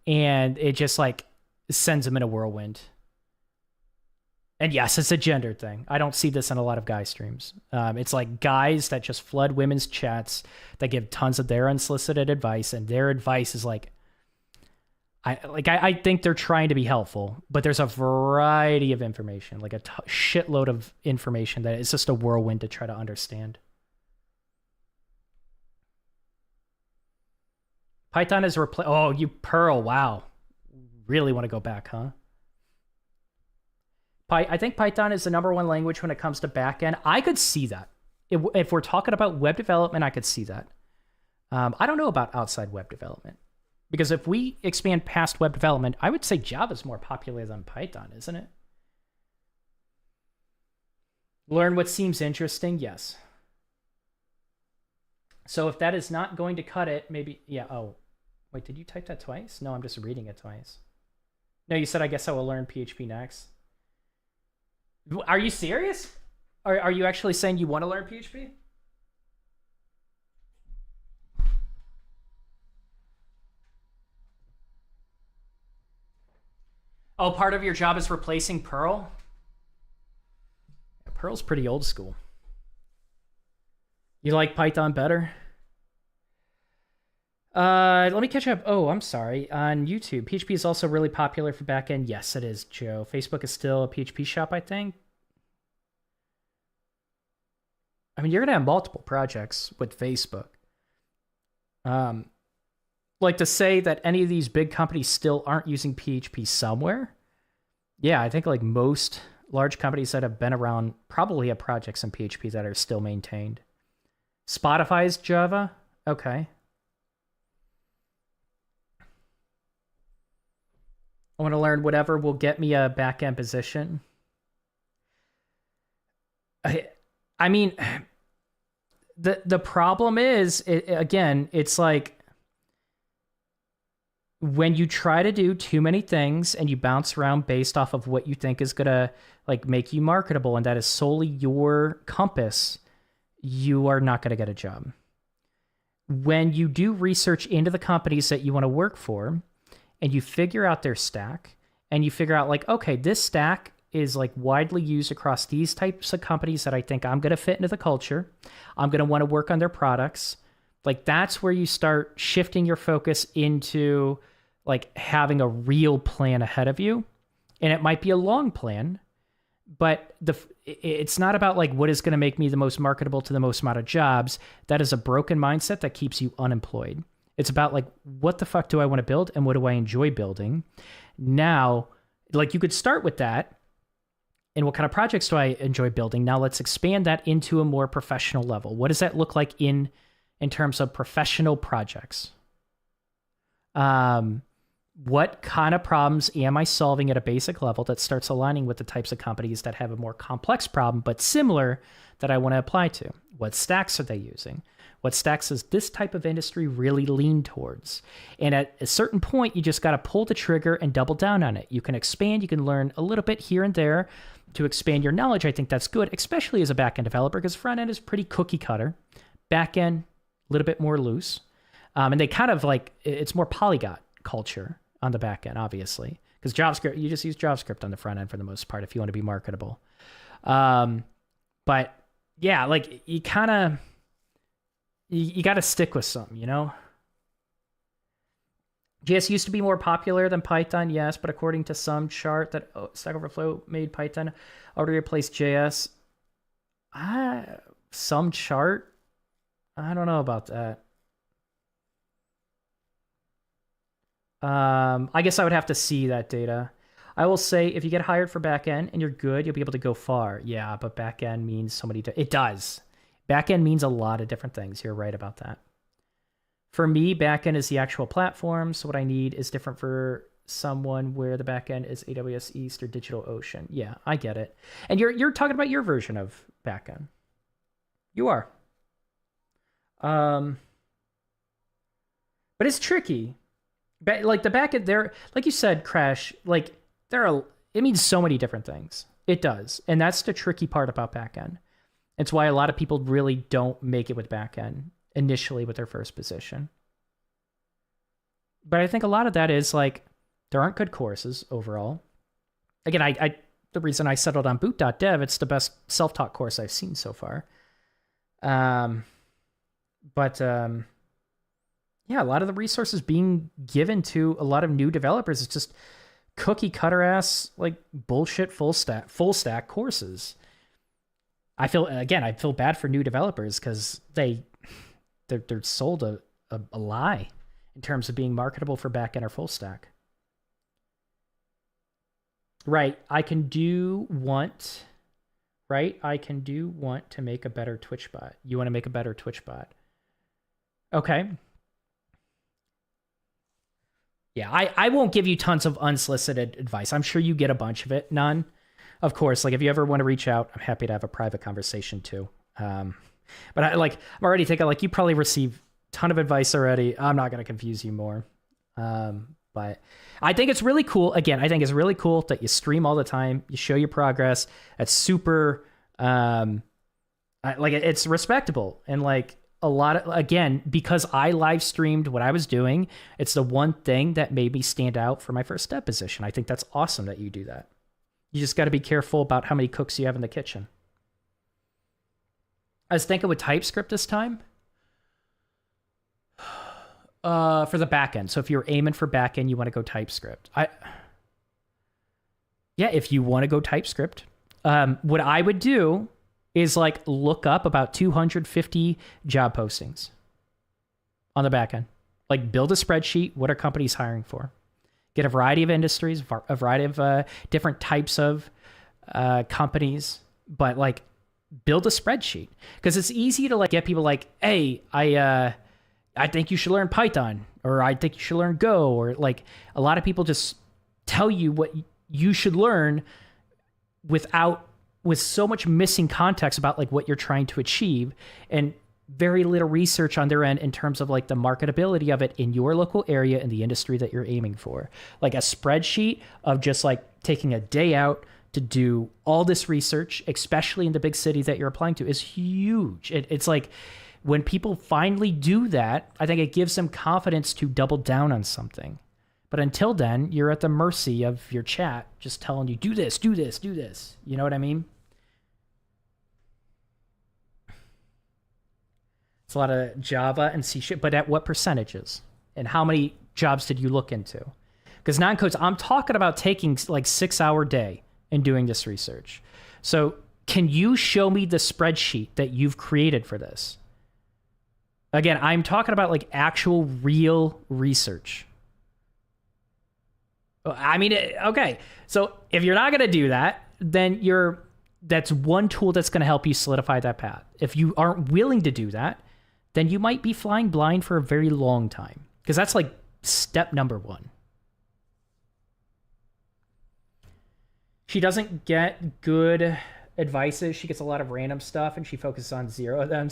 S1: and it just like sends them in a whirlwind. And yes, it's a gendered thing. I don't see this in a lot of guy streams. It's like guys that just flood women's chats that give tons of their unsolicited advice, and their advice is like, I think they're trying to be helpful, but there's a variety of information, like a shitload of information that is just a whirlwind to try to understand. Python is oh, you Perl. Wow. Really want to go back, huh? I think Python is the number one language when it comes to backend. I could see that. If we're talking about web development, I could see that. I don't know about outside web development. Because if we expand past web development, I would say Java is more popular than Python, isn't it? Learn what seems interesting, yes. So if that is not going to cut it, maybe, yeah, oh. Wait, did you type that twice? No, I'm just reading it twice. No, you said, I guess I will learn PHP next. Are you serious? Are you actually saying you want to learn PHP? Oh, part of your job is replacing Perl? Yeah, Perl's pretty old school. You like Python better? Let me catch up. Oh, I'm sorry. On YouTube, PHP is also really popular for backend. Yes, it is, Joe. Facebook is still a PHP shop, I think. I mean, you're gonna have multiple projects with Facebook. Like to say that any of these big companies still aren't using PHP somewhere. Yeah, I think like most large companies that have been around probably have projects in PHP that are still maintained. Spotify's Java? Okay. I want to learn whatever will get me a backend position. I mean, the problem is, again, it's like when you try to do too many things and you bounce around based off of what you think is gonna like make you marketable, and that is solely your compass, you are not gonna get a job. When you do research into the companies that you want to work for, and you figure out their stack, and you figure out like, okay, this stack is like widely used across these types of companies that I think I'm going to fit into the culture. I'm going to want to work on their products. Like that's where you start shifting your focus into like having a real plan ahead of you. And it might be a long plan, but it's not about like what is going to make me the most marketable to the most amount of jobs. That is a broken mindset that keeps you unemployed. It's about like, what the fuck do I want to build and what do I enjoy building? Now, like you could start with that. And what kind of projects do I enjoy building? Now let's expand that into a more professional level. What does that look like in terms of professional projects? What kind of problems am I solving at a basic level that starts aligning with the types of companies that have a more complex problem, but similar that I want to apply to? What stacks are they using? What stacks does this type of industry really lean towards? And at a certain point, you just got to pull the trigger and double down on it. You can expand, you can learn a little bit here and there to expand your knowledge. I think that's good, especially as a backend developer, because front end is pretty cookie cutter. Backend, a little bit more loose. And they kind of like, it's more polyglot culture on the backend, obviously, because JavaScript, you just use JavaScript on the front end for the most part if you want to be marketable. But yeah, like you kind of, you got to stick with something, you know? JS used to be more popular than Python, yes, but according to some chart that Stack Overflow made Python already replaced JS. Some chart? I don't know about that. I guess I would have to see that data. I will say if you get hired for backend and you're good, you'll be able to go far. Yeah, but backend means so many. It does. Backend means a lot of different things. You're right about that. For me, backend is the actual platform. So what I need is different for someone where the backend is AWS East or DigitalOcean. Yeah, I get it. And you're talking about your version of backend. You are. But it's tricky. Like the backend there, like you said, Crash, like it means so many different things. It does. And that's the tricky part about backend. It's why a lot of people really don't make it with backend initially with their first position. But I think a lot of that is like, there aren't good courses overall. Again, the reason I settled on Boot.dev, it's the best self-taught course I've seen so far. Yeah, a lot of the resources being given to a lot of new developers is just cookie cutter ass, like bullshit full stack courses. I feel bad for new developers because they're sold a lie. in terms of being marketable for backend or full stack. Right. I do want to make a better Twitch bot. You want to make a better Twitch bot. Okay. Yeah, I won't give you tons of unsolicited advice. I'm sure you get a bunch of it. None. Of course, like if you ever want to reach out, I'm happy to have a private conversation too. But I'm already thinking like you probably receive a ton of advice already. I'm not going to confuse you more. But I think it's really cool. Again, I think it's really cool that you stream all the time. You show your progress. That's super, it's respectable. And like a lot of, again, because I live streamed what I was doing, it's the one thing that made me stand out for my first step position. I think that's awesome that you do that. You just got to be careful about how many cooks you have in the kitchen. I was thinking with TypeScript this time. For the backend. So if you're aiming for backend, you want to go TypeScript. If you want to go TypeScript, what I would do is like look up about 250 job postings on the backend. Like build a spreadsheet. What are companies hiring for? Get a variety of industries, a variety of different types of companies, but like build a spreadsheet because it's easy to like get people like, hey, I think you should learn Python, or I think you should learn Go, or like a lot of people just tell you what you should learn with so much missing context about like what you're trying to achieve and very little research on their end in terms of like the marketability of it in your local area and the industry that you're aiming for. Like a spreadsheet of just like taking a day out to do all this research, especially in the big city that you're applying to, is huge. It's like, when people finally do that, I think it gives them confidence to double down on something. But until then, you're at the mercy of your chat just telling you, do this, do this, do this. You know what I mean? It's a lot of Java and C#, but at what percentages? And how many jobs did you look into? Because non-codes, I'm talking about taking like 6-hour day and doing this research. So can you show me the spreadsheet that you've created for this? Again, I'm talking about like actual real research. I mean, okay. So if you're not going to do that, then that's one tool that's going to help you solidify that path. If you aren't willing to do that, then you might be flying blind for a very long time because that's like step number one. She doesn't get good advices. She gets a lot of random stuff and she focuses on zero of them.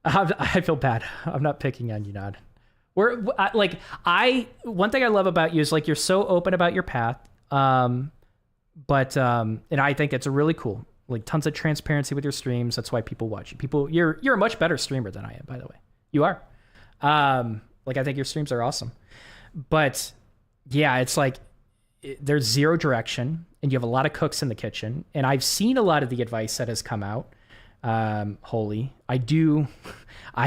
S1: I feel bad. I'm not picking on you, Nod. One thing I love about you is like you're so open about your path, and I think it's really cool. Like tons of transparency with your streams. That's why people watch you. You're a much better streamer than I am, by the way. You are. I think your streams are awesome, but yeah, it's like there's zero direction, and you have a lot of cooks in the kitchen. And I've seen a lot of the advice that has come out. Holy, I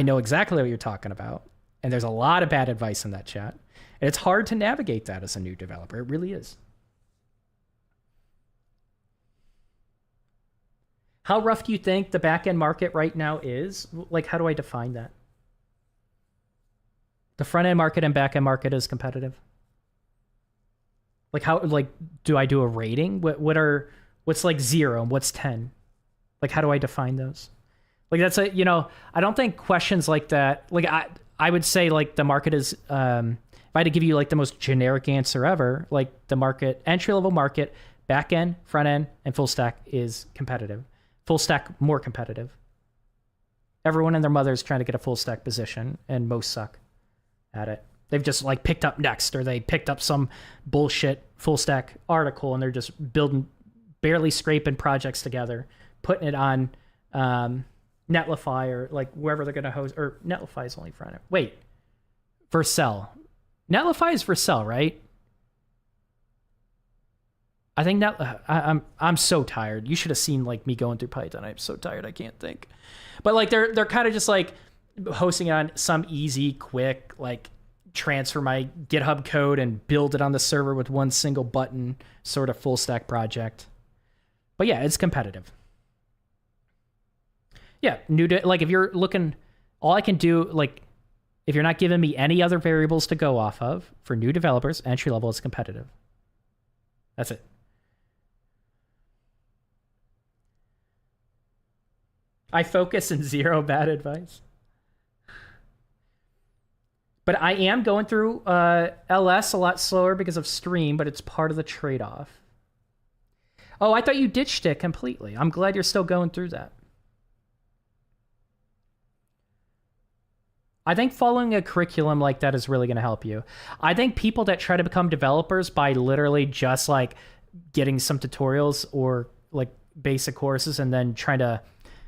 S1: know exactly what you're talking about. And there's a lot of bad advice in that chat. And it's hard to navigate that as a new developer. It really is. How rough do you think the backend market right now is? Like, how do I define that? The front end market and backend market is competitive. Like do I do a rating? What's like 0 and what's 10? Like, how do I define those? Like, that's I don't think questions like that, like, I would say, like, the market is, if I had to give you, like, the most generic answer ever, like, the market, entry-level market, back end, front end, and full stack is competitive. Full stack, more competitive. Everyone and their mother is trying to get a full stack position, and most suck at it. They've just, like, picked up Next, or they picked up some bullshit full stack article, and they're just barely scraping projects together, putting it on Netlify or like wherever they're going to host, or Netlify is only front end. Wait, Vercel. Netlify is Vercel, right? I think I'm so tired. You should have seen like me going through Python. I'm so tired. I can't think. But like they're kind of just like hosting it on some easy, quick, like transfer my GitHub code and build it on the server with one single button sort of full stack project. But yeah, it's competitive. Yeah, like if you're looking, all I can do, like, If you're not giving me any other variables to go off of, for new developers, entry level is competitive. That's it. I focus and zero bad advice. But I am going through LS a lot slower because of stream, but it's part of the trade-off. Oh, I thought you ditched it completely. I'm glad you're still going through that. I think following a curriculum like that is really going to help you. I think people that try to become developers by literally just like getting some tutorials or like basic courses and then trying to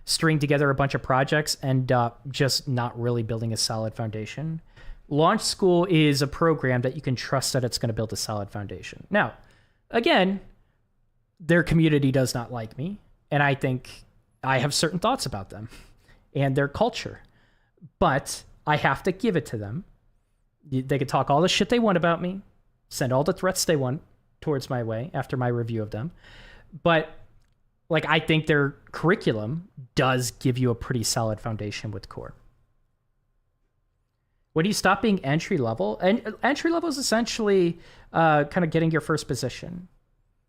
S1: string together a bunch of projects end up just not really building a solid foundation. Launch School is a program that you can trust that it's going to build a solid foundation. Now, again, their community does not like me, and I think I have certain thoughts about them and their culture, but I have to give it to them. They could talk all the shit they want about me, send all the threats they want towards my way after my review of them, but like I think their curriculum does give you a pretty solid foundation with core. When do you stop being entry level? And entry level is essentially kind of getting your first position.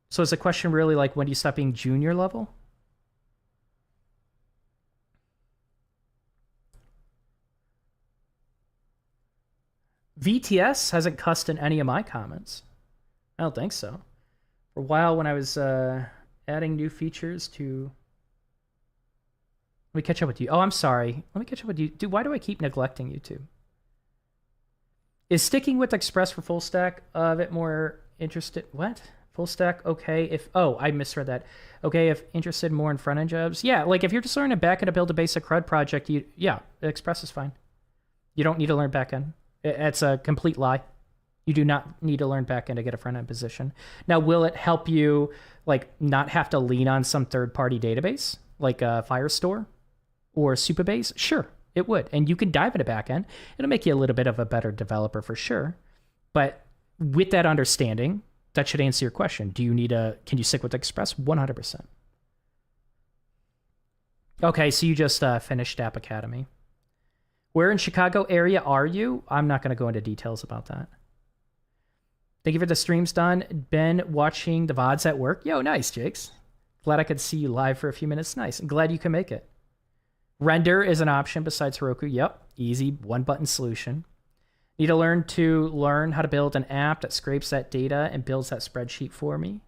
S1: So is the question really like, when do you stop being junior level? VTS hasn't cussed in any of my comments. I don't think so. For a while when I was adding new features to... Let me catch up with you. Oh, I'm sorry. Let me catch up with you. Dude, why do I keep neglecting YouTube? Is sticking with Express for full stack a bit more interested? What? Full stack, okay. If I misread that. Okay, if interested more in front end jobs. Yeah, like if you're just learning backend to build a basic CRUD project, Express is fine. You don't need to learn backend. It's a complete lie. You do not need to learn backend to get a front end position. Now, will it help you like not have to lean on some third party database like Firestore or Supabase? Sure. It would. And you can dive into backend. It'll make you a little bit of a better developer for sure. But with that understanding, that should answer your question. Can you stick with Express? 100%. Okay, so you just finished App Academy. Where in Chicago area are you? I'm not going to go into details about that. Thank you for the streams done. Been watching the VODs at work. Yo, nice, Jakes. Glad I could see you live for a few minutes. Nice. I'm glad you can make it. Render is an option besides Heroku. Yep, easy, one-button solution. Need to learn how to build an app that scrapes that data and builds that spreadsheet for me.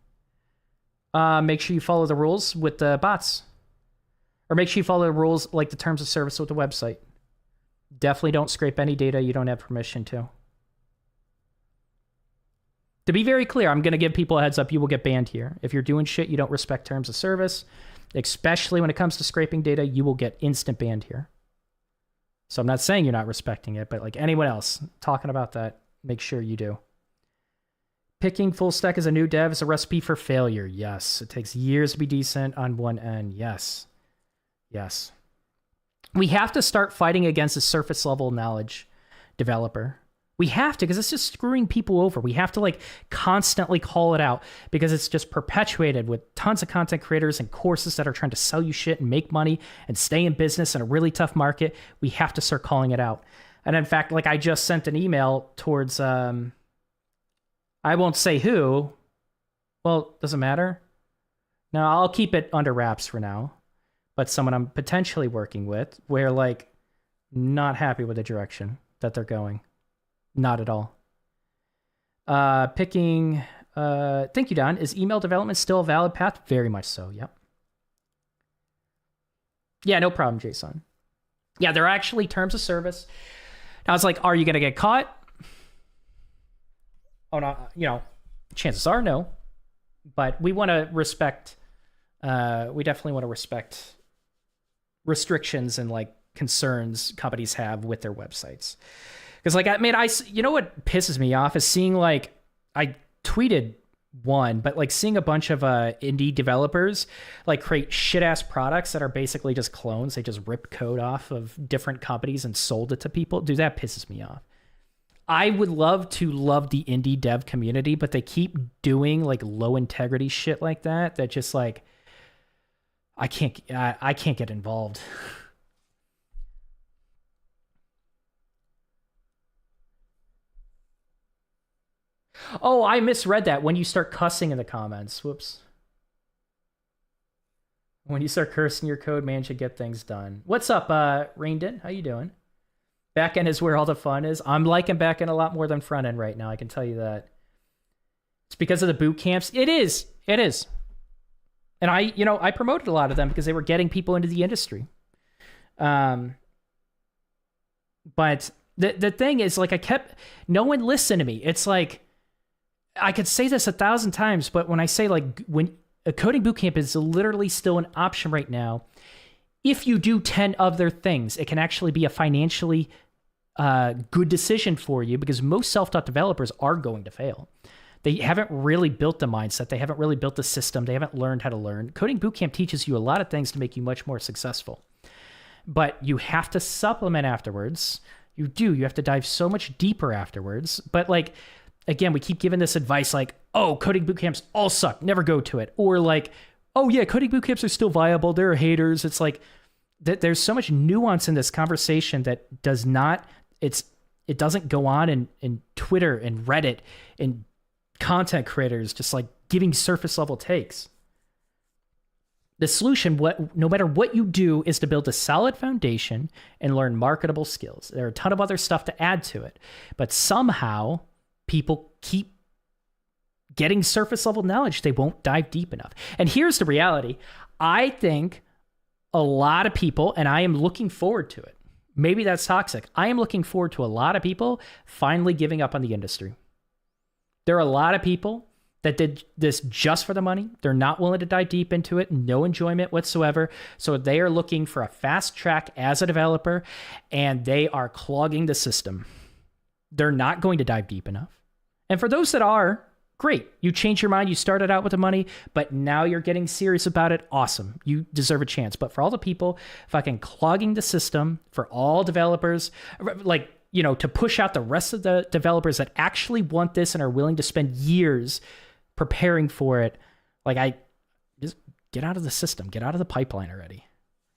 S1: Make sure you follow the rules with the bots. Or make sure you follow the rules like the terms of service with the website. Definitely don't scrape any data you don't have permission to. To be very clear, I'm going to give people a heads up. You will get banned here. If you're doing shit you don't respect terms of service, especially when it comes to scraping data, you will get instant banned here. So I'm not saying you're not respecting it, but like anyone else talking about that, make sure you do. Picking full stack as a new dev is a recipe for failure. Yes. It takes years to be decent on one end. Yes. Yes. We have to start fighting against a surface level knowledge developer. We have to, because it's just screwing people over. We have to like constantly call it out because it's just perpetuated with tons of content creators and courses that are trying to sell you shit and make money and stay in business in a really tough market. We have to start calling it out. And in fact, like I just sent an email towards, I won't say who. Well, doesn't matter. No, I'll keep it under wraps for now. But someone I'm potentially working with where like not happy with the direction that they're going. Not at all. Thank you, Don. Is email development still a valid path? Very much so, yep. Yeah, no problem, Jason. Yeah, there are actually terms of service. Now it's like, are you going to get caught? Oh, no, chances are no. But we want to respect, we definitely want to respect restrictions and like concerns companies have with their websites. Because like, you know what pisses me off is seeing like, I tweeted one, but like seeing a bunch of indie developers like create shit ass products that are basically just clones. They just ripped code off of different companies and sold it to people. Dude, that pisses me off. I would love the indie dev community, but they keep doing like low integrity shit like that. That just like, I can't get involved. Oh, I misread that. When you start cussing in the comments. Whoops. When you start cursing your code, man should get things done. What's up, Raindon? How you doing? Backend is where all the fun is. I'm liking backend a lot more than front end right now. I can tell you that. It's because of the boot camps. It is. It is. And I promoted a lot of them because they were getting people into the industry. But the thing is, like, no one listened to me. It's like, I could say this 1,000 times, but when I say, like, when a coding bootcamp is literally still an option right now, if you do 10 other things, it can actually be a financially good decision for you, because most self-taught developers are going to fail. They haven't really built the mindset. They haven't really built the system. They haven't learned how to learn. Coding bootcamp teaches you a lot of things to make you much more successful. But you have to supplement afterwards. You do. You have to dive so much deeper afterwards. But, like, again, we keep giving this advice like, oh, coding bootcamps all suck. Never go to it. Or like, oh, yeah, coding bootcamps are still viable. There are haters. It's like, there's so much nuance in this conversation that it doesn't go on in Twitter and Reddit and content creators just like giving surface level takes. The solution, no matter what you do, is to build a solid foundation and learn marketable skills. There are a ton of other stuff to add to it, but somehow people keep getting surface level knowledge. They won't dive deep enough. And here's the reality. I think a lot of people, and I am looking forward to it. Maybe that's toxic. I am looking forward to a lot of people finally giving up on the industry. There are a lot of people that did this just for the money. They're not willing to dive deep into it, no enjoyment whatsoever. So they are looking for a fast track as a developer, and they are clogging the system. They're not going to dive deep enough. And for those that are, great. You changed your mind. You started out with the money, but now you're getting serious about it. Awesome. You deserve a chance. But for all the people fucking clogging the system, for all developers, like, to push out the rest of the developers that actually want this and are willing to spend years preparing for it, like, I just get out of the system, get out of the pipeline already.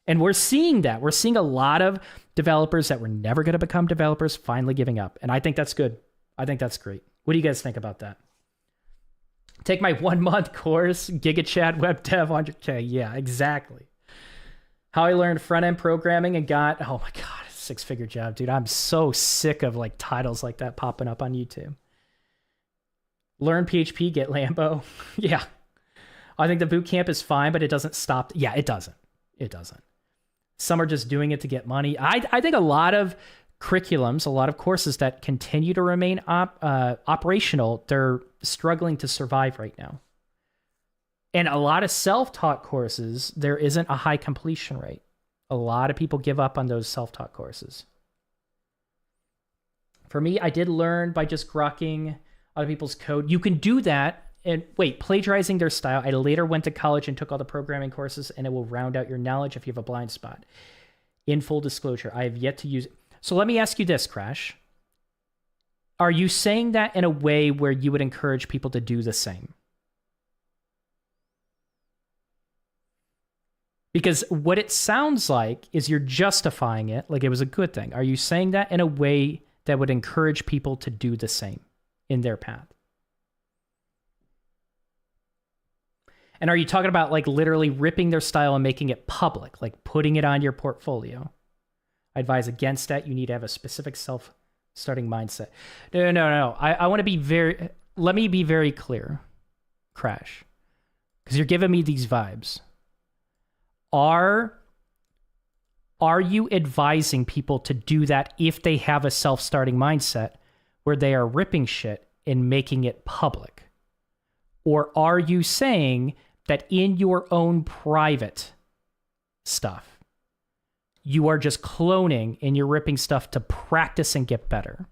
S1: And we're seeing that. We're seeing a lot of developers that were never going to become developers finally giving up. And I think that's good. I think that's great. What do you guys think about that? Take my 1-month course, GigaChat Web Dev 100K. Yeah, exactly. How I learned front-end programming and got, oh my God, 6-figure job, dude. I'm so sick of like titles like that popping up on YouTube. Learn PHP, get Lambo. Yeah. I think the boot camp is fine, but it doesn't stop. Yeah, it doesn't. It doesn't. Some are just doing it to get money. I think a lot of curriculums, a lot of courses that continue to remain operational, they're struggling to survive right now. And a lot of self-taught courses, there isn't a high completion rate. A lot of people give up on those self-taught courses. For me, I did learn by just grokking other people's code. You can do that and plagiarizing their style. I later went to college and took all the programming courses, and it will round out your knowledge if you have a blind spot. In full disclosure, I have yet to use it. So let me ask you this, Crash. Are you saying that in a way where you would encourage people to do the same? Because what it sounds like is you're justifying it like it was a good thing. Are you saying that in a way that would encourage people to do the same in their path? And are you talking about like literally ripping their style and making it public, like putting it on your portfolio? I advise against that. You need to have a specific self-starting mindset. No. I want to be let me be very clear, Crash, because you're giving me these vibes. Are you advising people to do that if they have a self-starting mindset where they are ripping shit and making it public? Or are you saying that in your own private stuff, you are just cloning and you're ripping stuff to practice and get better?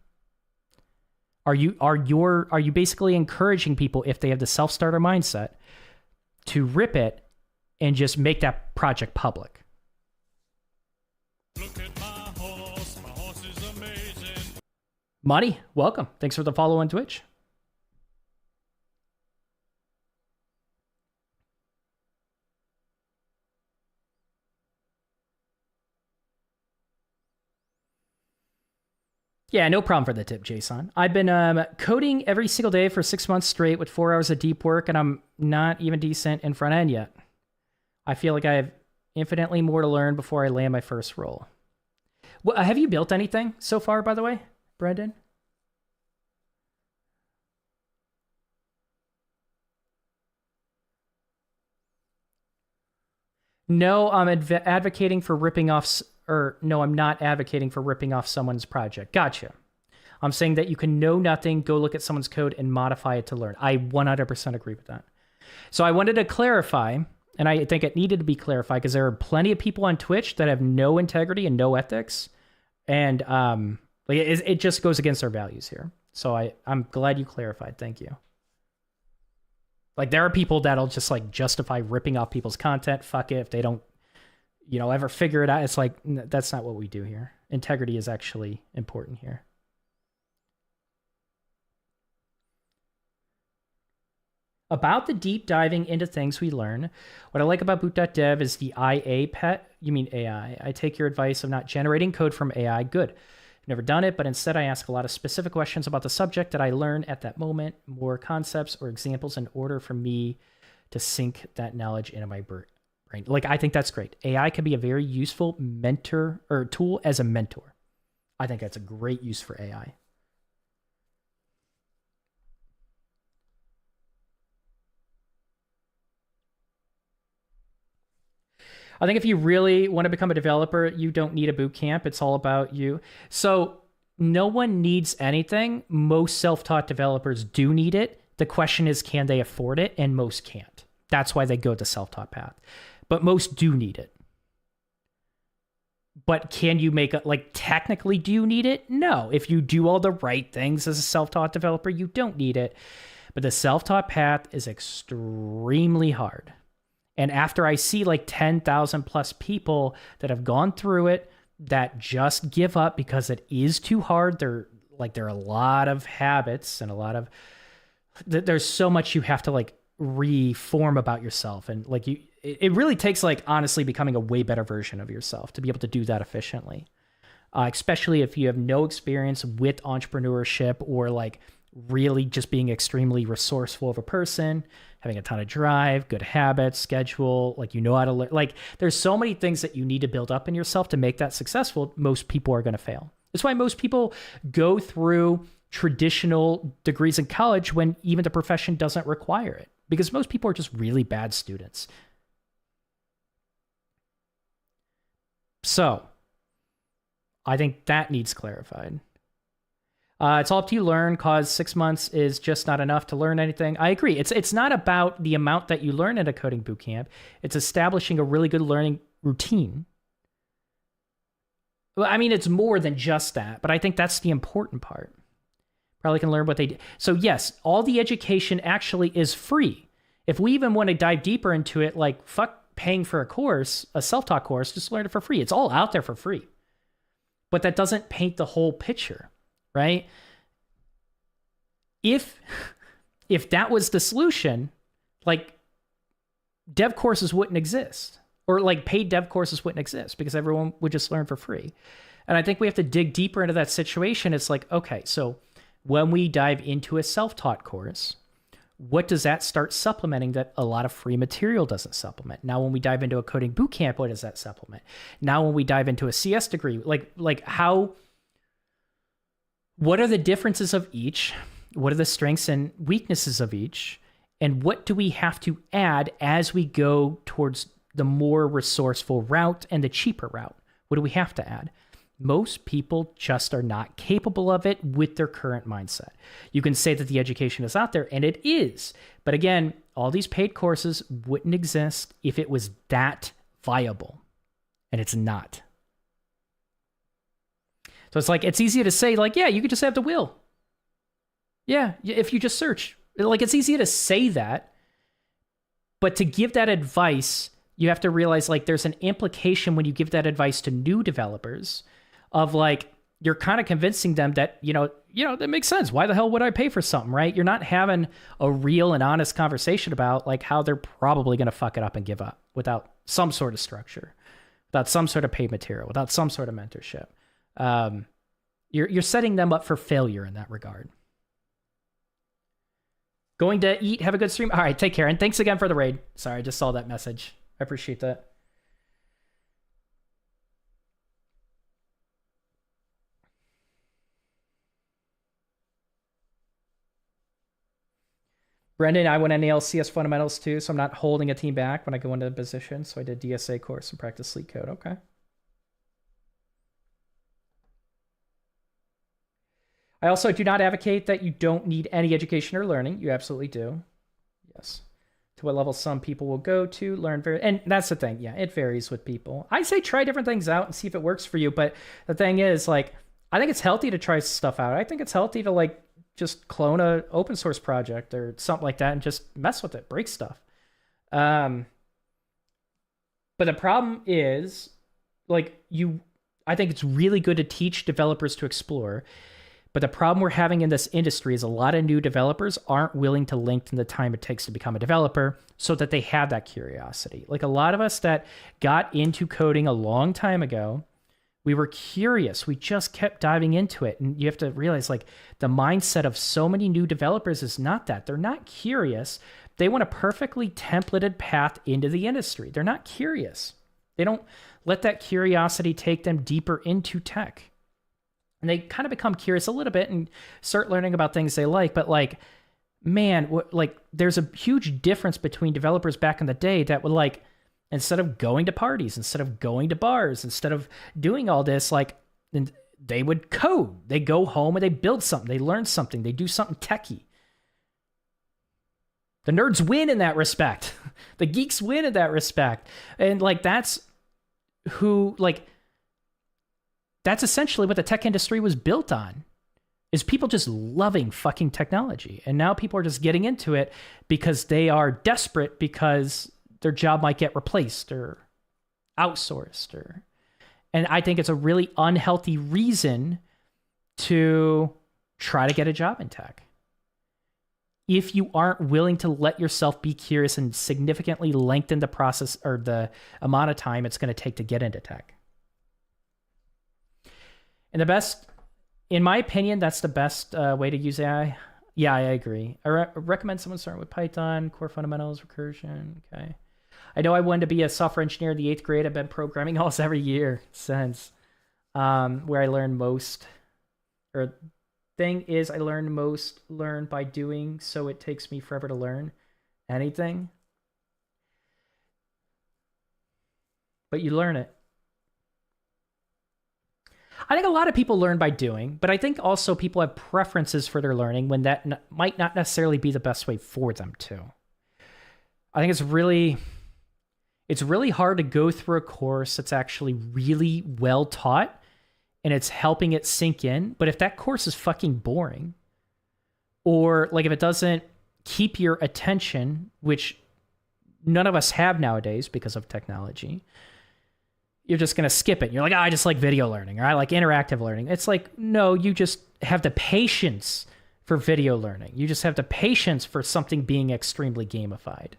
S1: Are you basically encouraging people, if they have the self-starter mindset, to rip it and just make that project public?
S2: Look at my horse is amazing.
S1: Money, welcome. Thanks for the follow on Twitch. Yeah, no problem for the tip, Jason. I've been coding every single day for 6 months straight with 4 hours of deep work, and I'm not even decent in front end yet. I feel like I have infinitely more to learn before I land my first role. Well, have you built anything so far, by the way, Brendan? No, I'm advocating for ripping off, or no, I'm not advocating for ripping off someone's project. Gotcha. I'm saying that you can know nothing, go look at someone's code and modify it to learn. I 100% agree with that. So I wanted to clarify, and I think it needed to be clarified because there are plenty of people on Twitch that have no integrity and no ethics, and like it just goes against our values here. So I'm glad you clarified. Thank you. Like there are people that'll just like justify ripping off people's content. Fuck it if they don't, ever figure it out. It's like that's not what we do here. Integrity is actually important here. About the deep diving into things we learn, what I like about Boot.dev is the IA pet. You mean AI. I take your advice of not generating code from AI. Good. I've never done it, but instead I ask a lot of specific questions about the subject that I learn at that moment, more concepts or examples in order for me to sink that knowledge into my brain. Like, I think that's great. AI can be a very useful mentor or tool as a mentor. I think that's a great use for AI. I think if you really want to become a developer, you don't need a boot camp. It's all about you. So no one needs anything. Most self-taught developers do need it. The question is, can they afford it? And most can't. That's why they go the self-taught path. But most do need it. But can you make it, like, technically do you need it? No. If you do all the right things as a self-taught developer, you don't need it. But the self-taught path is extremely hard. And after I see like 10,000 plus people that have gone through it that just give up because it is too hard, there are a lot of habits and there's so much you have to like reform about yourself. And like it really takes like honestly becoming a way better version of yourself to be able to do that efficiently. Especially if you have no experience with entrepreneurship or like really just being extremely resourceful of a person, having a ton of drive, good habits, schedule, like how to learn. Like there's so many things that you need to build up in yourself to make that successful. Most people are going to fail. That's why most people go through traditional degrees in college when even the profession doesn't require it, because most people are just really bad students. So I think that needs clarified. It's all up to you learn, cause 6 months is just not enough to learn anything. I agree. It's not about the amount that you learn at a coding bootcamp. It's establishing a really good learning routine. Well, I mean, it's more than just that, but I think that's the important part. Probably can learn what they do. So yes, all the education actually is free. If we even want to dive deeper into it, like fuck paying for a course, a self-taught course, just learn it for free. It's all out there for free. But that doesn't paint the whole picture. Right? If that was the solution, like dev courses wouldn't exist, or like paid dev courses wouldn't exist because everyone would just learn for free. And I think we have to dig deeper into that situation. It's like, okay, so when we dive into a self-taught course, what does that start supplementing that a lot of free material doesn't supplement? Now, when we dive into a coding bootcamp, what does that supplement? Now, when we dive into a CS degree, what are the differences of each? What are the strengths and weaknesses of each? And what do we have to add as we go towards the more resourceful route and the cheaper route? What do we have to add? Most people just are not capable of it with their current mindset. You can say that the education is out there, and it is. But again, all these paid courses wouldn't exist if it was that viable. And it's not. So it's like, it's easy to say, like, yeah, you could just have the will. Yeah, if you just search. Like, it's easy to say that. But to give that advice, you have to realize, like, there's an implication when you give that advice to new developers of, like, you're kind of convincing them that, that makes sense. Why the hell would I pay for something, right? You're not having a real and honest conversation about, like, how they're probably going to fuck it up and give up without some sort of structure, without some sort of paid material, without some sort of mentorship. You're setting them up for failure in that regard. Going to eat, have a good stream. All right, take care. And thanks again for the raid. Sorry, I just saw that message. I appreciate that. Brendan, I went NALCS fundamentals too, so I'm not holding a team back when I go into a position. So I did DSA course and practice sleep code. Okay. I also do not advocate that you don't need any education or learning. You absolutely do. Yes. To what level some people will go to learn very, and that's the thing. Yeah, it varies with people. I say try different things out and see if it works for you. But the thing is, like, I think it's healthy to try stuff out. I think it's healthy to like just clone a open source project or something like that and just mess with it, break stuff. But the problem is, like, I think it's really good to teach developers to explore. But the problem we're having in this industry is a lot of new developers aren't willing to lengthen the time it takes to become a developer so that they have that curiosity. Like a lot of us that got into coding a long time ago, we were curious. We just kept diving into it. And you have to realize, like, the mindset of so many new developers is not that. They're not curious. They want a perfectly templated path into the industry. They're not curious. They don't let that curiosity take them deeper into tech. And they kind of become curious a little bit and start learning about things they like. But like, man, like there's a huge difference between developers back in the day that would like, instead of going to parties, instead of going to bars, instead of doing all this, like they would code. They go home and they build something. They learn something. They do something techie. The nerds win in that respect. The geeks win in that respect. And like, that's essentially what the tech industry was built on, is people just loving fucking technology. And now people are just getting into it because they are desperate because their job might get replaced or outsourced. And I think it's a really unhealthy reason to try to get a job in tech. If you aren't willing to let yourself be curious and significantly lengthen the process or the amount of time it's going to take to get into tech. And in my opinion, that's the best way to use AI. Yeah, I agree. I recommend someone starting with Python, core fundamentals, recursion. Okay. I know I wanted to be a software engineer in the 8th grade. I've been programming almost every year since, where I learned most. Or thing is, I learn by doing, so it takes me forever to learn anything. But you learn it. I think a lot of people learn by doing, but I think also people have preferences for their learning when that might not necessarily be the best way for them to. I think it's really hard to go through a course that's actually really well taught and it's helping it sink in. But if that course is fucking boring, or like if it doesn't keep your attention, which none of us have nowadays because of technology, you're just going to skip it. You're like, I just like video learning, or I like interactive learning. It's like, no, you just have the patience for video learning. You just have the patience for something being extremely gamified.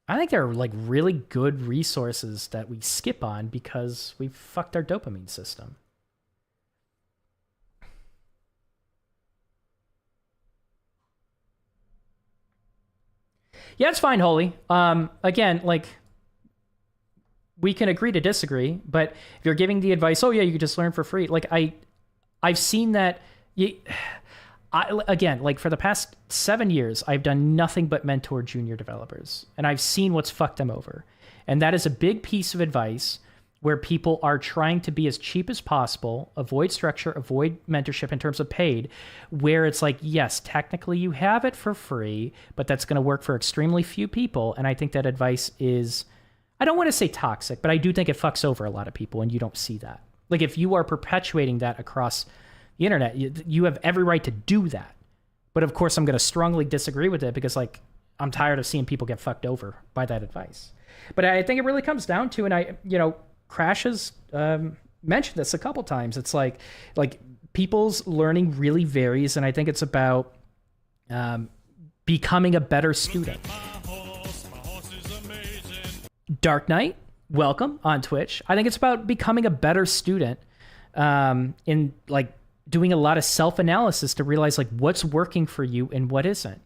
S1: I think there are like really good resources that we skip on because we've fucked our dopamine system. Yeah, it's fine, Holy. Again, like, we can agree to disagree, but if you're giving the advice, oh yeah, you could just learn for free. Like I've seen that. Again, like for the past 7 years, I've done nothing but mentor junior developers, and I've seen what's fucked them over. And that is a big piece of advice where people are trying to be as cheap as possible, avoid structure, avoid mentorship in terms of paid, where it's like, yes, technically you have it for free, but that's going to work for extremely few people. And I think that advice is, I don't want to say toxic, but I do think it fucks over a lot of people, and you don't see that. Like if you are perpetuating that across the internet, you have every right to do that. But of course, I'm going to strongly disagree with it because like I'm tired of seeing people get fucked over by that advice. But I think it really comes down to, and Crash has mentioned this a couple times. It's like people's learning really varies, and I think it's about becoming a better student. Dark Knight, welcome on Twitch. I think it's about becoming a better student in like doing a lot of self-analysis to realize like what's working for you and what isn't.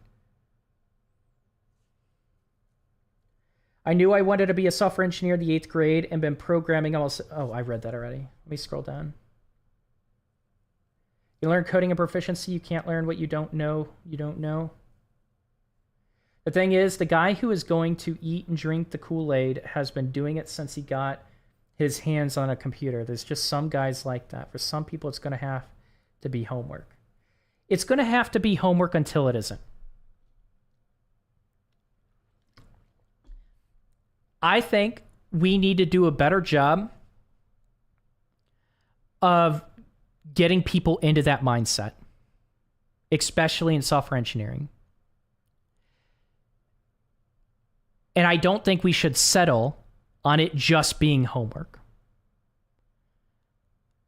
S1: I knew I wanted to be a software engineer in the 8th grade and been programming almost... Oh, I read that already. Let me scroll down. You learn coding and proficiency. You can't learn what you don't know. You don't know. The thing is, the guy who is going to eat and drink the Kool-Aid has been doing it since he got his hands on a computer. There's just some guys like that. For some people, it's going to have to be homework. It's going to have to be homework until it isn't. I think we need to do a better job of getting people into that mindset, especially in software engineering. And I don't think we should settle on it just being homework.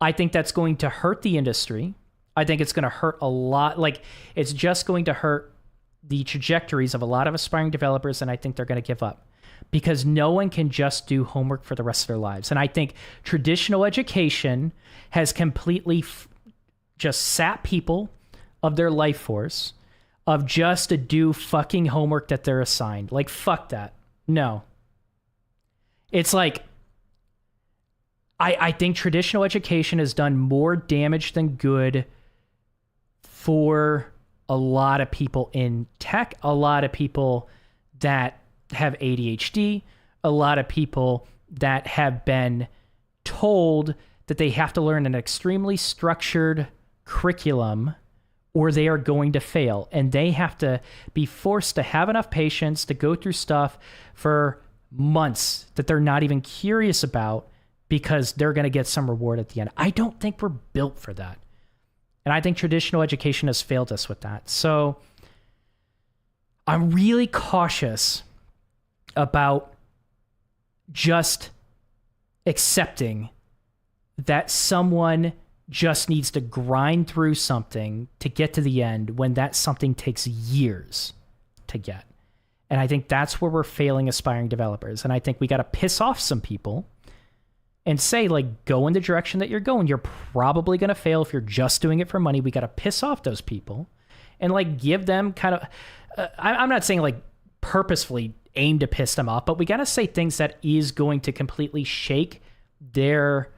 S1: I think that's going to hurt the industry. I think it's going to hurt a lot. Like, it's just going to hurt the trajectories of a lot of aspiring developers, and I think they're going to give up. Because no one can just do homework for the rest of their lives. And I think traditional education has completely just sapped people of their life force of just to do fucking homework that they're assigned. Like, fuck that. No. It's like, I think traditional education has done more damage than good for a lot of people in tech, a lot of people that have ADHD, a lot of people that have been told that they have to learn an extremely structured curriculum or they are going to fail. And they have to be forced to have enough patience to go through stuff for months that they're not even curious about because they're going to get some reward at the end. I don't think we're built for that. And I think traditional education has failed us with that. So I'm really cautious about just accepting that someone just needs to grind through something to get to the end when that something takes years to get. And I think that's where we're failing aspiring developers. And I think we got to piss off some people and say, like, go in the direction that you're going. You're probably going to fail if you're just doing it for money. We got to piss off those people and like give them kind of, I'm not saying like purposefully aim to piss them off, but we got to say things that is going to completely shake their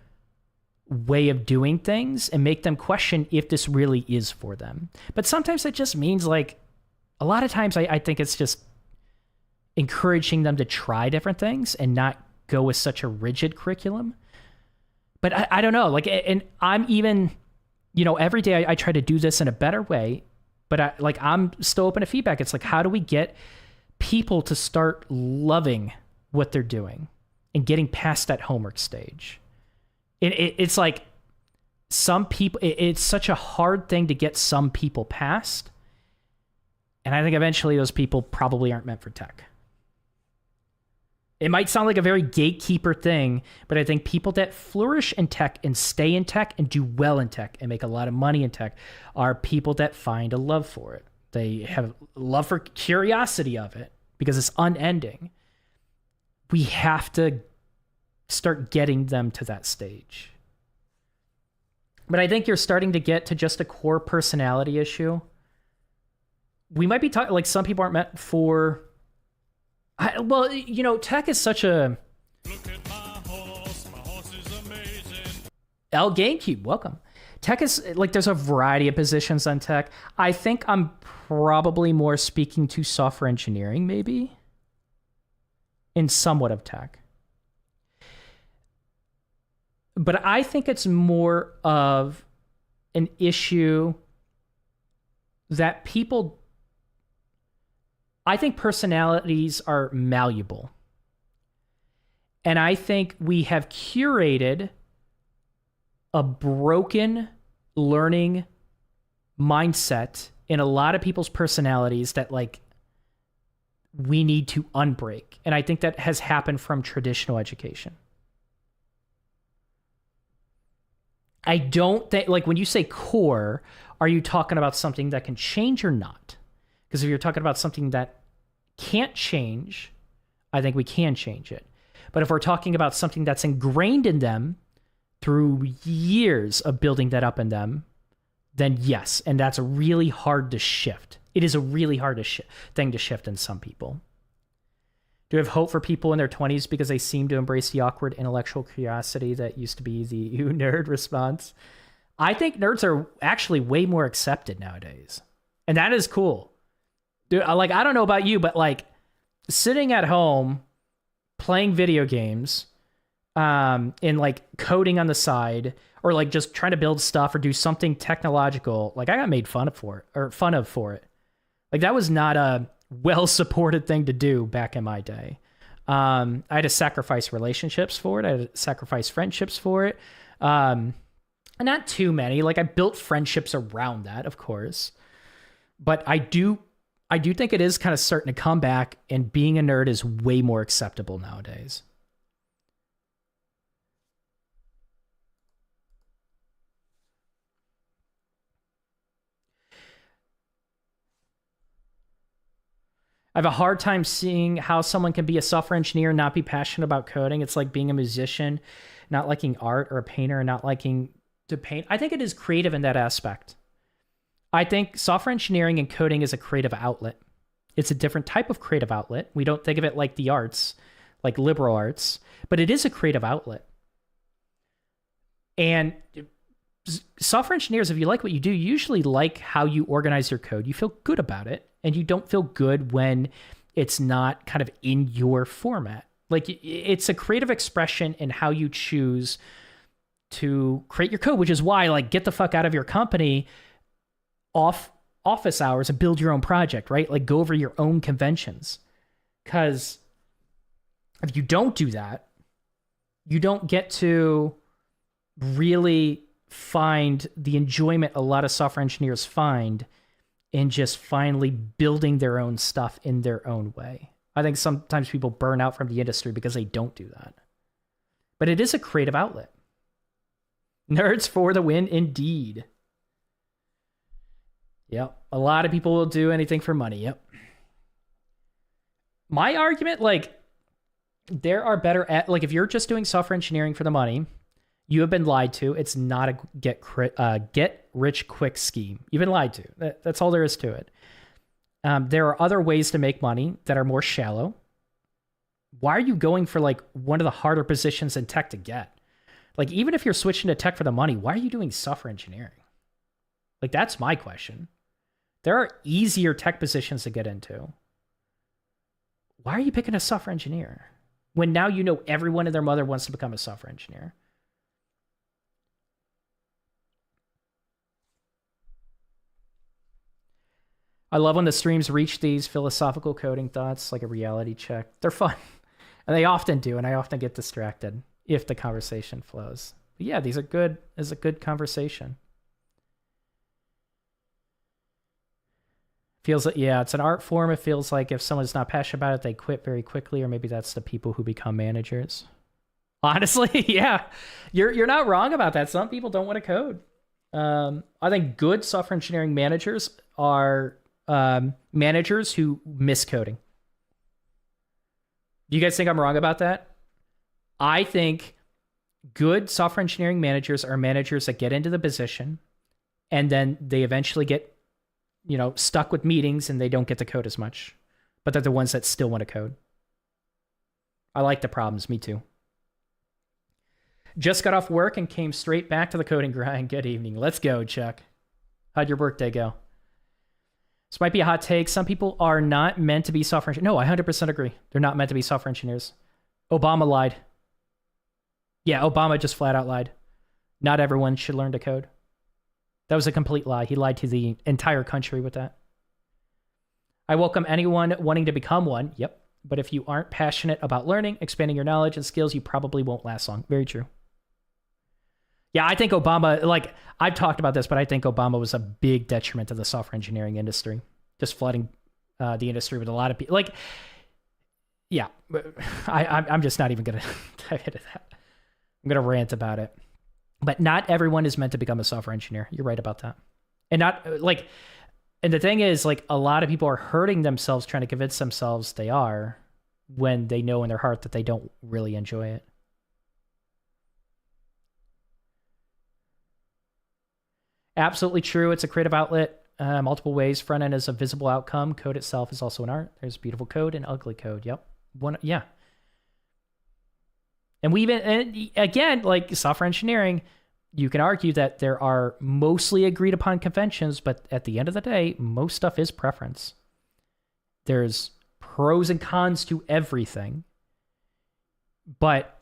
S1: way of doing things and make them question if this really is for them. But sometimes it just means like, a lot of times I think it's just encouraging them to try different things and not go with such a rigid curriculum. But I don't know, like, and I'm even, every day I try to do this in a better way, but I'm still open to feedback. It's like, how do we get people to start loving what they're doing and getting past that homework stage? It's like some people, it's such a hard thing to get some people past. And I think eventually those people probably aren't meant for tech. It might sound like a very gatekeeper thing, but I think people that flourish in tech and stay in tech and do well in tech and make a lot of money in tech are people that find a love for it. They have love for curiosity of it because it's unending. We have to start getting them to that stage. But I think you're starting to get to just a core personality issue. We might be talking, like, some people aren't meant for... tech is such a...
S2: Look at my horse is amazing.
S1: L GameCube, welcome. Tech is, like, there's a variety of positions on tech. I think I'm probably more speaking to software engineering, maybe, in somewhat of tech. But I think it's more of an issue that people... I think personalities are malleable. And I think we have curated a broken learning mindset in a lot of people's personalities that, like, we need to unbreak. And I think that has happened from traditional education. I don't think, like, when you say core, are you talking about something that can change or not? Because if you're talking about something that can't change, I think we can change it. But if we're talking about something that's ingrained in them through years of building that up in them, then yes. And that's really hard to shift. It is a really hard thing to shift in some people. Do you have hope for people in their 20s because they seem to embrace the awkward intellectual curiosity that used to be the "you nerd" response? I think nerds are actually way more accepted nowadays. And that is cool. Dude, like, I don't know about you, but like sitting at home playing video games, and like coding on the side, or like just trying to build stuff or do something technological, like I got made fun of for it. Like that was not a well-supported thing to do back in my day. I had to sacrifice relationships for it. I had to sacrifice friendships for it. Not too many. Like I built friendships around that, of course. But I do think it is kind of starting to come back, and being a nerd is way more acceptable nowadays. I have a hard time seeing how someone can be a software engineer and not be passionate about coding. It's like being a musician, not liking art, or a painter and not liking to paint. I think it is creative in that aspect. I think software engineering and coding is a creative outlet. It's a different type of creative outlet. We don't think of it like the arts, like liberal arts, but it is a creative outlet. And software engineers, if you like what you do, you usually like how you organize your code. You feel good about it, and you don't feel good when it's not kind of in your format. Like it's a creative expression in how you choose to create your code, which is why, like, get the fuck out of your company off office hours and build your own project, right? Like go over your own conventions. Because if you don't do that, you don't get to really find the enjoyment a lot of software engineers find in just finally building their own stuff in their own way. I think sometimes people burn out from the industry because they don't do that. But it is a creative outlet. Nerds for the win, indeed. Yep. A lot of people will do anything for money. Yep. My argument, like, there are better like, if you're just doing software engineering for the money, you have been lied to. It's not a get rich quick scheme. You've been lied to. That's all there is to it. There are other ways to make money that are more shallow. Why are you going for like one of the harder positions in tech to get? Like, even if you're switching to tech for the money, why are you doing software engineering? Like, that's my question. There are easier tech positions to get into. Why are you picking a software engineer when now you know everyone and their mother wants to become a software engineer? I love when the streams reach these philosophical coding thoughts, like a reality check. They're fun. And they often do, and I often get distracted if the conversation flows. But yeah, these are good. It's a good conversation. Feels like, yeah, it's an art form. It feels like if someone's not passionate about it, they quit very quickly, or maybe that's the people who become managers. Honestly, yeah, you're not wrong about that. Some people don't want to code. I think good software engineering managers are managers who miss coding. Do you guys think I'm wrong about that? I think good software engineering managers are managers that get into the position and then they eventually get, stuck with meetings and they don't get to code as much, but they're the ones that still want to code. I like the problems. Me too. Just got off work and came straight back to the coding grind. Good evening. Let's go, Chuck. How'd your workday go? This might be a hot take. Some people are not meant to be software engineers. No, I 100% agree. They're not meant to be software engineers. Obama lied. Yeah, Obama just flat out lied. Not everyone should learn to code. That was a complete lie. He lied to the entire country with that. I welcome anyone wanting to become one. Yep. But if you aren't passionate about learning, expanding your knowledge and skills, you probably won't last long. Very true. Yeah, I think Obama, like, I've talked about this, but I think Obama was a big detriment to the software engineering industry. Just flooding the industry with a lot of people. Like, yeah, I'm just not even going to dive into that. I'm going to rant about it. But not everyone is meant to become a software engineer. You're right about that. And and the thing is, like, a lot of people are hurting themselves trying to convince themselves they are when they know in their heart that they don't really enjoy it. Absolutely true. It's a creative outlet. Multiple ways. Front end is a visible outcome. Code itself is also an art. There's beautiful code and ugly code. Yep. Yeah. And and again, like software engineering, you can argue that there are mostly agreed upon conventions, but at the end of the day, most stuff is preference. There's pros and cons to everything. But,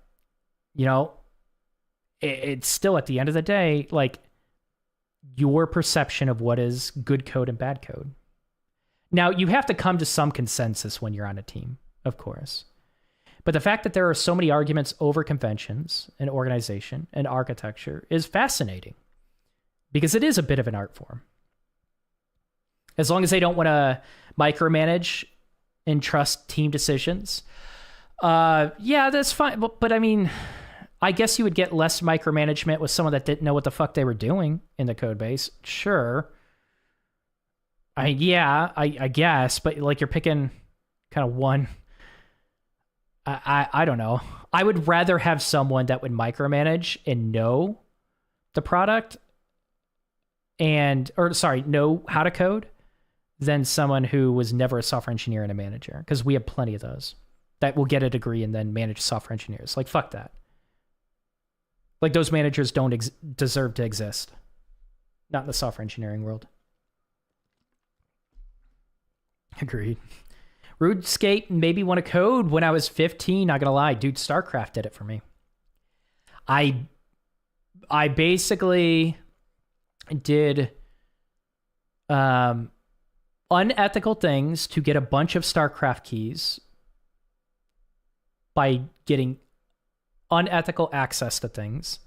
S1: it's still at the end of the day, like your perception of what is good code and bad code. Now, you have to come to some consensus when you're on a team, of course. But the fact that there are so many arguments over conventions and organization and architecture is fascinating because it is a bit of an art form. As long as they don't want to micromanage and trust team decisions, yeah, that's fine. But I mean, I guess you would get less micromanagement with someone that didn't know what the fuck they were doing in the code base. Sure. I guess, but like you're picking kind of one. I don't know. I would rather have someone that would micromanage and know the product know how to code than someone who was never a software engineer and a manager. Because we have plenty of those that will get a degree and then manage software engineers. Like, fuck that. Like, those managers don't deserve to exist. Not in the software engineering world. Agreed. RuneScape made me want to code when I was 15. Not gonna lie, dude, StarCraft did it for me. I basically did unethical things to get a bunch of StarCraft keys by getting unethical access to things.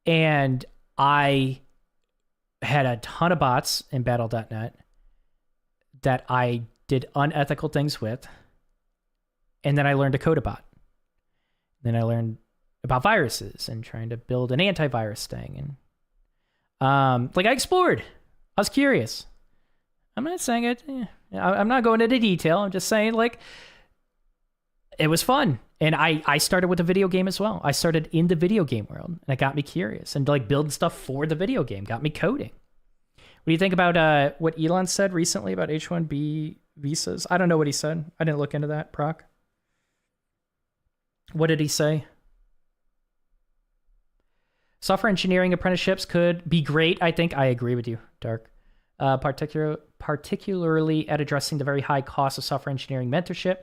S1: And I had a ton of bots in Battle.net that I did unethical things with. And then I learned to code a bot. Then I learned about viruses and trying to build an antivirus thing. And I explored. I was curious. I'm not saying it. I'm not going into detail. I'm just saying, like, it was fun. And I started with a video game as well. I started in the video game world, and it got me curious. And like building stuff for the video game got me coding. What do you think about what Elon said recently about H-1B visas? I don't know what he said. I didn't look into that, Proc. What did he say? Software engineering apprenticeships could be great. I think I agree with you, Dark. Particularly at addressing the very high cost of software engineering mentorship.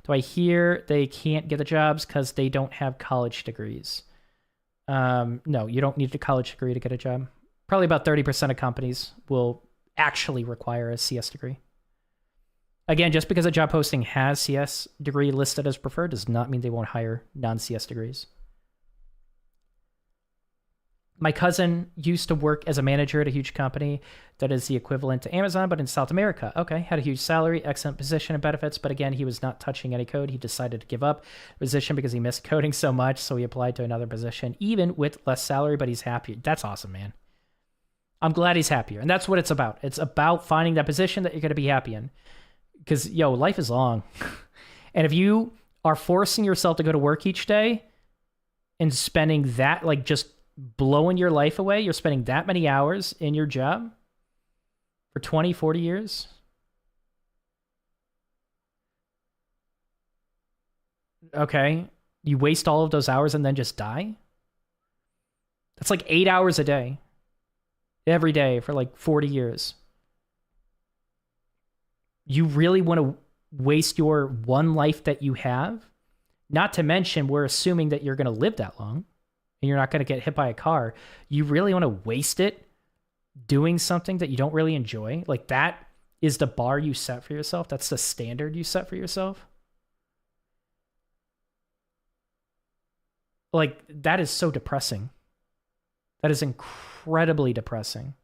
S1: Do I hear they can't get the jobs because they don't have college degrees? No, you don't need a college degree to get a job. Probably about 30% of companies will actually require a CS degree. Again, just because a job posting has CS degree listed as preferred does not mean they won't hire non-CS degrees. My cousin used to work as a manager at a huge company that is the equivalent to Amazon, but in South America. Okay, had a huge salary, excellent position and benefits, but again, he was not touching any code. He decided to give up the position because he missed coding so much, so he applied to another position, even with less salary, but he's happy. That's awesome, man. I'm glad he's happier, and that's what it's about. It's about finding that position that you're going to be happy in. Because, life is long. And if you are forcing yourself to go to work each day and spending that, like, just blowing your life away, you're spending that many hours in your job for 20, 40 years. Okay. You waste all of those hours and then just die? That's like 8 hours a day. Every day for like 40 years. You really want to waste your one life that you have? Not to mention, we're assuming that you're going to live that long and you're not going to get hit by a car. You really want to waste it doing something that you don't really enjoy? Like, that is the bar you set for yourself? That's the standard you set for yourself? Like, that is so depressing. That is incredibly depressing.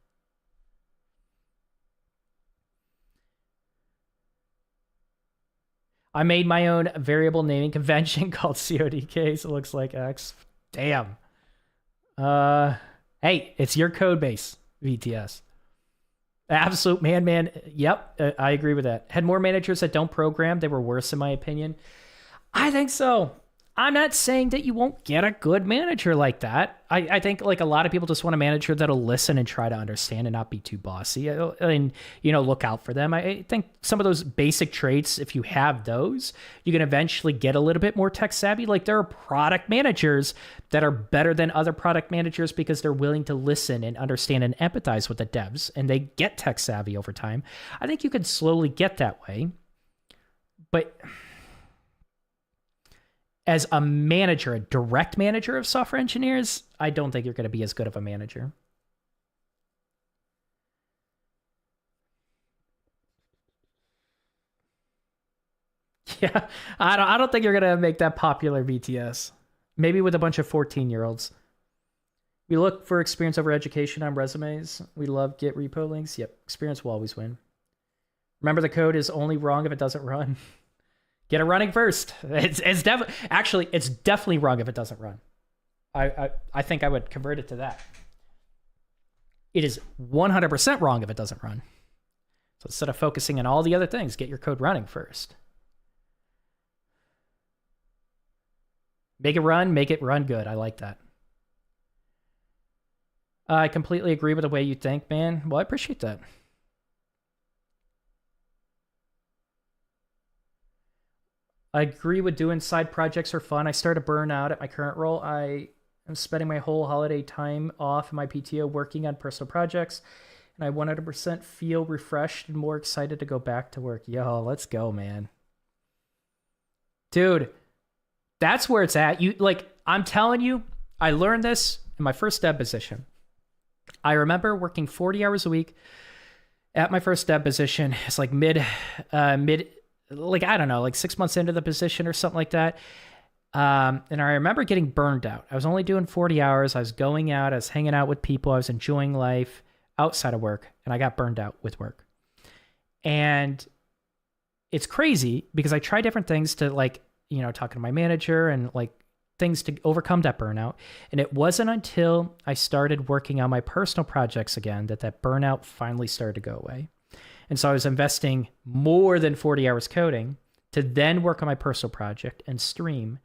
S1: I made my own variable naming convention called CODK, so it looks like X. Damn. Hey, it's your code base, VTS. Absolute man. Yep, I agree with that. Had more managers that don't program, they were worse in my opinion. I think so. I'm not saying that you won't get a good manager like that. I think like a lot of people just want a manager that'll listen and try to understand and not be too bossy and, look out for them. I think some of those basic traits, if you have those, you can eventually get a little bit more tech savvy. Like there are product managers that are better than other product managers because they're willing to listen and understand and empathize with the devs, and they get tech savvy over time. I think you can slowly get that way. But as a manager, a direct manager of software engineers, I don't think you're going to be as good of a manager. Yeah, I don't think you're going to make that popular BTS. Maybe with a bunch of 14-year-olds. We look for experience over education on resumes. We love Git repo links. Yep, experience will always win. Remember, the code is only wrong if it doesn't run. Get it running first. It's definitely wrong if it doesn't run. I think I would convert it to that. It is 100% wrong if it doesn't run. So instead of focusing on all the other things, get your code running first. Make it run good. I like that. I completely agree with the way you think, man. Well, I appreciate that. I agree with doing side projects are fun. I start to burn out at my current role. I am spending my whole holiday time off in my PTO working on personal projects, and I 100% feel refreshed and more excited to go back to work. Yo, let's go, man. Dude, that's where it's at. I'm telling you, I learned this in my first dev position. I remember working 40 hours a week at my first dev position. It's like I don't know, like 6 months into the position or something like that. And I remember getting burned out. I was only doing 40 hours. I was going out. I was hanging out with people. I was enjoying life outside of work. And I got burned out with work. And it's crazy because I try different things to talking to my manager and things to overcome that burnout. And it wasn't until I started working on my personal projects again that burnout finally started to go away. And so I was investing more than 40 hours coding to then work on my personal project and stream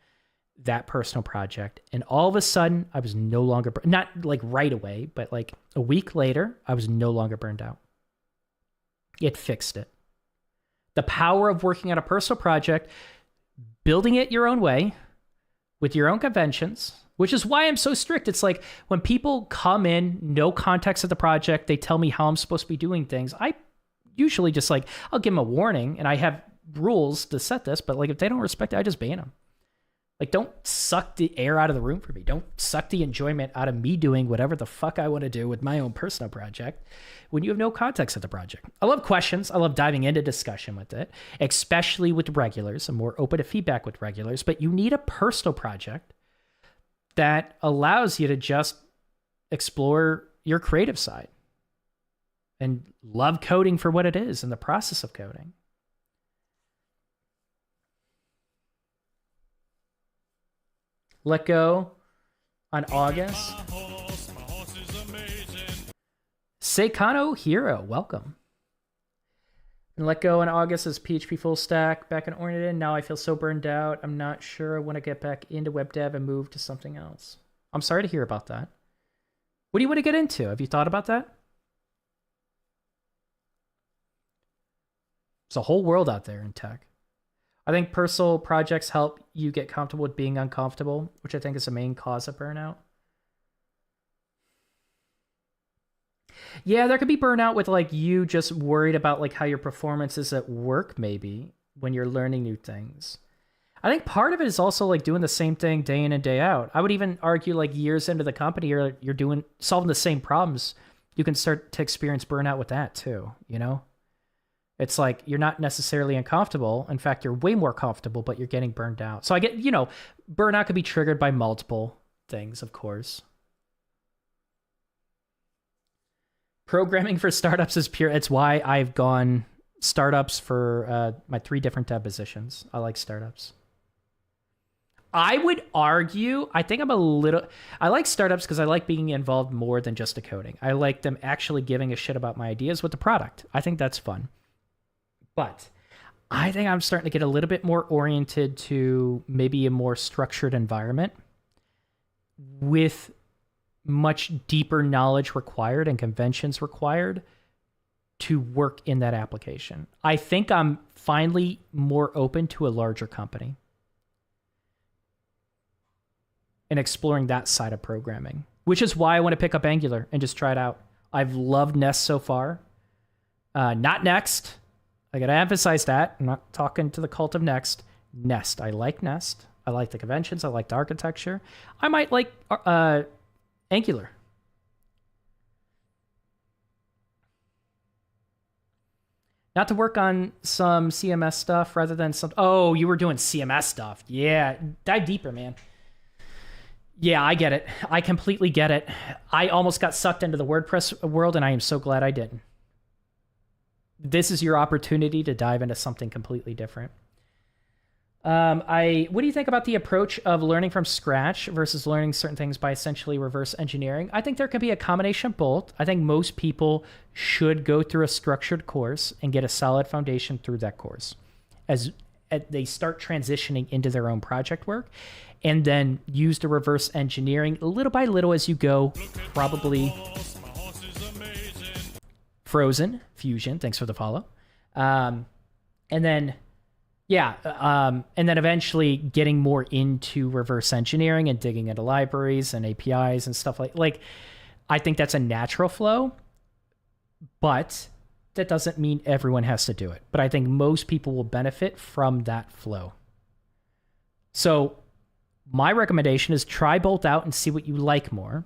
S1: that personal project. And all of a sudden, I was no longer, not right away, but a week later, I was no longer burned out. It fixed it. The power of working on a personal project, building it your own way, with your own conventions, which is why I'm so strict. It's like when people come in, no context of the project, they tell me how I'm supposed to be doing things. I usually just I'll give them a warning, and I have rules to set this, but if they don't respect it, I just ban them. Don't suck the air out of the room for me. Don't suck the enjoyment out of me doing whatever the fuck I want to do with my own personal project when you have no context of the project. I love questions. I love diving into discussion with it, especially with regulars. I'm more open to feedback with regulars, but you need a personal project that allows you to just explore your creative side and love coding for what it is and the process of coding. Let go on August.
S2: My horse is amazing.
S1: Seikano Hero, welcome. And let go in August as PHP full stack back in Ornament. Now I feel so burned out. I'm not sure I want to get back into web dev and move to something else. I'm sorry to hear about that. What do you want to get into? Have you thought about that? There's a whole world out there in tech. I think personal projects help you get comfortable with being uncomfortable, which I think is the main cause of burnout. Yeah, there could be burnout with you just worried about how your performance is at work, maybe when you're learning new things. I think part of it is also doing the same thing day in and day out. I would even argue years into the company, you're solving the same problems. You can start to experience burnout with that too, It's you're not necessarily uncomfortable. In fact, you're way more comfortable, but you're getting burned out. So I get, burnout could be triggered by multiple things, of course. Programming for startups is pure. It's why I've gone startups for my 3 different dev positions. I like startups. I would argue, I like startups because I like being involved more than just the coding. I like them actually giving a shit about my ideas with the product. I think that's fun. But I think I'm starting to get a little bit more oriented to maybe a more structured environment with much deeper knowledge required and conventions required to work in that application. I think I'm finally more open to a larger company and exploring that side of programming, which is why I want to pick up Angular and just try it out. I've loved Nest so far. Not Next. I got to emphasize that. I'm not talking to the cult of Next. Nest. I like Nest. I like the conventions. I like the architecture. I might like Angular. Not to work on some CMS stuff rather than some... Oh, you were doing CMS stuff. Yeah, dive deeper, man. Yeah, I get it. I completely get it. I almost got sucked into the WordPress world, and I am so glad I didn't. This is your opportunity to dive into something completely different. What do you think about the approach of learning from scratch versus learning certain things by essentially reverse engineering? I think there could be a combination of both. I think most people should go through a structured course and get a solid foundation through that course as they start transitioning into their own project work, and then use the reverse engineering little by little as you go. Probably Frozen Fusion, thanks for the follow. And then eventually getting more into reverse engineering and digging into libraries and APIs and stuff like I think that's a natural flow, but that doesn't mean everyone has to do it. But I think most people will benefit from that flow. So my recommendation is try both out and see what you like more.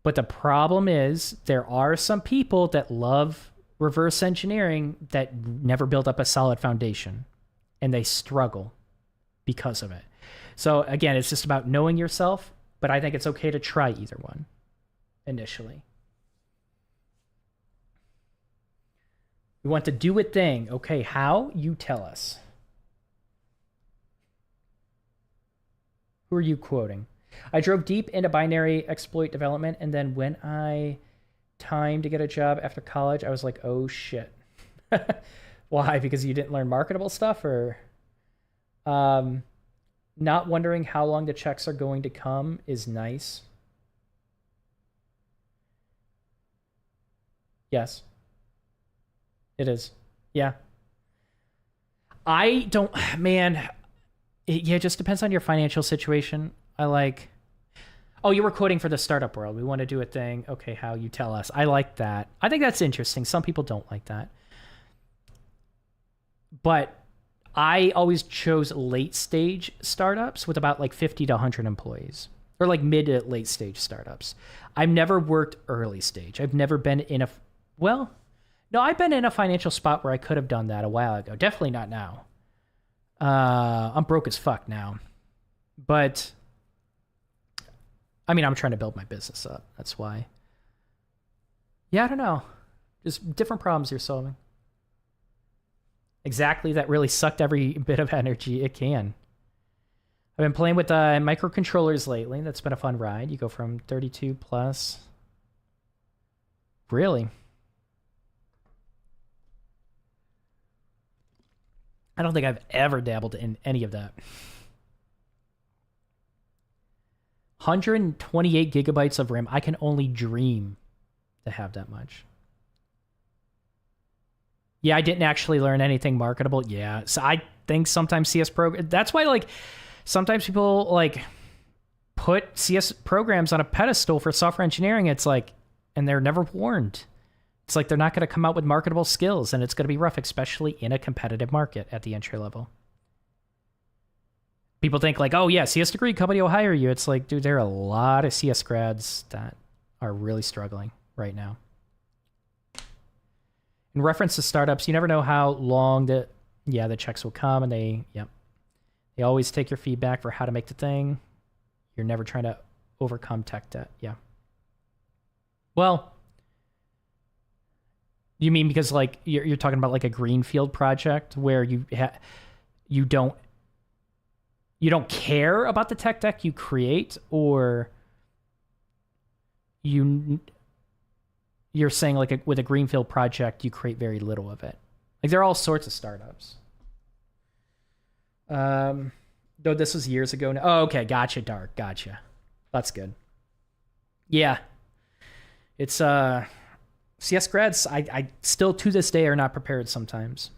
S1: But the problem is there are some people that love reverse engineering that never build up a solid foundation, and they struggle because of it. So again, it's just about knowing yourself, but I think it's okay to try either one initially. We want to do a thing. Okay, how? You tell us. Who are you quoting? I drove deep into binary exploit development, and then when I time to get a job after college, I was like, oh shit. Why? Because you didn't learn marketable stuff, or not wondering how long the checks are going to come is nice. Yes. It is. Yeah. I don't, man, it just depends on your financial situation. Oh, you were quoting for the startup world. We want to do a thing. Okay, how? You tell us. I like that. I think that's interesting. Some people don't like that. But I always chose late stage startups with about like 50 to 100 employees, or like mid to late stage startups. I've never worked early stage. I've never been in a, well, no, I've been in a financial spot where I could have done that a while ago. Definitely not now. I'm broke as fuck now. But I mean, I'm trying to build my business up. That's why. Yeah, I don't know. Just different problems you're solving. Exactly. That really sucked every bit of energy it can. I've been playing with microcontrollers lately. That's been a fun ride. You go from 32 plus. Really? I don't think I've ever dabbled in any of that. 128 gigabytes of RAM. I can only dream to have that much. Yeah, I didn't actually learn anything marketable. Yeah, so I think sometimes CS that's why like sometimes people like put CS programs on a pedestal for software engineering. It's like, and they're never warned. It's like they're not going to come out with marketable skills, and it's going to be rough, especially in a competitive market at the entry level. People think like, oh yeah, CS degree company will hire you. It's like, dude, there are a lot of CS grads that are really struggling right now. In reference to startups, you never know how long the checks will come, and they always take your feedback for how to make the thing. You're never trying to overcome tech debt. Yeah. Well, you mean because like you're talking about like a greenfield project where you don't care about the tech deck you create, or you're saying like with a greenfield project you create very little of it? Like there are all sorts of startups. Though this was years ago now. Oh, okay. Gotcha, Dark. Gotcha. That's good. Yeah. It's CS grads, I still to this day are not prepared sometimes.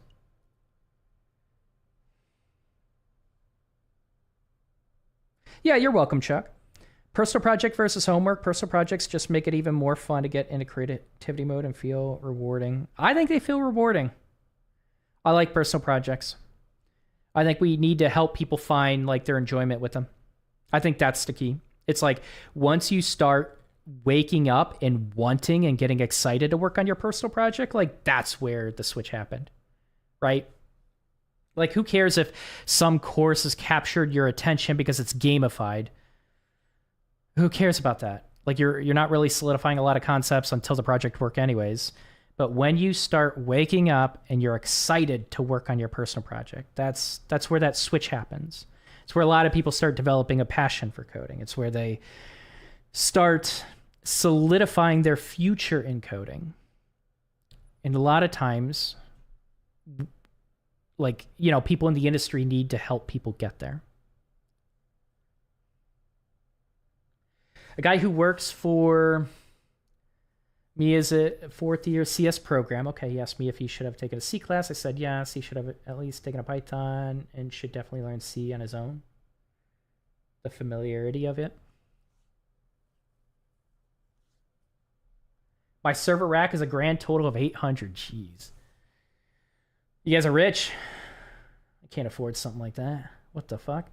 S1: Yeah, you're welcome, Chuck. Personal project versus homework. Personal projects just make it even more fun to get into creativity mode and feel rewarding. I think they feel rewarding. I like personal projects. I think we need to help people find like their enjoyment with them. I think that's the key. It's like once you start waking up and wanting and getting excited to work on your personal project, like that's where the switch happened, right? Like who cares if some course has captured your attention because it's gamified? Who cares about that? Like you're not really solidifying a lot of concepts until the project work anyways. But when you start waking up and you're excited to work on your personal project, that's where that switch happens. It's where a lot of people start developing a passion for coding. It's where they start solidifying their future in coding. And a lot of times, like, you know, people in the industry need to help people get there. A guy who works for me is a fourth year CS program. Okay, he asked me if he should have taken a C class. I said yes, he should have at least taken a Python and should definitely learn C on his own. The familiarity of it. My server rack is a grand total of 800. Jeez. You guys are rich. I can't afford something like that. What the fuck?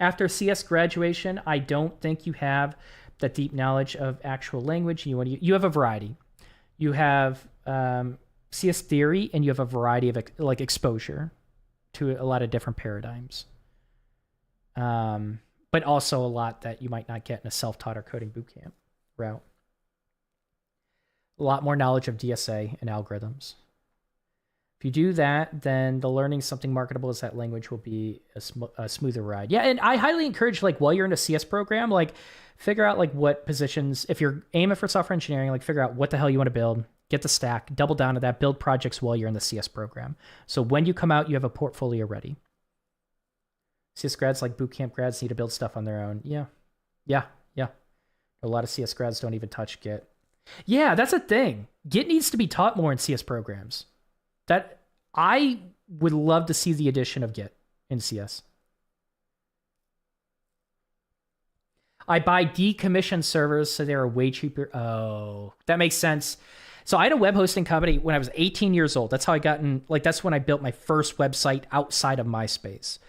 S1: After CS graduation, I don't think you have that deep knowledge of actual language. You have a variety. You have CS theory, and you have a variety of like exposure to a lot of different paradigms. But also a lot that you might not get in a self-taught or coding bootcamp route. A lot more knowledge of DSA and algorithms. If you do that, then the learning something marketable as that language will be a smoother ride. Yeah, and I highly encourage, like, while you're in a CS program, like, figure out, like, what positions, if you're aiming for software engineering, like, figure out what the hell you want to build, get the stack, double down to that, build projects while you're in the CS program. So when you come out, you have a portfolio ready. CS grads, like bootcamp grads, need to build stuff on their own. Yeah. A lot of CS grads don't even touch Git. Yeah, that's a thing. Git needs to be taught more in CS programs. That I would love to see the addition of Git in CS. I buy decommissioned servers so they're way cheaper. Oh, that makes sense. So I had a web hosting company when I was 18 years old. That's how I got in, like, that's when I built my first website outside of MySpace.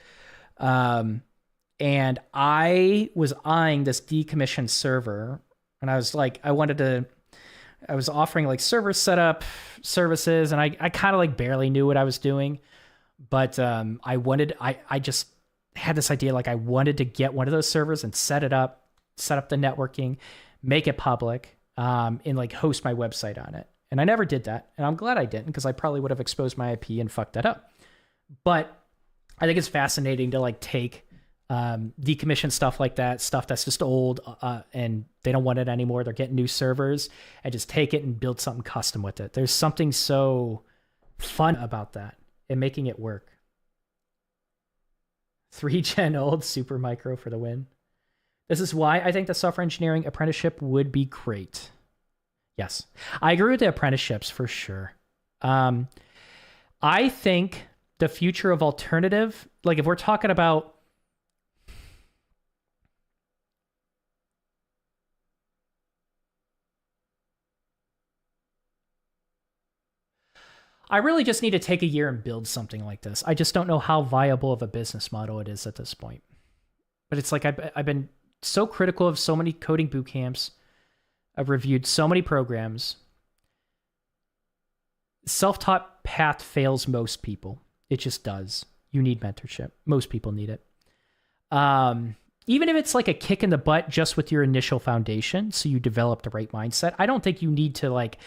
S1: And I was eyeing this decommissioned server, and I was like, I was offering like server setup services, and I kind of like barely knew what I was doing, but I just had this idea, like I wanted to get one of those servers and set up the networking, make it public, and like host my website on it. And I never did that, and I'm glad I didn't, because I probably would have exposed my IP and fucked that up. But I think it's fascinating to like take decommission stuff like that, stuff that's just old, and they don't want it anymore. They're getting new servers, and just take it and build something custom with it. There's something so fun about that and making it work. 3-gen old super micro for the win. This is why I think the software engineering apprenticeship would be great. Yes, I agree with the apprenticeships for sure. I think the future of alternative, like if we're talking about I really just need to take a year and build something like this. I just don't know how viable of a business model it is at this point. But it's like I've been so critical of so many coding boot camps. I've reviewed so many programs. Self-taught path fails most people. It just does. You need mentorship. Most people need it. Even if it's like a kick in the butt just with your initial foundation, so you develop the right mindset, I don't think you need to like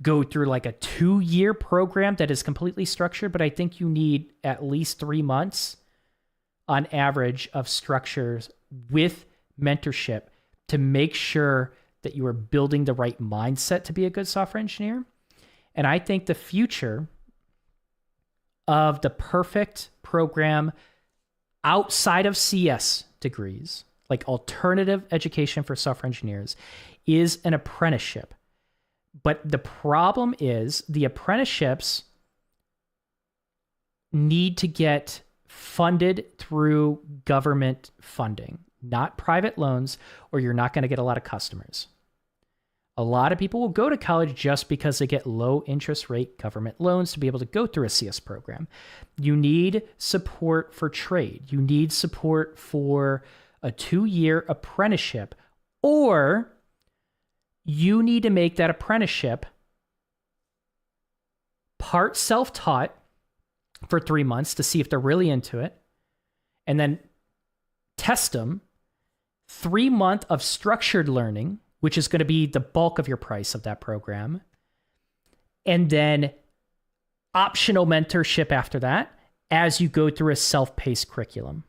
S1: go through like a 2-year program that is completely structured, but I think you need at least 3 months on average of structures with mentorship to make sure that you are building the right mindset to be a good software engineer. And I think the future of the perfect program outside of CS degrees, like alternative education for software engineers, is an apprenticeship. But the problem is the apprenticeships need to get funded through government funding, not private loans, or you're not going to get a lot of customers. A lot of people will go to college just because they get low interest rate government loans to be able to go through a CS program. You need support for trade. You need support for a 2-year apprenticeship, or you need to make that apprenticeship part self-taught for 3 months to see if they're really into it, and then test them. 3 months of structured learning, which is going to be the bulk of your price of that program, and then optional mentorship after that as you go through a self-paced curriculum.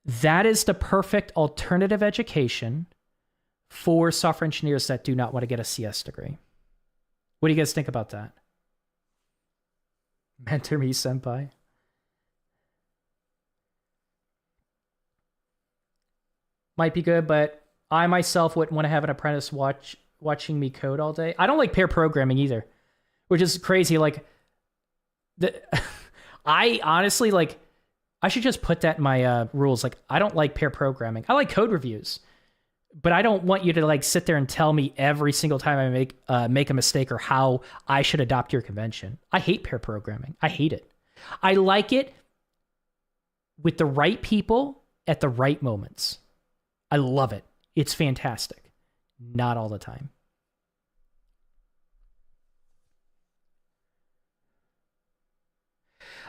S1: That is the perfect alternative education for software engineers that do not want to get a CS degree. What do you guys think about that? Mentor me, senpai. Might be good, but I myself wouldn't want to have an apprentice watching me code all day. I don't like pair programming either, which is crazy. Like, I honestly, like, I should just put that in my rules. Like, I don't like pair programming. I like code reviews, but I don't want you to like sit there and tell me every single time I make a mistake or how I should adopt your convention. I hate pair programming. I hate it. I like it with the right people at the right moments. I love it. It's fantastic. Not all the time.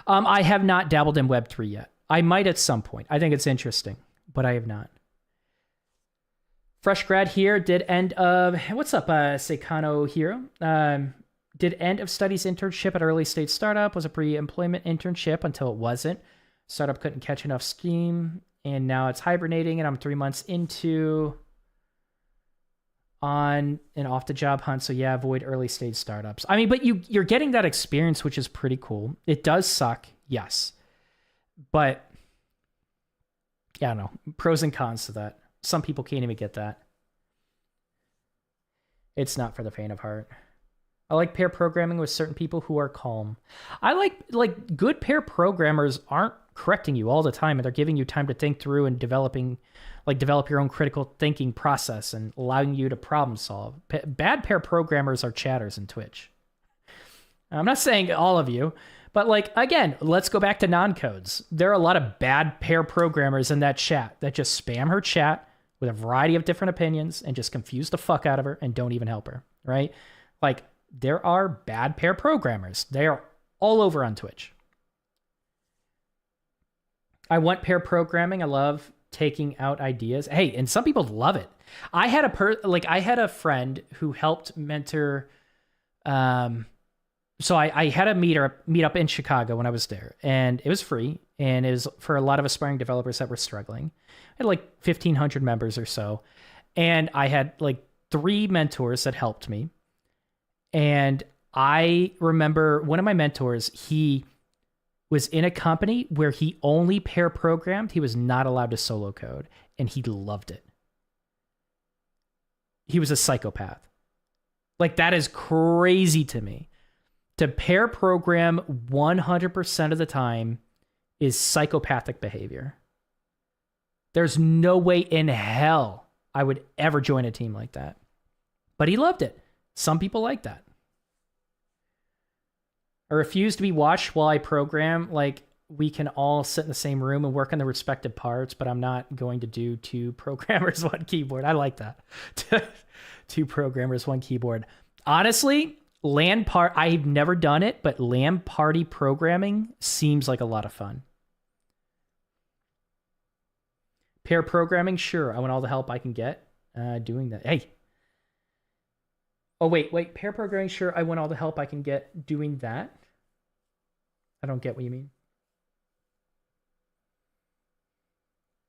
S1: I have not dabbled in Web3 yet. I might at some point. I think it's interesting, but I have not. Fresh grad here. Did end of... What's up, Seikano Hero? Did end of studies internship at early stage startup. Was a pre-employment internship until it wasn't. Startup couldn't catch enough steam, and now it's hibernating, and I'm 3 months into on and off the job hunt. So yeah, avoid early stage startups. I mean, but you're getting that experience, which is pretty cool. It does suck, yes. But yeah, I don't know. Pros and cons to that. Some people can't even get that. It's not for the faint of heart. I like pair programming with certain people who are calm. I like good pair programmers aren't correcting you all the time, and they're giving you time to think through and develop your own critical thinking process and allowing you to problem solve. Bad pair programmers are chatters in Twitch. I'm not saying all of you, but like, again, let's go back to non-codes. There are a lot of bad pair programmers in that chat that just spam her chat with a variety of different opinions and just confuse the fuck out of her and don't even help her, right? Like, there are bad pair programmers. They are all over on Twitch. I want pair programming. I love taking out ideas. Hey, and some people love it. I had a friend who helped mentor. So I had a meetup in Chicago when I was there, and it was free, and it was for a lot of aspiring developers that were struggling. I had like 1,500 members or so, and I had like 3 mentors that helped me. And I remember one of my mentors, he was in a company where he only pair programmed. He was not allowed to solo code, and he loved it. He was a psychopath. Like, that is crazy to me. To pair program 100% of the time is psychopathic behavior. There's no way in hell I would ever join a team like that. But he loved it. Some people like that. I refuse to be watched while I program. Like, we can all sit in the same room and work on the respective parts, but I'm not going to do 2 programmers, 1 keyboard. I like that. 2 programmers, 1 keyboard. Honestly, I've never done it, but LAN party programming seems like a lot of fun. Pair programming, sure. I want all the help I can get doing that. Hey. Oh, wait. Pair programming, sure. I want all the help I can get doing that. I don't get what you mean.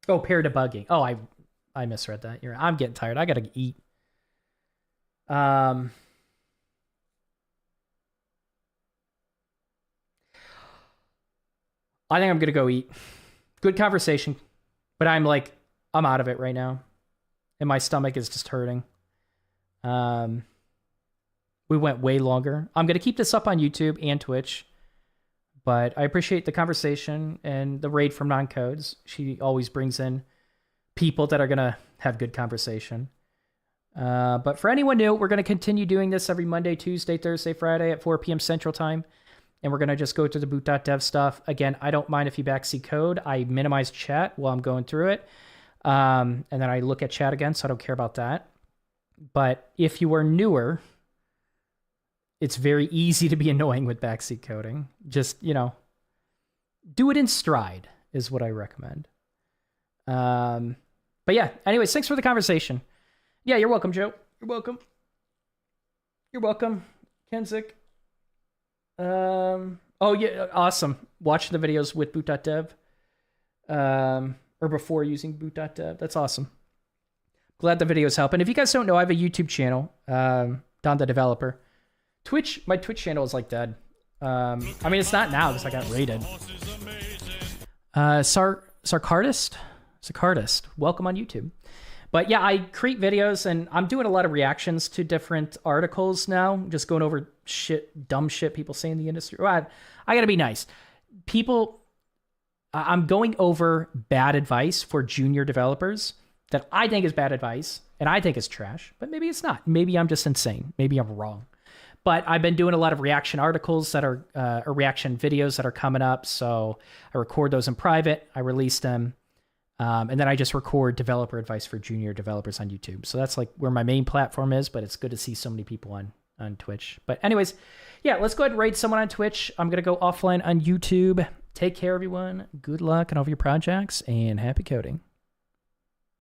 S1: Oh, pair debugging. Oh, I misread that. I'm getting tired. I gotta eat. I think I'm going to go eat. Good conversation, but I'm out of it right now. And my stomach is just hurting. We went way longer. I'm going to keep this up on YouTube and Twitch, but I appreciate the conversation and the raid from Non-Codes. She always brings in people that are going to have good conversation. But for anyone new, we're going to continue doing this every Monday, Tuesday, Thursday, Friday at 4 p.m. Central Time. And we're going to just go through the Boot.dev stuff. Again, I don't mind if you backseat code. I minimize chat while I'm going through it. And then I look at chat again, so I don't care about that. But if you are newer, it's very easy to be annoying with backseat coding. Just, do it in stride is what I recommend. But yeah, anyways, thanks for the conversation. Yeah, you're welcome, Joe. You're welcome. You're welcome, Kenzik. Oh yeah, awesome. Watch the videos with Boot.dev. Or before using Boot.dev. That's awesome. Glad the videos help. And if you guys don't know, I have a YouTube channel, Don the Developer. My Twitch channel is dead. I mean, it's not now because I got raided. Sarcardist, welcome on YouTube. But yeah, I create videos and I'm doing a lot of reactions to different articles now. Just going over dumb shit people say in the industry. Well, I gotta be nice. I'm going over bad advice for junior developers that I think is bad advice and I think is trash, but maybe it's not. Maybe I'm just insane. Maybe I'm wrong. But I've been doing a lot of reaction articles that are, or reaction videos that are coming up. So I record those in private. I release them. And then I just record developer advice for junior developers on YouTube. So that's where my main platform is, but it's good to see so many people on Twitch. But anyways, yeah, let's go ahead and raid someone on Twitch. I'm going to go offline on YouTube. Take care, everyone. Good luck on all of your projects and happy coding.